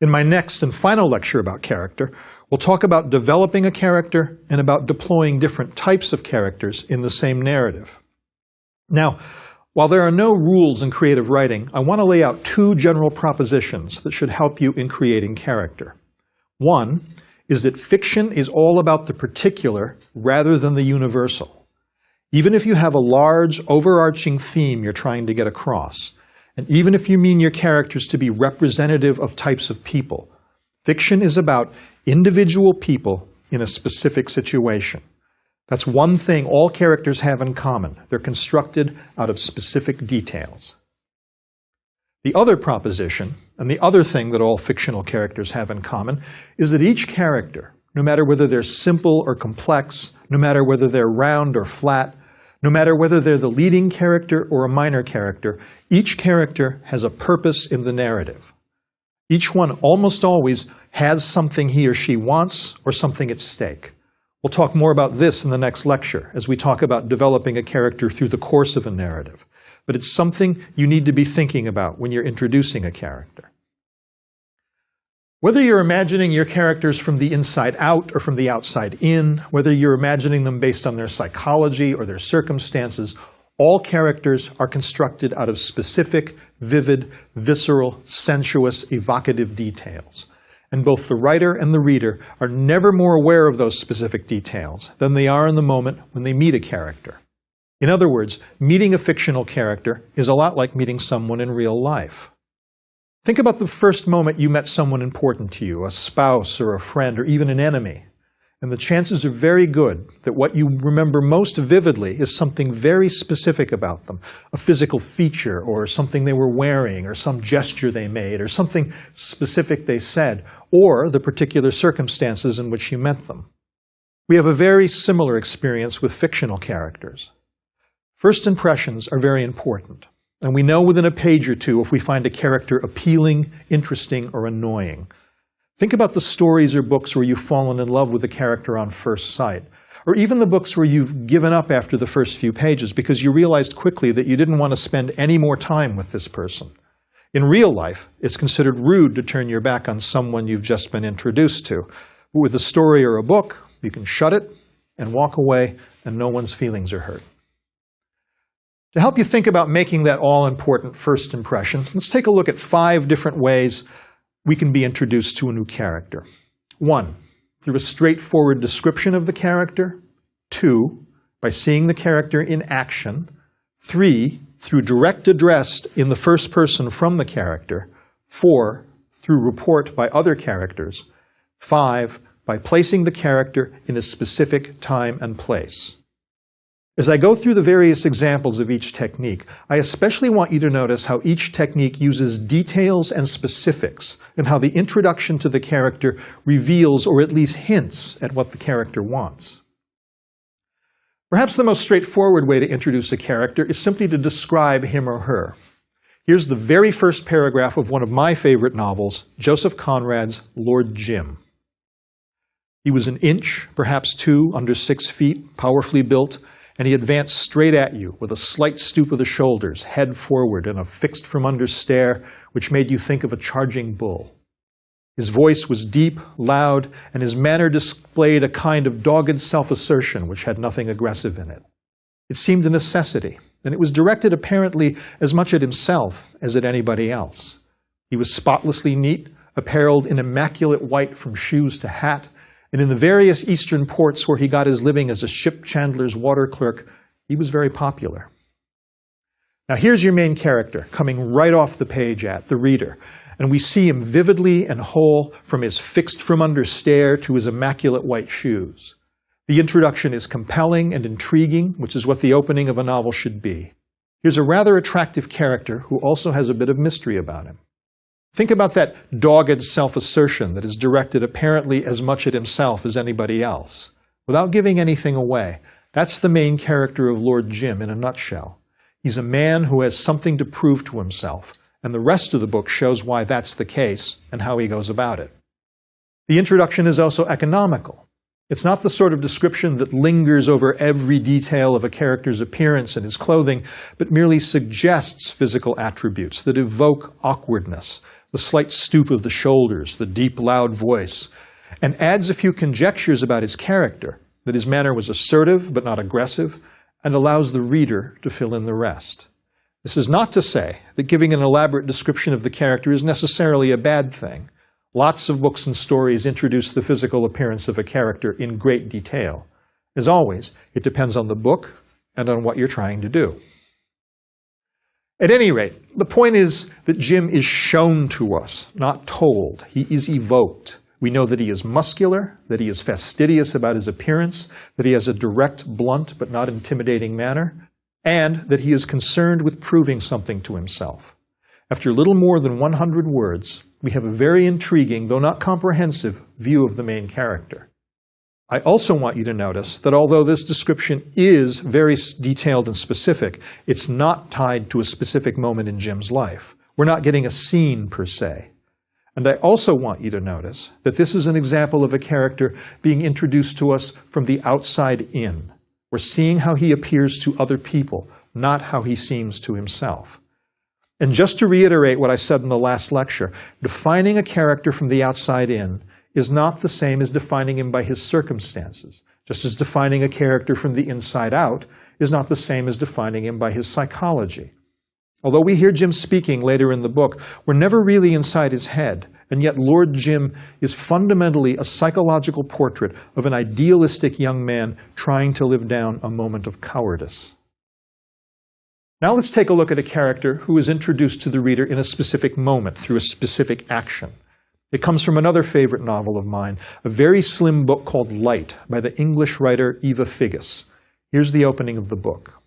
In my next and final lecture about character, we'll talk about developing a character and about deploying different types of characters in the same narrative. Now, while there are no rules in creative writing, I want to lay out 2 general propositions that should help you in creating character. One is that fiction is all about the particular rather than the universal. Even if you have a large, overarching theme you're trying to get across, and even if you mean your characters to be representative of types of people, fiction is about individual people in a specific situation. That's one thing all characters have in common. They're constructed out of specific details. The other proposition, and the other thing that all fictional characters have in common, is that each character, no matter whether they're simple or complex, no matter whether they're round or flat, No matter whether they're the leading character or a minor character, each character has a purpose in the narrative. Each one almost always has something he or she wants or something at stake. We'll talk more about this in the next lecture as we talk about developing a character through the course of a narrative. But it's something you need to be thinking about when you're introducing a character. Whether you're imagining your characters from the inside out or from the outside in, whether you're imagining them based on their psychology or their circumstances, all characters are constructed out of specific, vivid, visceral, sensuous, evocative details. And both the writer and the reader are never more aware of those specific details than they are in the moment when they meet a character. In other words, meeting a fictional character is a lot like meeting someone in real life. Think about the first moment you met someone important to you, a spouse or a friend or even an enemy. And the chances are very good that what you remember most vividly is something very specific about them, a physical feature or something they were wearing or some gesture they made or something specific they said, or the particular circumstances in which you met them. We have a very similar experience with fictional characters. First impressions are very important. And we know within a page or two if we find a character appealing, interesting, or annoying. Think about the stories or books where you've fallen in love with a character on first sight, or even the books where you've given up after the first few pages because you realized quickly that you didn't want to spend any more time with this person. In real life, it's considered rude to turn your back on someone you've just been introduced to. But with a story or a book, you can shut it and walk away and no one's feelings are hurt. To help you think about making that all-important first impression, let's take a look at 5 different ways we can be introduced to a new character. 1, through a straightforward description of the character. 2, by seeing the character in action. 3, through direct address in the first person from the character. 4, through report by other characters. 5, by placing the character in a specific time and place. As I go through the various examples of each technique, I especially want you to notice how each technique uses details and specifics, and how the introduction to the character reveals or at least hints at what the character wants. Perhaps the most straightforward way to introduce a character is simply to describe him or her. Here's the very first paragraph of one of my favorite novels, Joseph Conrad's Lord Jim. He was an inch, perhaps 2, under 6 feet, powerfully built, and he advanced straight at you with a slight stoop of the shoulders, head forward, and a fixed-from-under stare which made you think of a charging bull. His voice was deep, loud, and his manner displayed a kind of dogged self-assertion which had nothing aggressive in it. It seemed a necessity, and it was directed apparently as much at himself as at anybody else. He was spotlessly neat, apparelled in immaculate white from shoes to hat, and in the various eastern ports where he got his living as a ship chandler's water clerk, he was very popular. Now here's your main character, coming right off the page at the reader, and we see him vividly and whole from his fixed-from-under stare to his immaculate white shoes. The introduction is compelling and intriguing, which is what the opening of a novel should be. Here's a rather attractive character who also has a bit of mystery about him. Think about that dogged self-assertion that is directed apparently as much at himself as anybody else. Without giving anything away, that's the main character of Lord Jim in a nutshell. He's a man who has something to prove to himself, and the rest of the book shows why that's the case and how he goes about it. The introduction is also economical. It's not the sort of description that lingers over every detail of a character's appearance and his clothing, but merely suggests physical attributes that evoke awkwardness, the slight stoop of the shoulders, the deep, loud voice, and adds a few conjectures about his character, that his manner was assertive but not aggressive, and allows the reader to fill in the rest. This is not to say that giving an elaborate description of the character is necessarily a bad thing. Lots of books and stories introduce the physical appearance of a character in great detail. As always, it depends on the book and on what you're trying to do. At any rate, the point is that Jim is shown to us, not told. He is evoked. We know that he is muscular, that he is fastidious about his appearance, that he has a direct, blunt, but not intimidating manner, and that he is concerned with proving something to himself. After little more than 100 words, we have a very intriguing, though not comprehensive, view of the main character. I also want you to notice that although this description is very detailed and specific, it's not tied to a specific moment in Jim's life. We're not getting a scene per se. And I also want you to notice that this is an example of a character being introduced to us from the outside in. We're seeing how he appears to other people, not how he seems to himself. And just to reiterate what I said in the last lecture, defining a character from the outside in is not the same as defining him by his circumstances, just as defining a character from the inside out is not the same as defining him by his psychology. Although we hear Jim speaking later in the book, we're never really inside his head, and yet Lord Jim is fundamentally a psychological portrait of an idealistic young man trying to live down a moment of cowardice. Now let's take a look at a character who is introduced to the reader in a specific moment through a specific action. It comes from another favorite novel of mine, a very slim book called Light by the English writer Eva Figgis. Here's the opening of the book.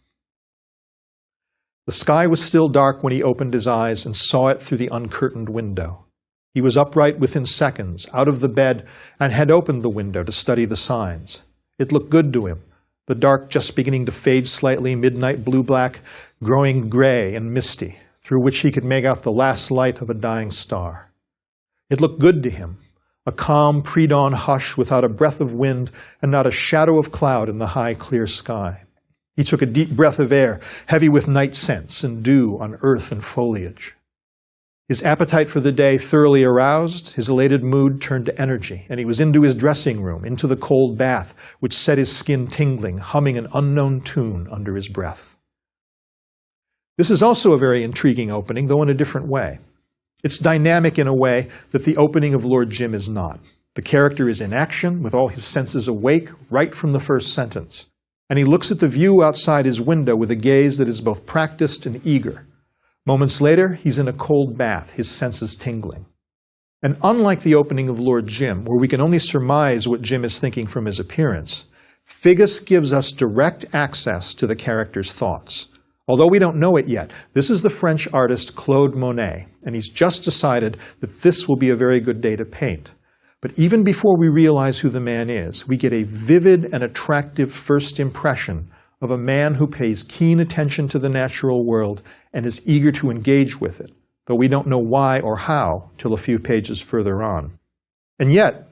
The sky was still dark when he opened his eyes and saw it through the uncurtained window. He was upright within seconds, out of the bed, and had opened the window to study the signs. It looked good to him, the dark just beginning to fade slightly, midnight blue-black, growing gray and misty, through which he could make out the last light of a dying star. It looked good to him, a calm pre-dawn hush without a breath of wind and not a shadow of cloud in the high, clear sky. He took a deep breath of air, heavy with night scents and dew on earth and foliage. His appetite for the day thoroughly aroused, his elated mood turned to energy, and he was into his dressing room, into the cold bath, which set his skin tingling, humming an unknown tune under his breath. This is also a very intriguing opening, though in a different way. It's dynamic in a way that the opening of Lord Jim is not. The character is in action, with all his senses awake, right from the first sentence. And he looks at the view outside his window with a gaze that is both practiced and eager. Moments later, he's in a cold bath, his senses tingling. And unlike the opening of Lord Jim, where we can only surmise what Jim is thinking from his appearance, Figgis gives us direct access to the character's thoughts. Although we don't know it yet, this is the French artist Claude Monet, and he's just decided that this will be a very good day to paint. But even before we realize who the man is, we get a vivid and attractive first impression of a man who pays keen attention to the natural world and is eager to engage with it, though we don't know why or how till a few pages further on. And yet,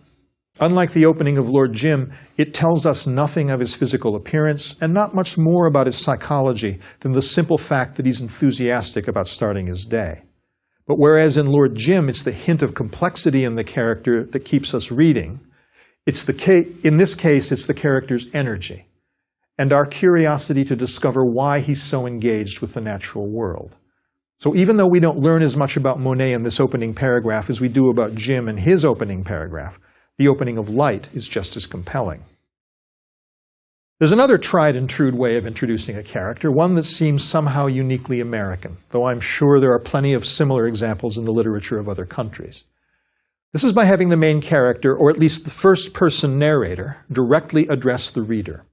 unlike the opening of Lord Jim, it tells us nothing of his physical appearance and not much more about his psychology than the simple fact that he's enthusiastic about starting his day. But whereas in Lord Jim it's the hint of complexity in the character that keeps us reading, in this case it's the character's energy and our curiosity to discover why he's so engaged with the natural world. So even though we don't learn as much about Monet in this opening paragraph as we do about Jim in his opening paragraph, the opening of Light is just as compelling. There's another tried and true way of introducing a character, one that seems somehow uniquely American, though I'm sure there are plenty of similar examples in the literature of other countries. This is by having the main character, or at least the first-person narrator, directly address the reader.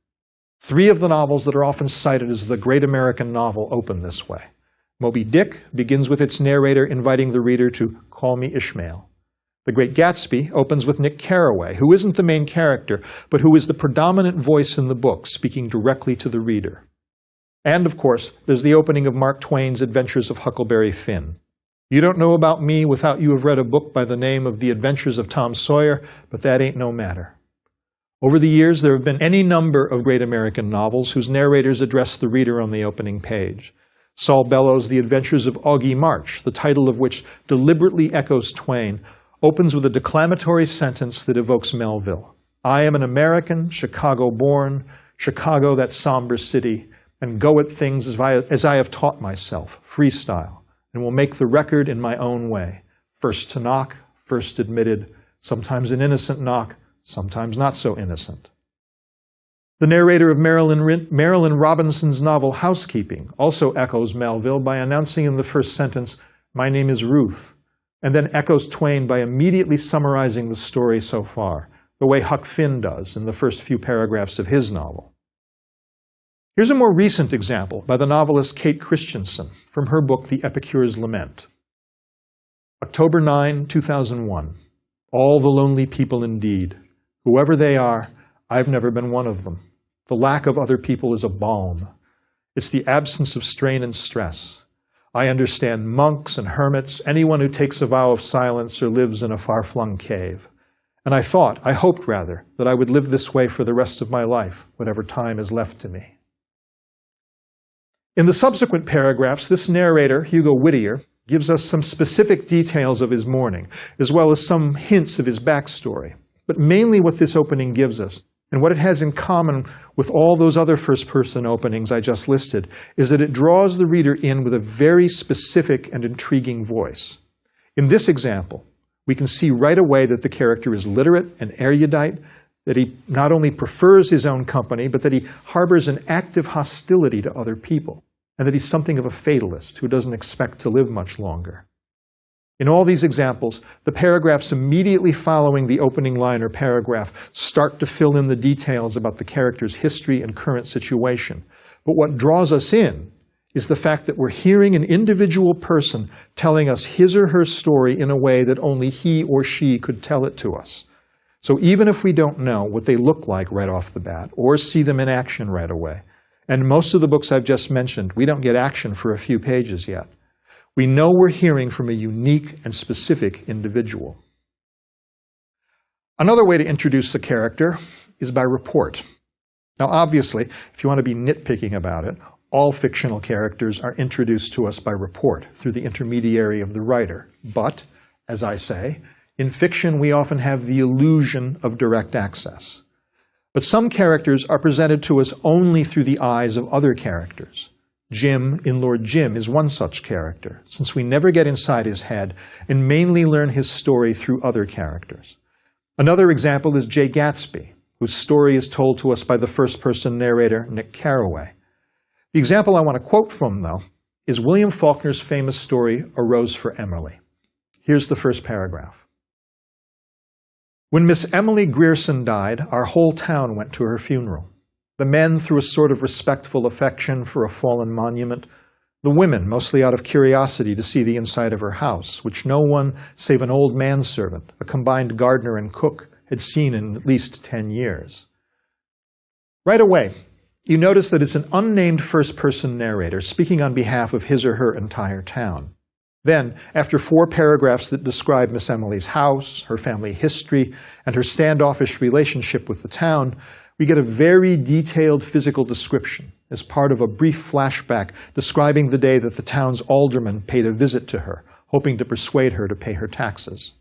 3 of the novels that are often cited as the great American novel open this way. Moby Dick begins with its narrator inviting the reader to call me Ishmael. The Great Gatsby opens with Nick Carraway, who isn't the main character, but who is the predominant voice in the book, speaking directly to the reader. And, of course, there's the opening of Mark Twain's Adventures of Huckleberry Finn. You don't know about me without you have read a book by the name of The Adventures of Tom Sawyer, but that ain't no matter. Over the years, there have been any number of great American novels whose narrators address the reader on the opening page. Saul Bellows' The Adventures of Augie March, the title of which deliberately echoes Twain, opens with a declamatory sentence that evokes Melville. I am an American, Chicago-born, Chicago, that somber city, and go at things as I have taught myself, freestyle, and will make the record in my own way. First to knock, first admitted, sometimes an innocent knock, sometimes not so innocent. The narrator of Marilyn Robinson's novel Housekeeping also echoes Melville by announcing in the first sentence, my name is Ruth, and then echoes Twain by immediately summarizing the story so far, the way Huck Finn does in the first few paragraphs of his novel. Here's a more recent example by the novelist Kate Christensen from her book The Epicure's Lament. October 9, 2001. All the lonely people indeed. Whoever they are, I've never been one of them. The lack of other people is a balm. It's the absence of strain and stress. I understand monks and hermits, anyone who takes a vow of silence or lives in a far-flung cave. And I hoped rather, that I would live this way for the rest of my life, whatever time is left to me. In the subsequent paragraphs, this narrator, Hugo Whittier, gives us some specific details of his mourning, as well as some hints of his backstory. But mainly what this opening gives us, and what it has in common with all those other first-person openings I just listed, is that it draws the reader in with a very specific and intriguing voice. In this example, we can see right away that the character is literate and erudite, that he not only prefers his own company, but that he harbors an active hostility to other people, and that he's something of a fatalist who doesn't expect to live much longer. In all these examples, the paragraphs immediately following the opening line or paragraph start to fill in the details about the character's history and current situation. But what draws us in is the fact that we're hearing an individual person telling us his or her story in a way that only he or she could tell it to us. So even if we don't know what they look like right off the bat, or see them in action right away, and most of the books I've just mentioned, we don't get action for a few pages yet, we know we're hearing from a unique and specific individual. Another way to introduce a character is by report. Now obviously, if you want to be nitpicking about it, all fictional characters are introduced to us by report, through the intermediary of the writer. But, as I say, in fiction we often have the illusion of direct access. But some characters are presented to us only through the eyes of other characters. Jim in Lord Jim is one such character, since we never get inside his head and mainly learn his story through other characters. Another example is Jay Gatsby, whose story is told to us by the first-person narrator Nick Carraway. The example I want to quote from, though, is William Faulkner's famous story, A Rose for Emily. Here's the first paragraph. When Miss Emily Grierson died, our whole town went to her funeral. The men through a sort of respectful affection for a fallen monument, the women mostly out of curiosity to see the inside of her house, which no one save an old manservant, a combined gardener and cook, had seen in at least 10 years. Right away, you notice that it's an unnamed first-person narrator speaking on behalf of his or her entire town. Then, after 4 paragraphs that describe Miss Emily's house, her family history, and her standoffish relationship with the town, we get a very detailed physical description as part of a brief flashback describing the day that the town's alderman paid a visit to her, hoping to persuade her to pay her taxes.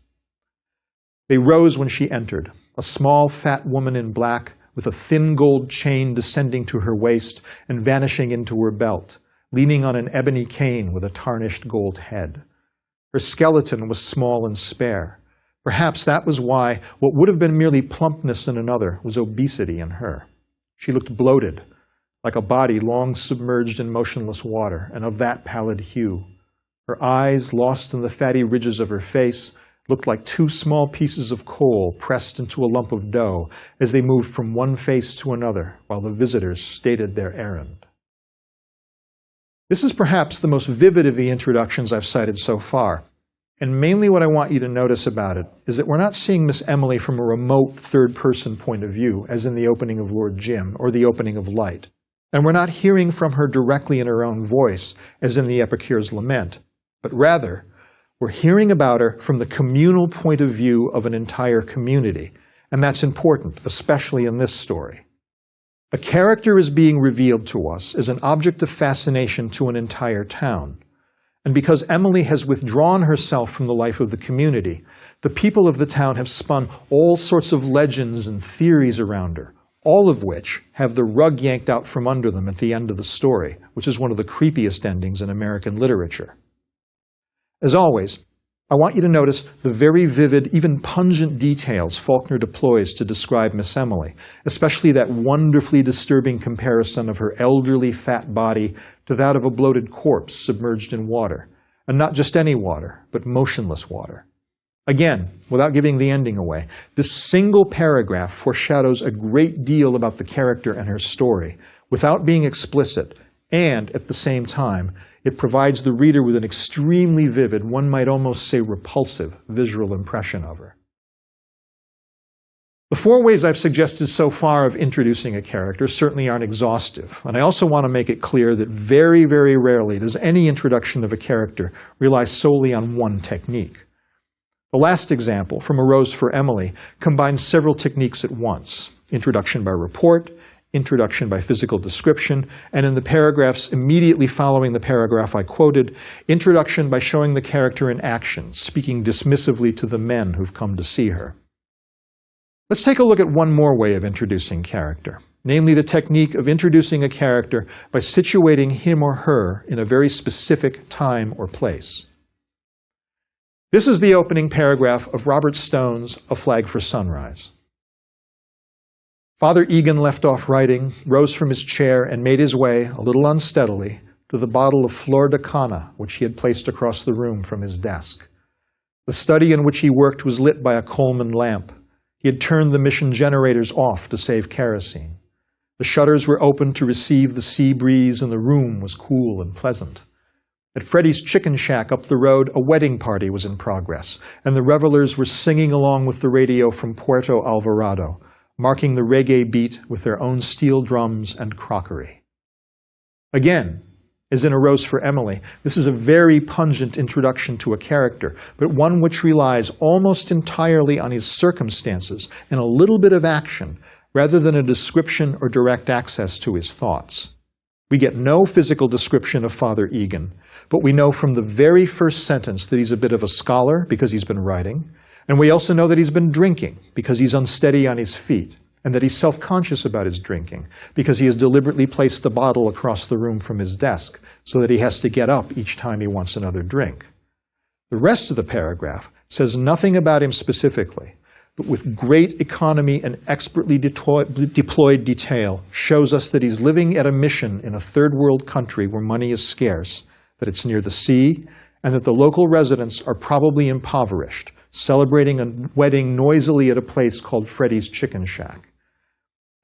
They rose when she entered, a small, fat woman in black with a thin gold chain descending to her waist and vanishing into her belt, leaning on an ebony cane with a tarnished gold head. Her skeleton was small and spare. Perhaps that was why what would have been merely plumpness in another was obesity in her. She looked bloated, like a body long submerged in motionless water, and of that pallid hue. Her eyes, lost in the fatty ridges of her face, looked like 2 small pieces of coal pressed into a lump of dough as they moved from one face to another while the visitors stated their errand. This is perhaps the most vivid of the introductions I've cited so far. And mainly what I want you to notice about it is that we're not seeing Miss Emily from a remote third-person point of view, as in the opening of Lord Jim or the opening of Light. And we're not hearing from her directly in her own voice, as in the Epicure's Lament. But rather, we're hearing about her from the communal point of view of an entire community. And that's important, especially in this story. A character is being revealed to us as an object of fascination to an entire town. And because Emily has withdrawn herself from the life of the community, the people of the town have spun all sorts of legends and theories around her, all of which have the rug yanked out from under them at the end of the story, which is one of the creepiest endings in American literature. As always, I want you to notice the very vivid, even pungent details Faulkner deploys to describe Miss Emily, especially that wonderfully disturbing comparison of her elderly, fat body to that of a bloated corpse submerged in water. And not just any water, but motionless water. Again, without giving the ending away, this single paragraph foreshadows a great deal about the character and her story, without being explicit, and, at the same time, it provides the reader with an extremely vivid, one might almost say repulsive, visual impression of her. The 4 ways I've suggested so far of introducing a character certainly aren't exhaustive, and I also want to make it clear that very, very rarely does any introduction of a character rely solely on one technique. The last example, from A Rose for Emily, combines several techniques at once: introduction by report, introduction by physical description, and in the paragraphs immediately following the paragraph I quoted, introduction by showing the character in action, speaking dismissively to the men who've come to see her. Let's take a look at one more way of introducing character, namely the technique of introducing a character by situating him or her in a very specific time or place. This is the opening paragraph of Robert Stone's A Flag for Sunrise. Father Egan left off writing, rose from his chair, and made his way, a little unsteadily, to the bottle of Flor de Cana, which he had placed across the room from his desk. The study in which he worked was lit by a Coleman lamp. He had turned the mission generators off to save kerosene. The shutters were open to receive the sea breeze, and the room was cool and pleasant. At Freddy's Chicken Shack up the road, a wedding party was in progress, and the revelers were singing along with the radio from Puerto Alvarado, marking the reggae beat with their own steel drums and crockery. Again, as in A Rose for Emily, this is a very pungent introduction to a character, but one which relies almost entirely on his circumstances and a little bit of action, rather than a description or direct access to his thoughts. We get no physical description of Father Egan, but we know from the very first sentence that he's a bit of a scholar because he's been writing, and we also know that he's been drinking because he's unsteady on his feet, and that he's self-conscious about his drinking because he has deliberately placed the bottle across the room from his desk so that he has to get up each time he wants another drink. The rest of the paragraph says nothing about him specifically, but with great economy and expertly deployed detail shows us that he's living at a mission in a third world country where money is scarce, that it's near the sea, and that the local residents are probably impoverished, celebrating a wedding noisily at a place called Freddy's Chicken Shack.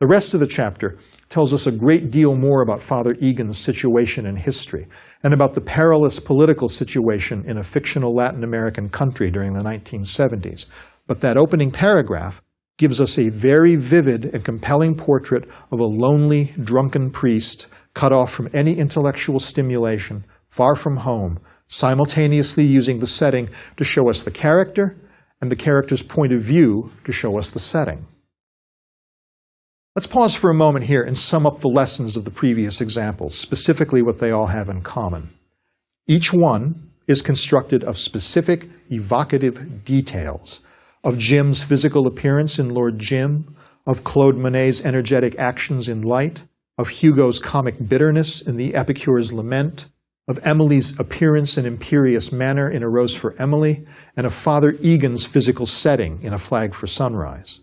The rest of the chapter tells us a great deal more about Father Egan's situation in history and about the perilous political situation in a fictional Latin American country during the 1970s. But that opening paragraph gives us a very vivid and compelling portrait of a lonely, drunken priest cut off from any intellectual stimulation, far from home, simultaneously using the setting to show us the character and the character's point of view to show us the setting. Let's pause for a moment here and sum up the lessons of the previous examples, specifically what they all have in common. Each one is constructed of specific, evocative details, of Jim's physical appearance in Lord Jim, of Claude Monet's energetic actions in Light, of Hugo's comic bitterness in The Epicure's Lament, of Emily's appearance and imperious manner in A Rose for Emily, and of Father Egan's physical setting in A Flag for Sunrise.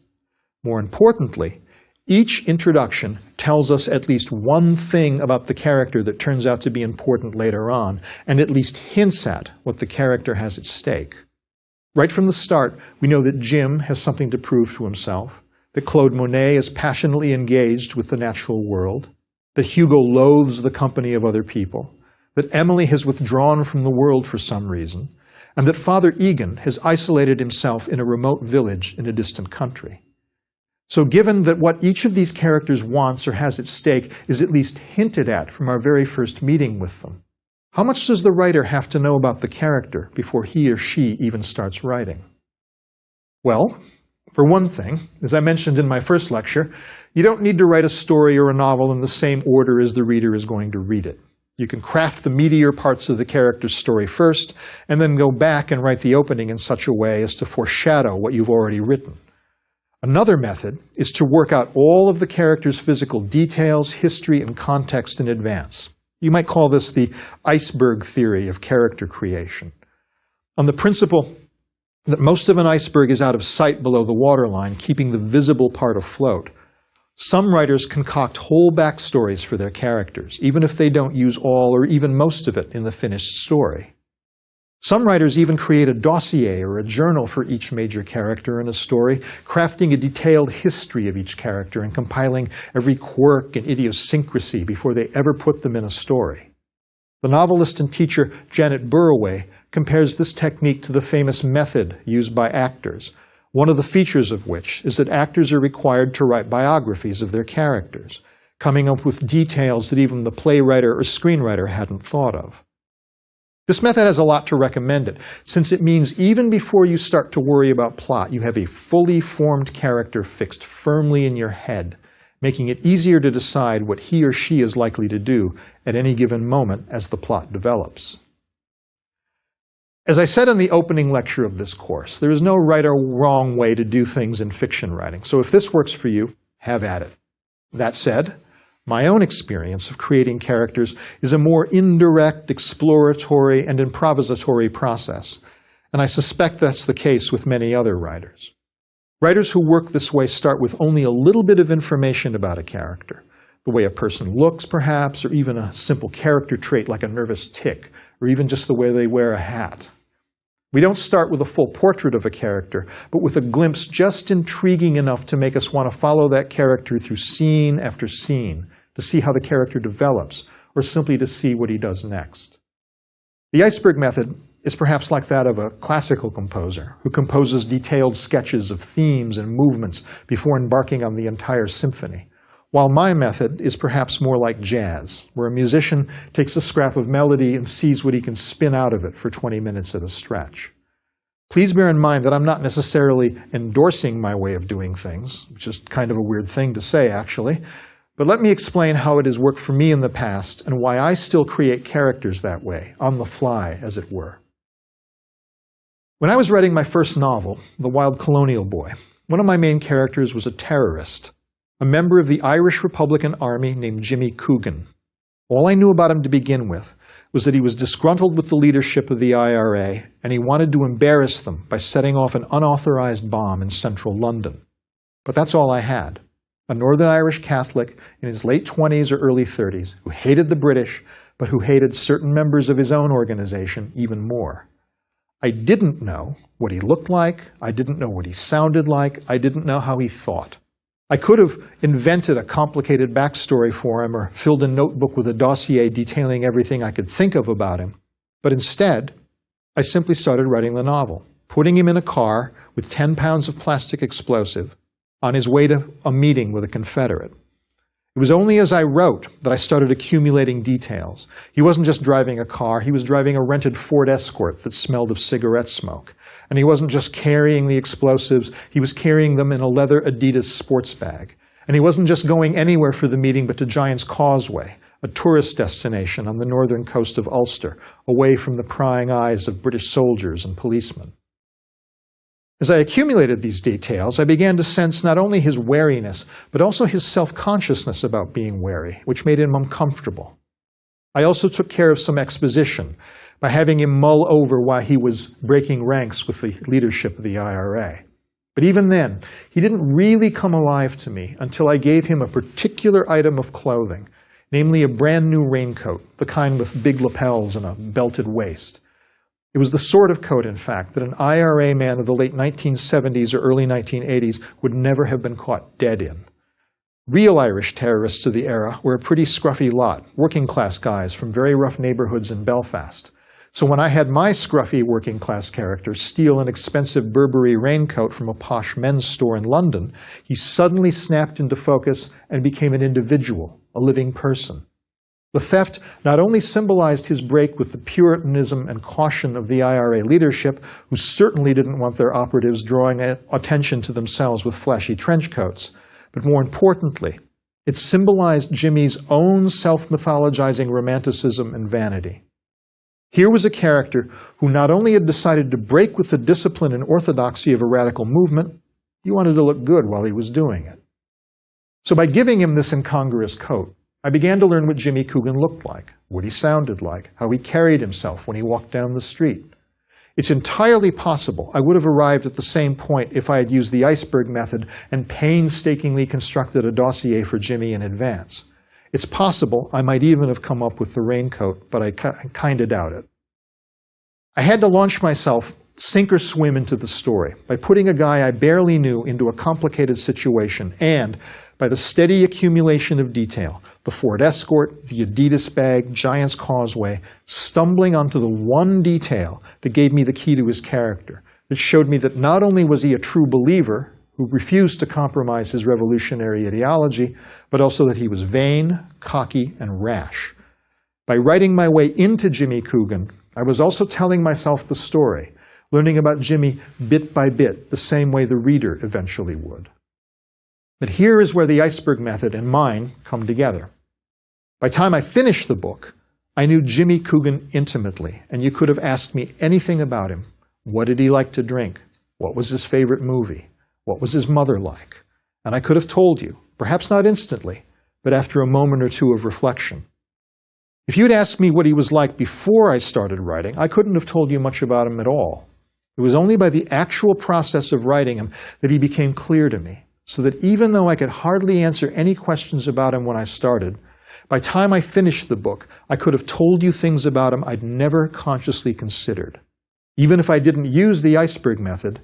More importantly, each introduction tells us at least one thing about the character that turns out to be important later on, and at least hints at what the character has at stake. Right from the start, we know that Jim has something to prove to himself, that Claude Monet is passionately engaged with the natural world, that Hugo loathes the company of other people, that Emily has withdrawn from the world for some reason, and that Father Egan has isolated himself in a remote village in a distant country. So given that what each of these characters wants or has at stake is at least hinted at from our very first meeting with them, how much does the writer have to know about the character before he or she even starts writing? Well, for one thing, as I mentioned in my first lecture, you don't need to write a story or a novel in the same order as the reader is going to read it. You can craft the meatier parts of the character's story first, and then go back and write the opening in such a way as to foreshadow what you've already written. Another method is to work out all of the character's physical details, history, and context in advance. You might call this the iceberg theory of character creation. On the principle that most of an iceberg is out of sight below the waterline, keeping the visible part afloat, some writers concoct whole backstories for their characters, even if they don't use all or even most of it in the finished story. Some writers even create a dossier or a journal for each major character in a story, crafting a detailed history of each character and compiling every quirk and idiosyncrasy before they ever put them in a story. The novelist and teacher Janet Burroway compares this technique to the famous method used by actors, one of the features of which is that actors are required to write biographies of their characters, coming up with details that even the playwright or screenwriter hadn't thought of. This method has a lot to recommend it, since it means even before you start to worry about plot, you have a fully formed character fixed firmly in your head, making it easier to decide what he or she is likely to do at any given moment as the plot develops. As I said in the opening lecture of this course, there is no right or wrong way to do things in fiction writing, so if this works for you, have at it. That said, my own experience of creating characters is a more indirect, exploratory, and improvisatory process, and I suspect that's the case with many other writers. Writers who work this way start with only a little bit of information about a character, the way a person looks perhaps, or even a simple character trait like a nervous tic, or even just the way they wear a hat. We don't start with a full portrait of a character, but with a glimpse just intriguing enough to make us want to follow that character through scene after scene, to see how the character develops, or simply to see what he does next. The iceberg method is perhaps like that of a classical composer who composes detailed sketches of themes and movements before embarking on the entire symphony, while my method is perhaps more like jazz, where a musician takes a scrap of melody and sees what he can spin out of it for 20 minutes at a stretch. Please bear in mind that I'm not necessarily endorsing my way of doing things, which is kind of a weird thing to say actually, but let me explain how it has worked for me in the past and why I still create characters that way, on the fly, as it were. When I was writing my first novel, The Wild Colonial Boy, one of my main characters was a terrorist, a member of the Irish Republican Army named Jimmy Coogan. All I knew about him to begin with was that he was disgruntled with the leadership of the IRA, and he wanted to embarrass them by setting off an unauthorized bomb in central London. But that's all I had. A Northern Irish Catholic in his late 20s or early 30s who hated the British, but who hated certain members of his own organization even more. I didn't know what he looked like, I didn't know what he sounded like, I didn't know how he thought. I could have invented a complicated backstory for him or filled a notebook with a dossier detailing everything I could think of about him, but instead, I simply started writing the novel, putting him in a car with 10 pounds of plastic explosive on his way to a meeting with a Confederate. It was only as I wrote that I started accumulating details. He wasn't just driving a car, he was driving a rented Ford Escort that smelled of cigarette smoke. And he wasn't just carrying the explosives, he was carrying them in a leather Adidas sports bag. And he wasn't just going anywhere for the meeting but to Giant's Causeway, a tourist destination on the northern coast of Ulster, away from the prying eyes of British soldiers and policemen. As I accumulated these details, I began to sense not only his wariness, but also his self-consciousness about being wary, which made him uncomfortable. I also took care of some exposition by having him mull over why he was breaking ranks with the leadership of the IRA. But even then, he didn't really come alive to me until I gave him a particular item of clothing, namely a brand new raincoat, the kind with big lapels and a belted waist. It was the sort of coat, in fact, that an IRA man of the late 1970s or early 1980s would never have been caught dead in. Real Irish terrorists of the era were a pretty scruffy lot, working-class guys from very rough neighborhoods in Belfast. So when I had my scruffy working-class character steal an expensive Burberry raincoat from a posh men's store in London, he suddenly snapped into focus and became an individual, a living person. The theft not only symbolized his break with the Puritanism and caution of the IRA leadership, who certainly didn't want their operatives drawing attention to themselves with flashy trench coats, but more importantly, it symbolized Jimmy's own self-mythologizing romanticism and vanity. Here was a character who not only had decided to break with the discipline and orthodoxy of a radical movement, he wanted to look good while he was doing it. So by giving him this incongruous coat, I began to learn what Jimmy Coogan looked like, what he sounded like, how he carried himself when he walked down the street. It's entirely possible I would have arrived at the same point if I had used the iceberg method and painstakingly constructed a dossier for Jimmy in advance. It's possible I might even have come up with the raincoat, but I kind of doubt it. I had to launch myself sink or swim into the story by putting a guy I barely knew into a complicated situation and, by the steady accumulation of detail, the Ford Escort, the Adidas bag, Giant's Causeway, stumbling onto the one detail that gave me the key to his character, It showed me that not only was he a true believer who refused to compromise his revolutionary ideology, but also that he was vain, cocky, and rash. By writing my way into Jimmy Coogan, I was also telling myself the story, learning about Jimmy bit by bit, the same way the reader eventually would. But here is where the iceberg method and mine come together. By the time I finished the book, I knew Jimmy Coogan intimately, and you could have asked me anything about him. What did he like to drink? What was his favorite movie? What was his mother like? And I could have told you, perhaps not instantly, but after a moment or two of reflection. If you'd asked me what he was like before I started writing, I couldn't have told you much about him at all. It was only by the actual process of writing him that he became clear to me, so that even though I could hardly answer any questions about him when I started, by the time I finished the book, I could have told you things about him I'd never consciously considered. Even if I didn't use the iceberg method,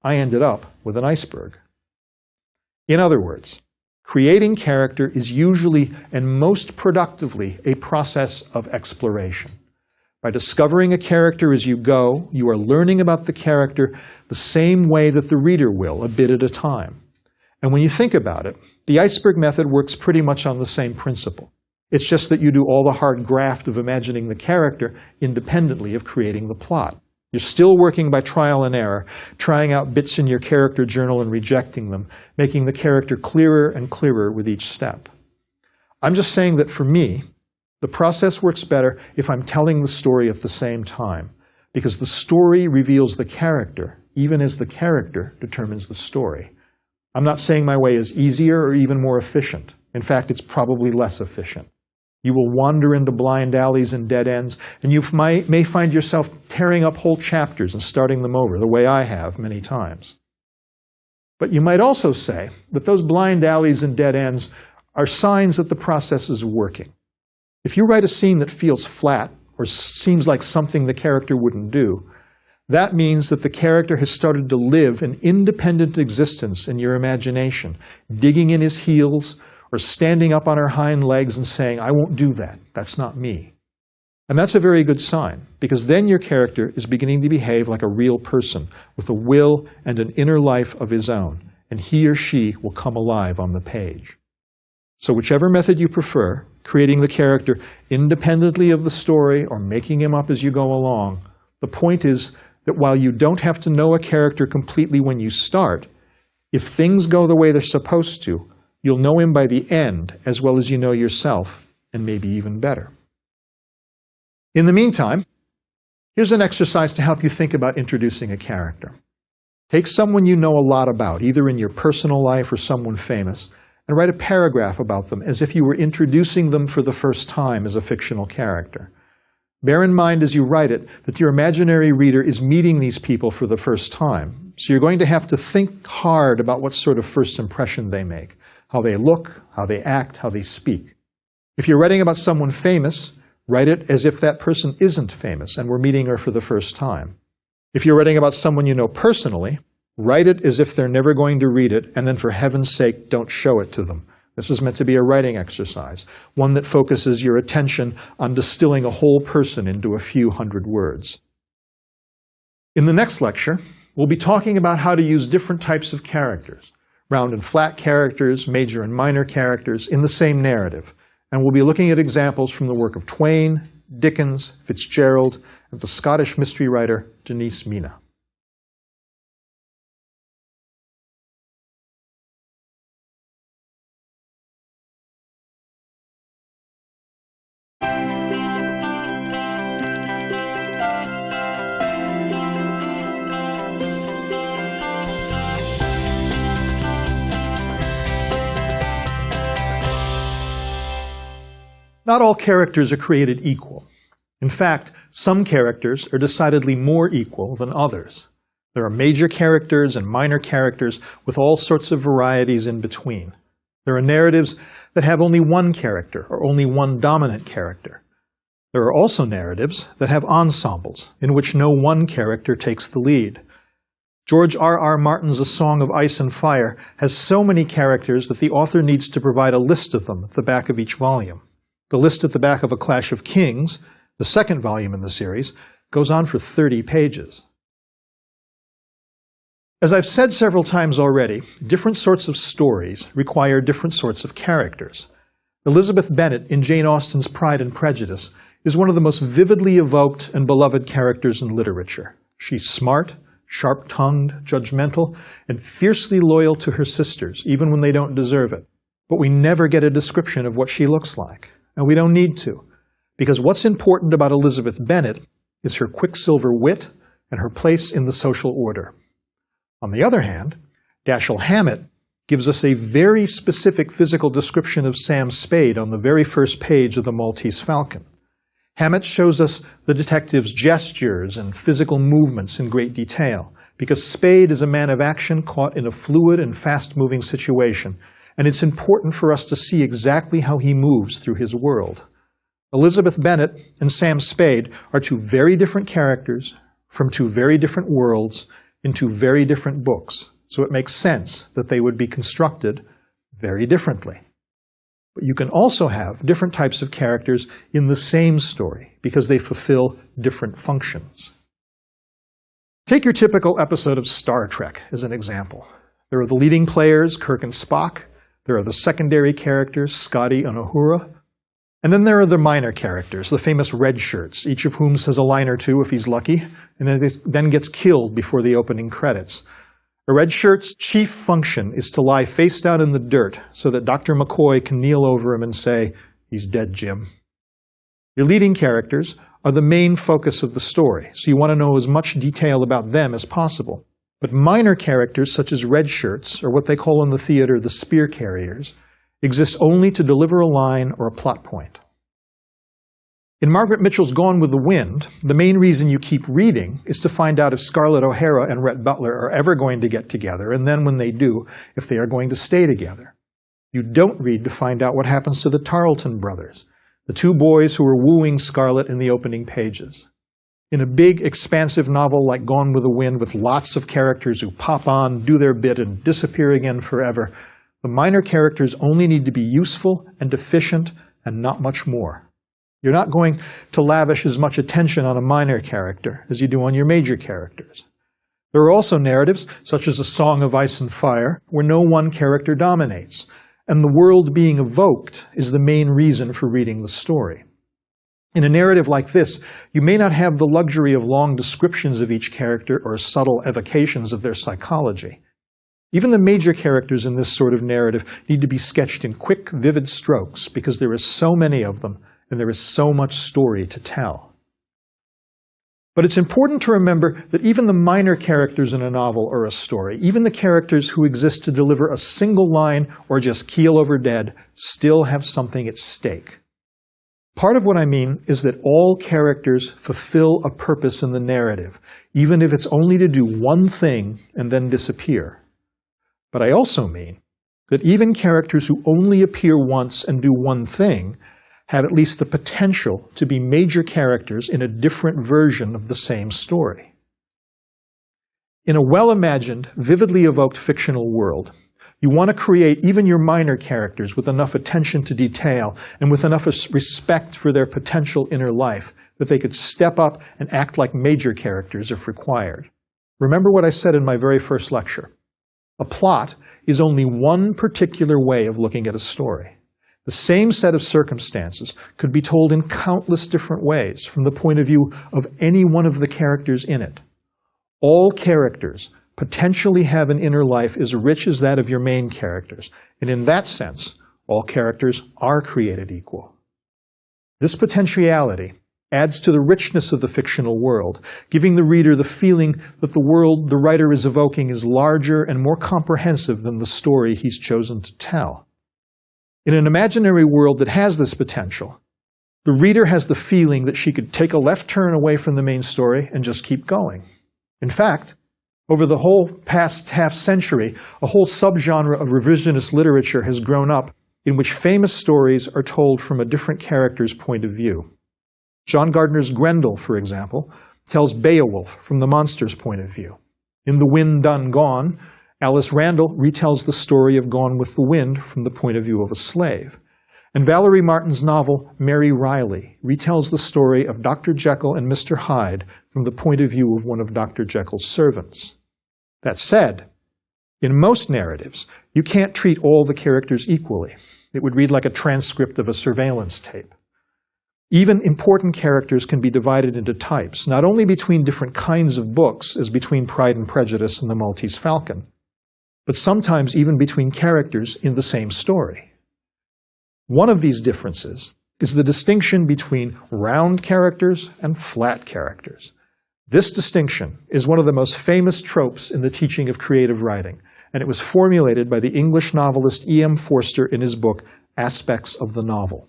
I ended up with an iceberg. In other words, creating character is usually and most productively a process of exploration. By discovering a character as you go, you are learning about the character the same way that the reader will, a bit at a time. And when you think about it, the iceberg method works pretty much on the same principle. It's just that you do all the hard graft of imagining the character independently of creating the plot. You're still working by trial and error, trying out bits in your character journal and rejecting them, making the character clearer and clearer with each step. I'm just saying that for me, the process works better if I'm telling the story at the same time, because the story reveals the character, even as the character determines the story. I'm not saying my way is easier or even more efficient. In fact, it's probably less efficient. You will wander into blind alleys and dead ends, and you may find yourself tearing up whole chapters and starting them over, the way I have many times. But you might also say that those blind alleys and dead ends are signs that the process is working. If you write a scene that feels flat or seems like something the character wouldn't do, that means that the character has started to live an independent existence in your imagination, digging in his heels, or standing up on her hind legs and saying, I won't do that. That's not me. And that's a very good sign, because then your character is beginning to behave like a real person with a will and an inner life of his own, and he or she will come alive on the page. So whichever method you prefer, creating the character independently of the story or making him up as you go along, the point is that while you don't have to know a character completely when you start, if things go the way they're supposed to, you'll know him by the end as well as you know yourself, and maybe even better. In the meantime, here's an exercise to help you think about introducing a character. Take someone you know a lot about, either in your personal life or someone famous, and write a paragraph about them as if you were introducing them for the first time as a fictional character. Bear in mind as you write it that your imaginary reader is meeting these people for the first time, so you're going to have to think hard about what sort of first impression they make, how they look, how they act, how they speak. If you're writing about someone famous, write it as if that person isn't famous and we're meeting her for the first time. If you're writing about someone you know personally, write it as if they're never going to read it, and then for heaven's sake, don't show it to them. This is meant to be a writing exercise, one that focuses your attention on distilling a whole person into a few hundred words. In the next lecture, we'll be talking about how to use different types of characters, round and flat characters, major and minor characters, in the same narrative. And we'll be looking at examples from the work of Twain, Dickens, Fitzgerald, and the Scottish mystery writer Denise Mina. Not all characters are created equal. In fact, some characters are decidedly more equal than others. There are major characters and minor characters with all sorts of varieties in between. There are narratives that have only one character or only one dominant character. There are also narratives that have ensembles in which no one character takes the lead. George R.R. Martin's A Song of Ice and Fire has so many characters that the author needs to provide a list of them at the back of each volume. The list at the back of A Clash of Kings, the second volume in the series, goes on for 30 pages. As I've said several times already, different sorts of stories require different sorts of characters. Elizabeth Bennet in Jane Austen's Pride and Prejudice is one of the most vividly evoked and beloved characters in literature. She's smart, sharp-tongued, judgmental, and fiercely loyal to her sisters, even when they don't deserve it. But we never get a description of what she looks like, and we don't need to, because what's important about Elizabeth Bennet is her quicksilver wit and her place in the social order. On the other hand, Dashiell Hammett gives us a very specific physical description of Sam Spade on the very first page of The Maltese Falcon. Hammett shows us the detective's gestures and physical movements in great detail, because Spade is a man of action caught in a fluid and fast-moving situation, and it's important for us to see exactly how he moves through his world. Elizabeth Bennet and Sam Spade are two very different characters from two very different worlds in two very different books, so it makes sense that they would be constructed very differently. But you can also have different types of characters in the same story because they fulfill different functions. Take your typical episode of Star Trek as an example. There are the leading players, Kirk and Spock. There are the secondary characters, Scotty and Uhura. And then there are the minor characters, the famous red shirts, each of whom says a line or two if he's lucky, and then gets killed before the opening credits. A red shirt's chief function is to lie face down in the dirt so that Dr. McCoy can kneel over him and say, "He's dead, Jim." Your leading characters are the main focus of the story, so you want to know as much detail about them as possible. But minor characters, such as red shirts, or what they call in the theater the spear carriers, exist only to deliver a line or a plot point. In Margaret Mitchell's Gone with the Wind, the main reason you keep reading is to find out if Scarlett O'Hara and Rhett Butler are ever going to get together, and then when they do, if they are going to stay together. You don't read to find out what happens to the Tarleton brothers, the two boys who are wooing Scarlett in the opening pages. In a big, expansive novel like Gone with the Wind, with lots of characters who pop on, do their bit, and disappear again forever, the minor characters only need to be useful and efficient and not much more. You're not going to lavish as much attention on a minor character as you do on your major characters. There are also narratives, such as A Song of Ice and Fire, where no one character dominates, and the world being evoked is the main reason for reading the story. In a narrative like this, you may not have the luxury of long descriptions of each character or subtle evocations of their psychology. Even the major characters in this sort of narrative need to be sketched in quick, vivid strokes because there are so many of them and there is so much story to tell. But it's important to remember that even the minor characters in a novel or a story, even the characters who exist to deliver a single line or just keel over dead, still have something at stake. Part of what I mean is that all characters fulfill a purpose in the narrative, even if it's only to do one thing and then disappear. But I also mean that even characters who only appear once and do one thing have at least the potential to be major characters in a different version of the same story. In a well-imagined, vividly evoked fictional world, you want to create even your minor characters with enough attention to detail and with enough respect for their potential inner life that they could step up and act like major characters if required. Remember what I said in my very first lecture. A plot is only one particular way of looking at a story. The same set of circumstances could be told in countless different ways from the point of view of any one of the characters in it. All characters potentially have an inner life as rich as that of your main characters, and in that sense, all characters are created equal. This potentiality adds to the richness of the fictional world, giving the reader the feeling that the world the writer is evoking is larger and more comprehensive than the story he's chosen to tell. In an imaginary world that has this potential, the reader has the feeling that she could take a left turn away from the main story and just keep going. In fact, over the whole past half-century, a whole subgenre of revisionist literature has grown up in which famous stories are told from a different character's point of view. John Gardner's Grendel, for example, tells Beowulf from the monster's point of view. In The Wind Done Gone, Alice Randall retells the story of Gone with the Wind from the point of view of a slave. And Valerie Martin's novel, Mary Riley, retells the story of Dr. Jekyll and Mr. Hyde from the point of view of one of Dr. Jekyll's servants. That said, in most narratives, you can't treat all the characters equally. It would read like a transcript of a surveillance tape. Even important characters can be divided into types, not only between different kinds of books, as between Pride and Prejudice and the Maltese Falcon, but sometimes even between characters in the same story. One of these differences is the distinction between round characters and flat characters. This distinction is one of the most famous tropes in the teaching of creative writing, and it was formulated by the English novelist E.M. Forster in his book, Aspects of the Novel.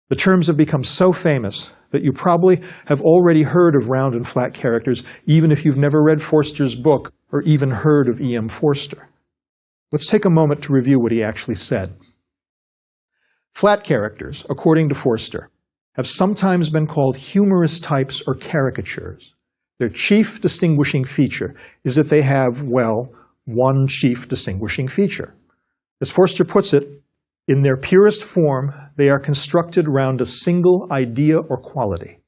The terms have become so famous that you probably have already heard of round and flat characters, even if you've never read Forster's book or even heard of E.M. Forster. Let's take a moment to review what he actually said. Flat characters, according to Forster, have sometimes been called humorous types or caricatures. Their chief distinguishing feature is that they have, well, one chief distinguishing feature. As Forster puts it, in their purest form, they are constructed around a single idea or quality.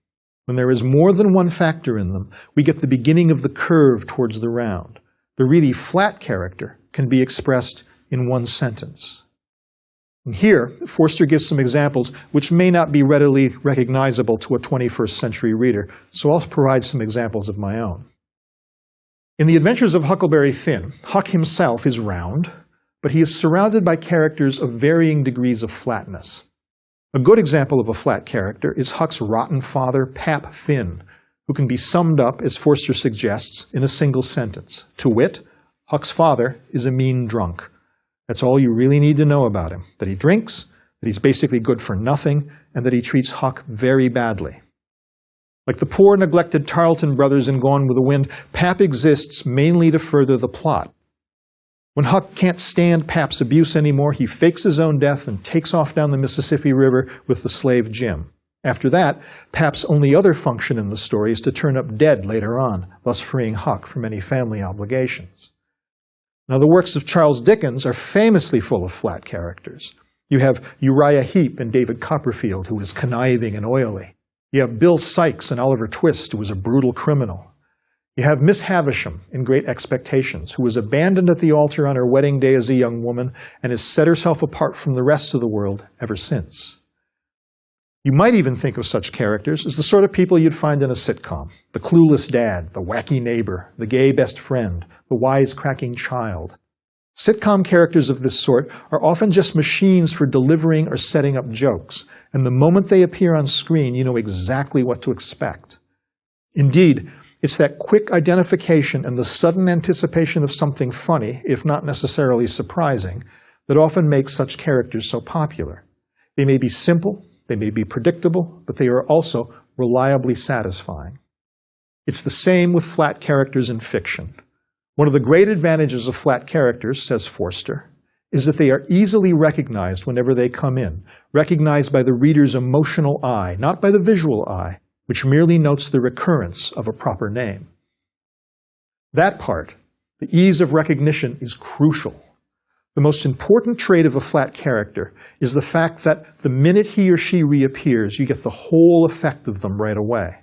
When there is more than one factor in them, we get the beginning of the curve towards the round. The really flat character can be expressed in one sentence. And here, Forster gives some examples which may not be readily recognizable to a 21st century reader, so I'll provide some examples of my own. In The Adventures of Huckleberry Finn, Huck himself is round, but he is surrounded by characters of varying degrees of flatness. A good example of a flat character is Huck's rotten father, Pap Finn, who can be summed up, as Forster suggests, in a single sentence. To wit, Huck's father is a mean drunk. That's all you really need to know about him, that he drinks, that he's basically good for nothing, and that he treats Huck very badly. Like the poor, neglected Tarleton brothers in Gone with the Wind, Pap exists mainly to further the plot. When Huck can't stand Pap's abuse anymore, he fakes his own death and takes off down the Mississippi River with the slave Jim. After that, Pap's only other function in the story is to turn up dead later on, thus freeing Huck from any family obligations. Now, the works of Charles Dickens are famously full of flat characters. You have Uriah Heep and David Copperfield, who is conniving and oily. You have Bill Sikes and Oliver Twist, who is a brutal criminal. You have Miss Havisham in Great Expectations, who was abandoned at the altar on her wedding day as a young woman and has set herself apart from the rest of the world ever since. You might even think of such characters as the sort of people you'd find in a sitcom. The clueless dad, the wacky neighbor, the gay best friend, the wisecracking child. Sitcom characters of this sort are often just machines for delivering or setting up jokes, and the moment they appear on screen, you know exactly what to expect. Indeed, it's that quick identification and the sudden anticipation of something funny, if not necessarily surprising, that often makes such characters so popular. They may be simple, they may be predictable, but they are also reliably satisfying. It's the same with flat characters in fiction. One of the great advantages of flat characters, says Forster, is that they are easily recognized whenever they come in, recognized by the reader's emotional eye, not by the visual eye, which merely notes the recurrence of a proper name. That part, the ease of recognition, is crucial. The most important trait of a flat character is the fact that the minute he or she reappears, you get the whole effect of them right away.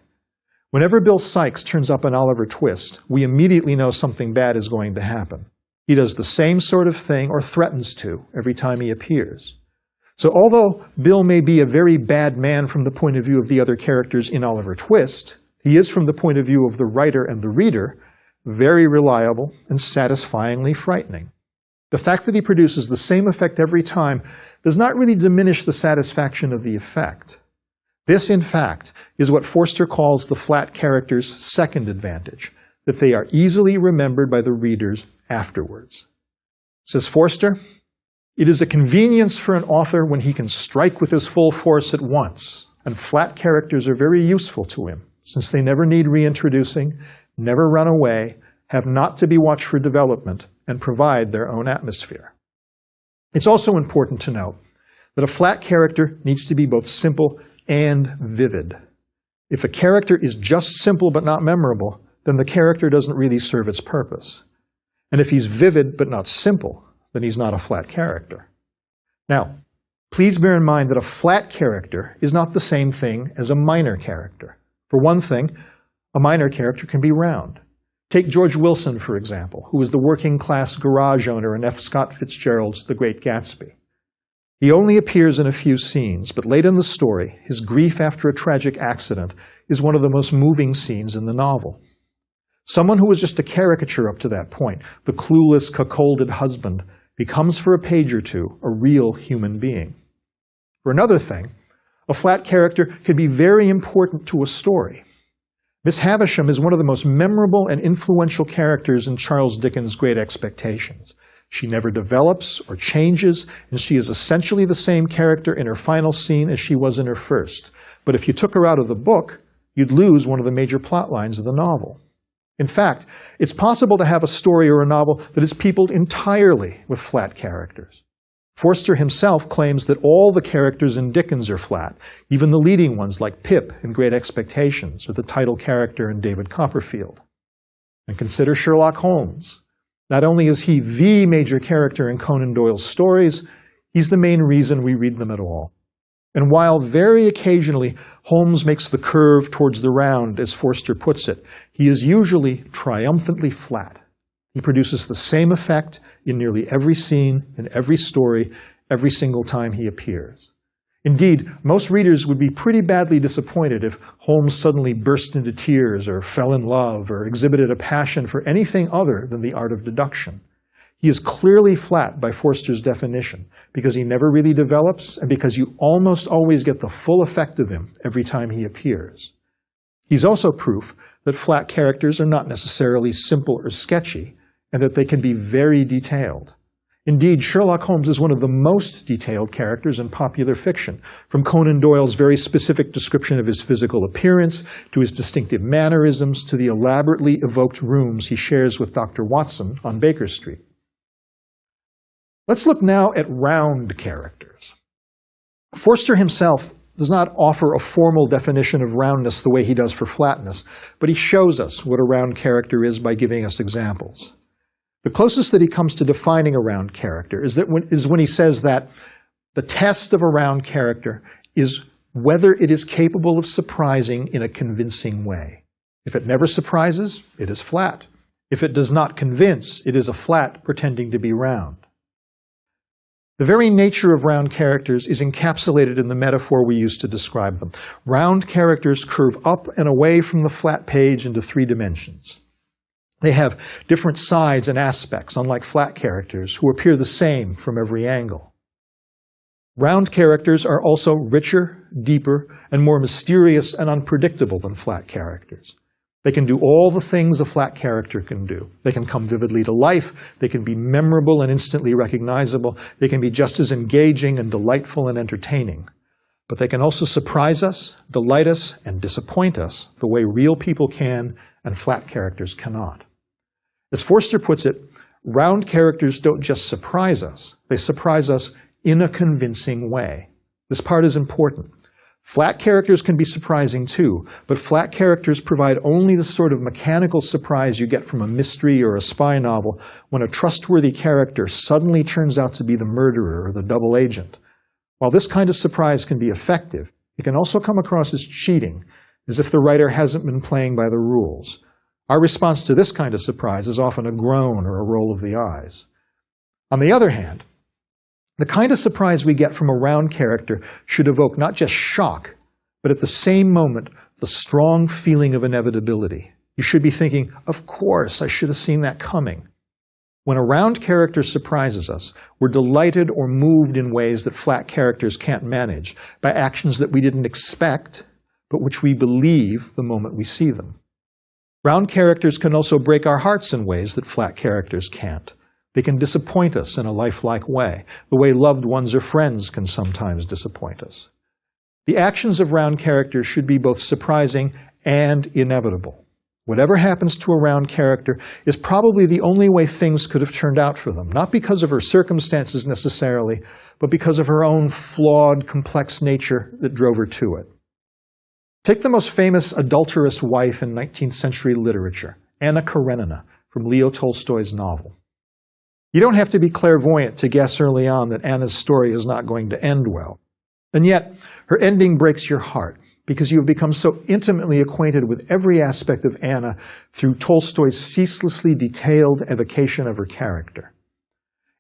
Whenever Bill Sikes turns up in Oliver Twist, we immediately know something bad is going to happen. He does the same sort of thing, or threatens to, every time he appears. So although Bill may be a very bad man from the point of view of the other characters in Oliver Twist, he is, from the point of view of the writer and the reader, very reliable and satisfyingly frightening. The fact that he produces the same effect every time does not really diminish the satisfaction of the effect. This, in fact, is what Forster calls the flat character's second advantage, that they are easily remembered by the readers afterwards. Says Forster, "It is a convenience for an author when he can strike with his full force at once, and flat characters are very useful to him, since they never need reintroducing, never run away, have not to be watched for development, and provide their own atmosphere." It's also important to note that a flat character needs to be both simple and vivid. If a character is just simple but not memorable, then the character doesn't really serve its purpose. And if he's vivid but not simple, then he's not a flat character. Now, please bear in mind that a flat character is not the same thing as a minor character. For one thing, a minor character can be round. Take George Wilson, for example, who was the working-class garage owner in F. Scott Fitzgerald's The Great Gatsby. He only appears in a few scenes, but late in the story, his grief after a tragic accident is one of the most moving scenes in the novel. Someone who was just a caricature up to that point, the clueless, cuckolded husband, becomes for a page or two a real human being. For another thing, a flat character can be very important to a story. Miss Havisham is one of the most memorable and influential characters in Charles Dickens' Great Expectations. She never develops or changes, and she is essentially the same character in her final scene as she was in her first. But if you took her out of the book, you'd lose one of the major plot lines of the novel. In fact, it's possible to have a story or a novel that is peopled entirely with flat characters. Forster himself claims that all the characters in Dickens are flat, even the leading ones like Pip in Great Expectations or the title character in David Copperfield. And consider Sherlock Holmes. Not only is he the major character in Conan Doyle's stories, he's the main reason we read them at all. And while very occasionally Holmes makes the curve towards the round, as Forster puts it, he is usually triumphantly flat. He produces the same effect in nearly every scene, in every story, every single time he appears. Indeed, most readers would be pretty badly disappointed if Holmes suddenly burst into tears or fell in love or exhibited a passion for anything other than the art of deduction. He is clearly flat by Forster's definition because he never really develops and because you almost always get the full effect of him every time he appears. He's also proof that flat characters are not necessarily simple or sketchy, and that they can be very detailed. Indeed, Sherlock Holmes is one of the most detailed characters in popular fiction, from Conan Doyle's very specific description of his physical appearance, to his distinctive mannerisms, to the elaborately evoked rooms he shares with Dr. Watson on Baker Street. Let's look now at round characters. Forster himself does not offer a formal definition of roundness the way he does for flatness, but he shows us what a round character is by giving us examples. The closest that he comes to defining a round character is when he says that the test of a round character is whether it is capable of surprising in a convincing way. If it never surprises, it is flat. If it does not convince, it is a flat pretending to be round. The very nature of round characters is encapsulated in the metaphor we use to describe them. Round characters curve up and away from the flat page into 3 dimensions. They have different sides and aspects, unlike flat characters, who appear the same from every angle. Round characters are also richer, deeper, and more mysterious and unpredictable than flat characters. They can do all the things a flat character can do. They can come vividly to life, they can be memorable and instantly recognizable, they can be just as engaging and delightful and entertaining. But they can also surprise us, delight us, and disappoint us the way real people can and flat characters cannot. As Forster puts it, round characters don't just surprise us, they surprise us in a convincing way. This part is important. Flat characters can be surprising too, but flat characters provide only the sort of mechanical surprise you get from a mystery or a spy novel when a trustworthy character suddenly turns out to be the murderer or the double agent. While this kind of surprise can be effective, it can also come across as cheating, as if the writer hasn't been playing by the rules. Our response to this kind of surprise is often a groan or a roll of the eyes. On the other hand, the kind of surprise we get from a round character should evoke not just shock, but at the same moment, the strong feeling of inevitability. You should be thinking, of course, I should have seen that coming. When a round character surprises us, we're delighted or moved in ways that flat characters can't manage, by actions that we didn't expect, but which we believe the moment we see them. Round characters can also break our hearts in ways that flat characters can't. They can disappoint us in a lifelike way, the way loved ones or friends can sometimes disappoint us. The actions of round characters should be both surprising and inevitable. Whatever happens to a round character is probably the only way things could have turned out for them, not because of her circumstances necessarily, but because of her own flawed, complex nature that drove her to it. Take the most famous adulterous wife in 19th century literature, Anna Karenina, from Leo Tolstoy's novel. You don't have to be clairvoyant to guess early on that Anna's story is not going to end well. And yet, her ending breaks your heart, because you have become so intimately acquainted with every aspect of Anna through Tolstoy's ceaselessly detailed evocation of her character.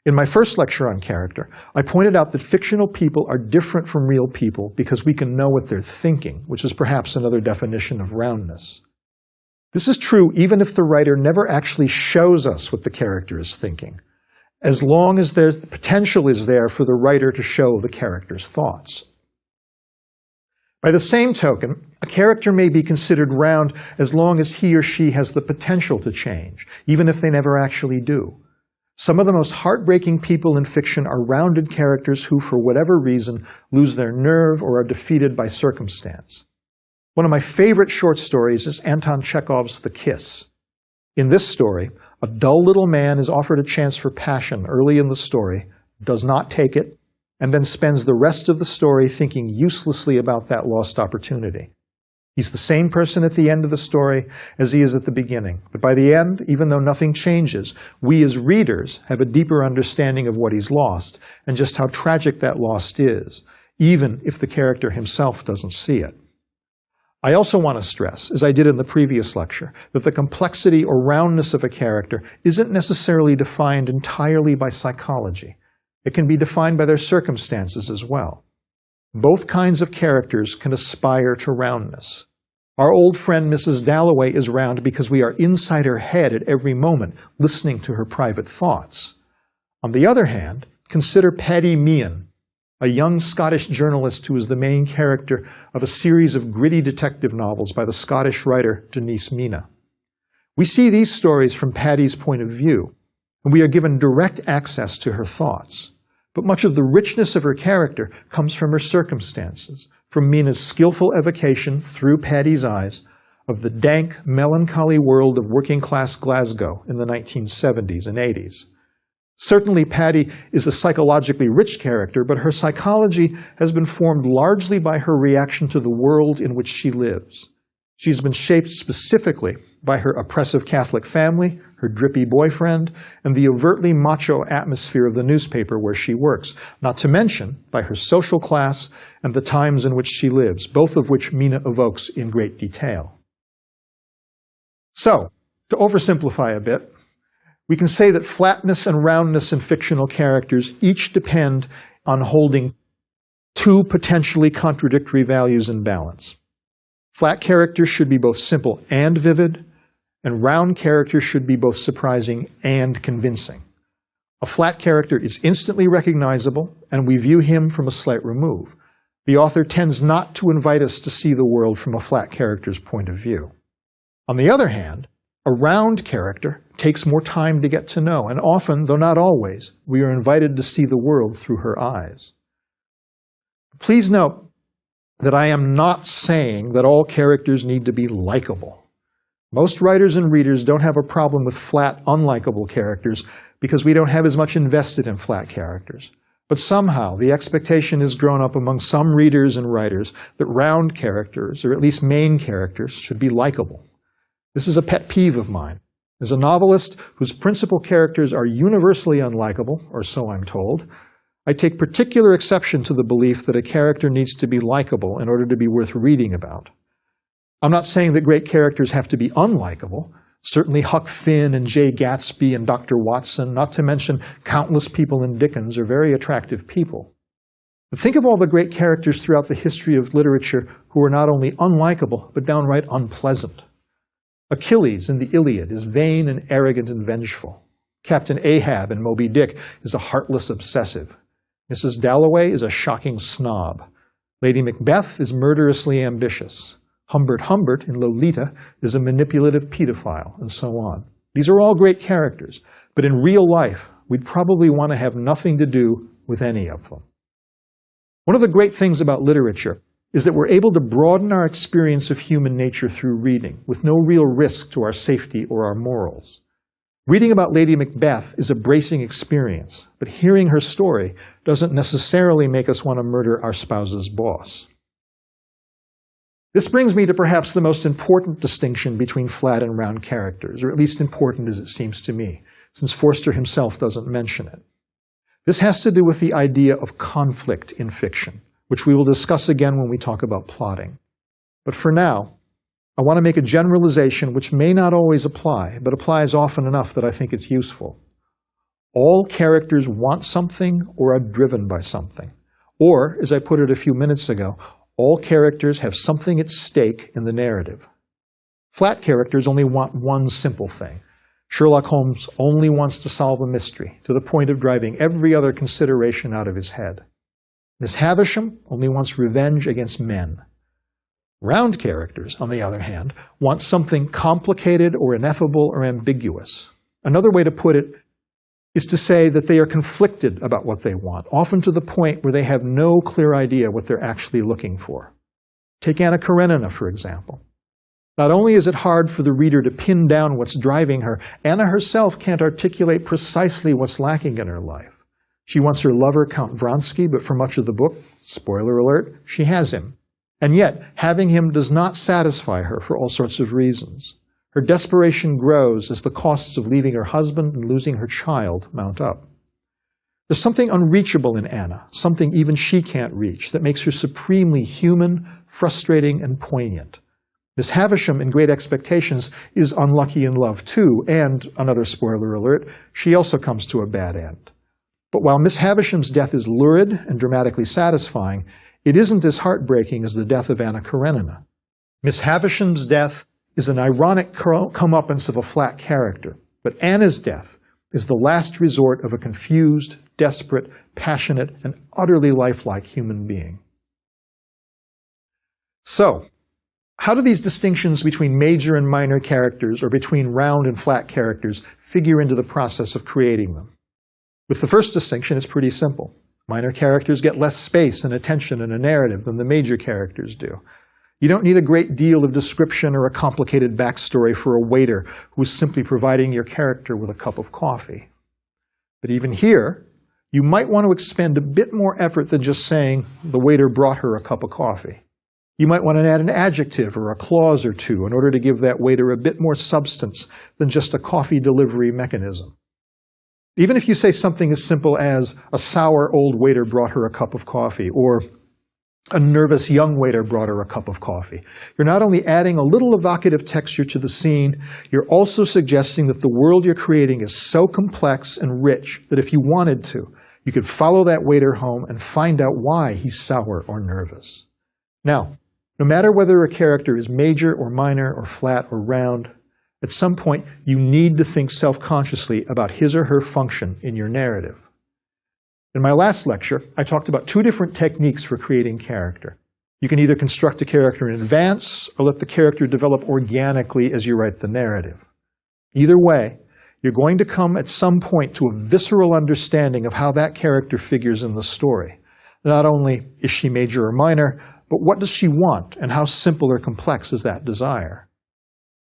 In my first lecture on character, I pointed out that fictional people are different from real people because we can know what they're thinking, which is perhaps another definition of roundness. This is true even if the writer never actually shows us what the character is thinking, as long as the potential is there for the writer to show the character's thoughts. By the same token, a character may be considered round as long as he or she has the potential to change, even if they never actually do. Some of the most heartbreaking people in fiction are rounded characters who, for whatever reason, lose their nerve or are defeated by circumstance. One of my favorite short stories is Anton Chekhov's The Kiss. In this story, a dull little man is offered a chance for passion early in the story, does not take it, and then spends the rest of the story thinking uselessly about that lost opportunity. He's the same person at the end of the story as he is at the beginning. But by the end, even though nothing changes, we as readers have a deeper understanding of what he's lost and just how tragic that loss is, even if the character himself doesn't see it. I also want to stress, as I did in the previous lecture, that the complexity or roundness of a character isn't necessarily defined entirely by psychology. It can be defined by their circumstances as well. Both kinds of characters can aspire to roundness. Our old friend Mrs. Dalloway is round because we are inside her head at every moment, listening to her private thoughts. On the other hand, consider Paddy Meehan, a young Scottish journalist who is the main character of a series of gritty detective novels by the Scottish writer Denise Mina. We see these stories from Paddy's point of view, and we are given direct access to her thoughts. But much of the richness of her character comes from her circumstances, from Mina's skillful evocation, through Paddy's eyes, of the dank, melancholy world of working-class Glasgow in the 1970s and 80s. Certainly Paddy is a psychologically rich character, but her psychology has been formed largely by her reaction to the world in which she lives. She's been shaped specifically by her oppressive Catholic family, her drippy boyfriend, and the overtly macho atmosphere of the newspaper where she works, not to mention by her social class and the times in which she lives, both of which Mina evokes in great detail. So, to oversimplify a bit, we can say that flatness and roundness in fictional characters each depend on holding two potentially contradictory values in balance. Flat characters should be both simple and vivid, and round characters should be both surprising and convincing. A flat character is instantly recognizable, and we view him from a slight remove. The author tends not to invite us to see the world from a flat character's point of view. On the other hand, a round character takes more time to get to know, and often, though not always, we are invited to see the world through her eyes. Please note that I am not saying that all characters need to be likable. Most writers and readers don't have a problem with flat, unlikable characters because we don't have as much invested in flat characters. But somehow, the expectation has grown up among some readers and writers that round characters, or at least main characters, should be likable. This is a pet peeve of mine. As a novelist whose principal characters are universally unlikable, or so I'm told, I take particular exception to the belief that a character needs to be likable in order to be worth reading about. I'm not saying that great characters have to be unlikable. Certainly Huck Finn and Jay Gatsby and Dr. Watson, not to mention countless people in Dickens, are very attractive people. But think of all the great characters throughout the history of literature who are not only unlikable, but downright unpleasant. Achilles in the Iliad is vain and arrogant and vengeful. Captain Ahab in Moby Dick is a heartless obsessive. Mrs. Dalloway is a shocking snob. Lady Macbeth is murderously ambitious. Humbert Humbert in Lolita is a manipulative pedophile, and so on. These are all great characters, but in real life, we'd probably want to have nothing to do with any of them. One of the great things about literature is that we're able to broaden our experience of human nature through reading, with no real risk to our safety or our morals. Reading about Lady Macbeth is a bracing experience, but hearing her story doesn't necessarily make us want to murder our spouse's boss. This brings me to perhaps the most important distinction between flat and round characters, or at least important as it seems to me, since Forster himself doesn't mention it. This has to do with the idea of conflict in fiction, which we will discuss again when we talk about plotting. But for now, I want to make a generalization which may not always apply, but applies often enough that I think it's useful. All characters want something or are driven by something. Or, as I put it a few minutes ago, all characters have something at stake in the narrative. Flat characters only want one simple thing. Sherlock Holmes only wants to solve a mystery, to the point of driving every other consideration out of his head. Miss Havisham only wants revenge against men. Round characters, on the other hand, want something complicated or ineffable or ambiguous. Another way to put it is to say that they are conflicted about what they want, often to the point where they have no clear idea what they're actually looking for. Take Anna Karenina, for example. Not only is it hard for the reader to pin down what's driving her, Anna herself can't articulate precisely what's lacking in her life. She wants her lover, Count Vronsky, but for much of the book, spoiler alert, she has him. And yet, having him does not satisfy her for all sorts of reasons. Her desperation grows as the costs of leaving her husband and losing her child mount up. There's something unreachable in Anna, something even she can't reach, that makes her supremely human, frustrating, and poignant. Miss Havisham in Great Expectations is unlucky in love too, and, another spoiler alert, she also comes to a bad end. But while Miss Havisham's death is lurid and dramatically satisfying, it isn't as heartbreaking as the death of Anna Karenina. Miss Havisham's death is an ironic comeuppance of a flat character, but Anna's death is the last resort of a confused, desperate, passionate, and utterly lifelike human being. So, how do these distinctions between major and minor characters, or between round and flat characters, figure into the process of creating them? With the first distinction, it's pretty simple. Minor characters get less space and attention in a narrative than the major characters do. You don't need a great deal of description or a complicated backstory for a waiter who is simply providing your character with a cup of coffee. But even here, you might want to expend a bit more effort than just saying, the waiter brought her a cup of coffee. You might want to add an adjective or a clause or two in order to give that waiter a bit more substance than just a coffee delivery mechanism. Even if you say something as simple as, a sour old waiter brought her a cup of coffee, or a nervous young waiter brought her a cup of coffee, you're not only adding a little evocative texture to the scene, you're also suggesting that the world you're creating is so complex and rich that if you wanted to, you could follow that waiter home and find out why he's sour or nervous. Now, no matter whether a character is major or minor or flat or round, at some point you need to think self-consciously about his or her function in your narrative. In my last lecture, I talked about two different techniques for creating character. You can either construct a character in advance, or let the character develop organically as you write the narrative. Either way, you're going to come at some point to a visceral understanding of how that character figures in the story. Not only is she major or minor, but what does she want, and how simple or complex is that desire?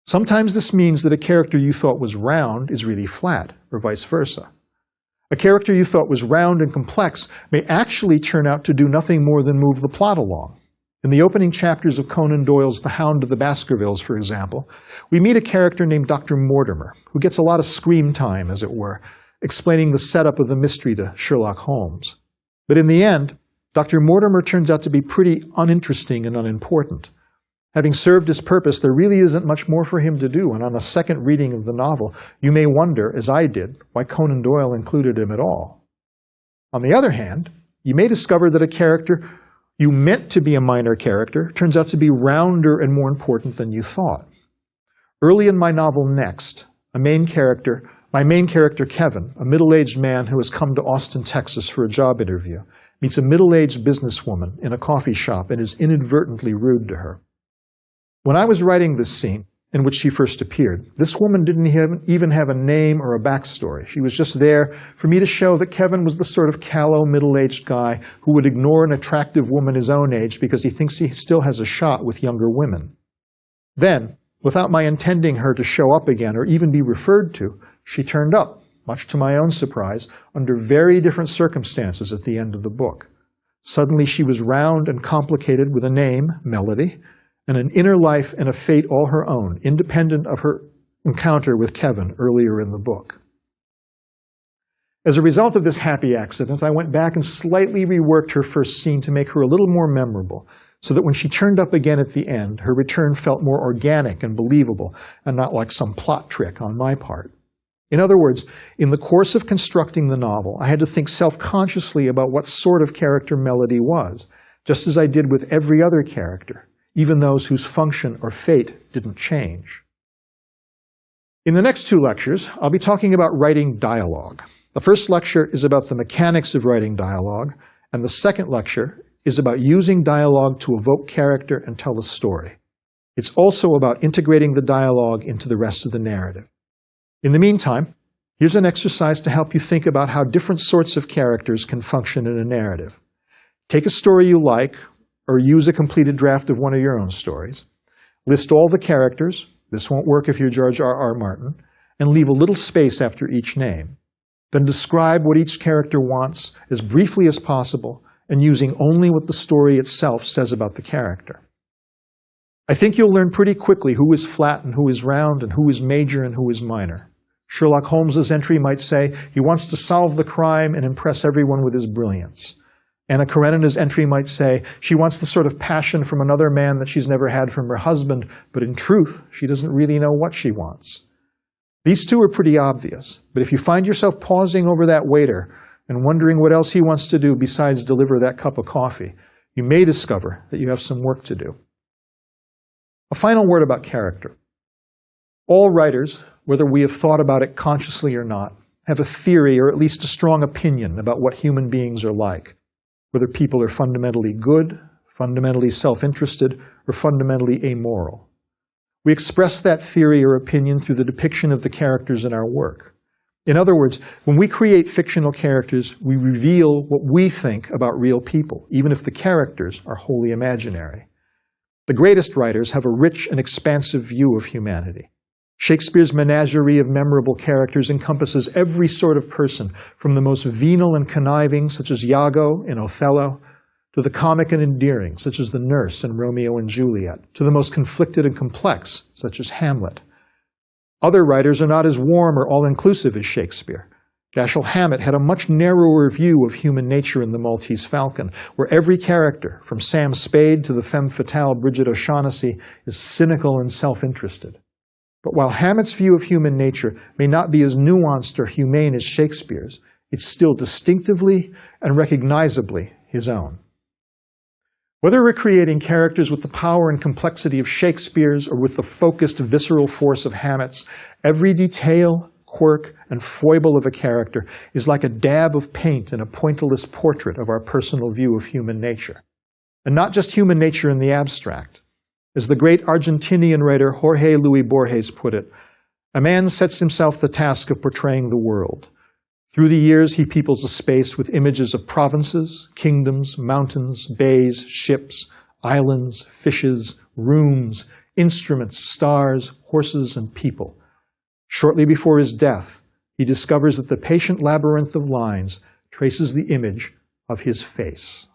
Sometimes this means that a character you thought was round is really flat, or vice versa. A character you thought was round and complex may actually turn out to do nothing more than move the plot along. In the opening chapters of Conan Doyle's The Hound of the Baskervilles, for example, we meet a character named Dr. Mortimer, who gets a lot of screen time, as it were, explaining the setup of the mystery to Sherlock Holmes. But in the end, Dr. Mortimer turns out to be pretty uninteresting and unimportant. Having served his purpose, there really isn't much more for him to do, and on a second reading of the novel, you may wonder, as I did, why Conan Doyle included him at all. On the other hand, you may discover that a character you meant to be a minor character turns out to be rounder and more important than you thought. Early in my novel Next, my main character Kevin, a middle-aged man who has come to Austin, Texas for a job interview, meets a middle-aged businesswoman in a coffee shop and is inadvertently rude to her. When I was writing this scene, in which she first appeared, this woman didn't even have a name or a backstory. She was just there for me to show that Kevin was the sort of callow, middle-aged guy who would ignore an attractive woman his own age because he thinks he still has a shot with younger women. Then, without my intending her to show up again or even be referred to, she turned up, much to my own surprise, under very different circumstances at the end of the book. Suddenly she was round and complicated with a name, Melody, and an inner life and a fate all her own, independent of her encounter with Kevin earlier in the book. As a result of this happy accident, I went back and slightly reworked her first scene to make her a little more memorable, so that when she turned up again at the end, her return felt more organic and believable, and not like some plot trick on my part. In other words, in the course of constructing the novel, I had to think self-consciously about what sort of character Melody was, just as I did with every other character, even those whose function or fate didn't change. In the next 2 lectures, I'll be talking about writing dialogue. The first lecture is about the mechanics of writing dialogue, and the second lecture is about using dialogue to evoke character and tell a story. It's also about integrating the dialogue into the rest of the narrative. In the meantime, here's an exercise to help you think about how different sorts of characters can function in a narrative. Take a story you like, or use a completed draft of one of your own stories. List all the characters, this won't work if you're George R.R. Martin, and leave a little space after each name. Then describe what each character wants as briefly as possible, and using only what the story itself says about the character. I think you'll learn pretty quickly who is flat and who is round, and who is major and who is minor. Sherlock Holmes's entry might say he wants to solve the crime and impress everyone with his brilliance. Anna Karenina's entry might say she wants the sort of passion from another man that she's never had from her husband, but in truth, she doesn't really know what she wants. These 2 are pretty obvious, but if you find yourself pausing over that waiter and wondering what else he wants to do besides deliver that cup of coffee, you may discover that you have some work to do. A final word about character. All writers, whether we have thought about it consciously or not, have a theory or at least a strong opinion about what human beings are like, whether people are fundamentally good, fundamentally self-interested, or fundamentally amoral. We express that theory or opinion through the depiction of the characters in our work. In other words, when we create fictional characters, we reveal what we think about real people, even if the characters are wholly imaginary. The greatest writers have a rich and expansive view of humanity. Shakespeare's menagerie of memorable characters encompasses every sort of person, from the most venal and conniving, such as Iago in Othello, to the comic and endearing, such as the nurse in Romeo and Juliet, to the most conflicted and complex, such as Hamlet. Other writers are not as warm or all-inclusive as Shakespeare. Dashiell Hammett had a much narrower view of human nature in The Maltese Falcon, where every character, from Sam Spade to the femme fatale Bridget O'Shaughnessy, is cynical and self-interested. But while Hammett's view of human nature may not be as nuanced or humane as Shakespeare's, it's still distinctively and recognizably his own. Whether we're creating characters with the power and complexity of Shakespeare's or with the focused, visceral force of Hammett's, every detail, quirk, and foible of a character is like a dab of paint in a pointillist portrait of our personal view of human nature. And not just human nature in the abstract. As the great Argentinian writer Jorge Luis Borges put it, a man sets himself the task of portraying the world. Through the years, he peoples a space with images of provinces, kingdoms, mountains, bays, ships, islands, fishes, rooms, instruments, stars, horses, and people. Shortly before his death, he discovers that the patient labyrinth of lines traces the image of his face.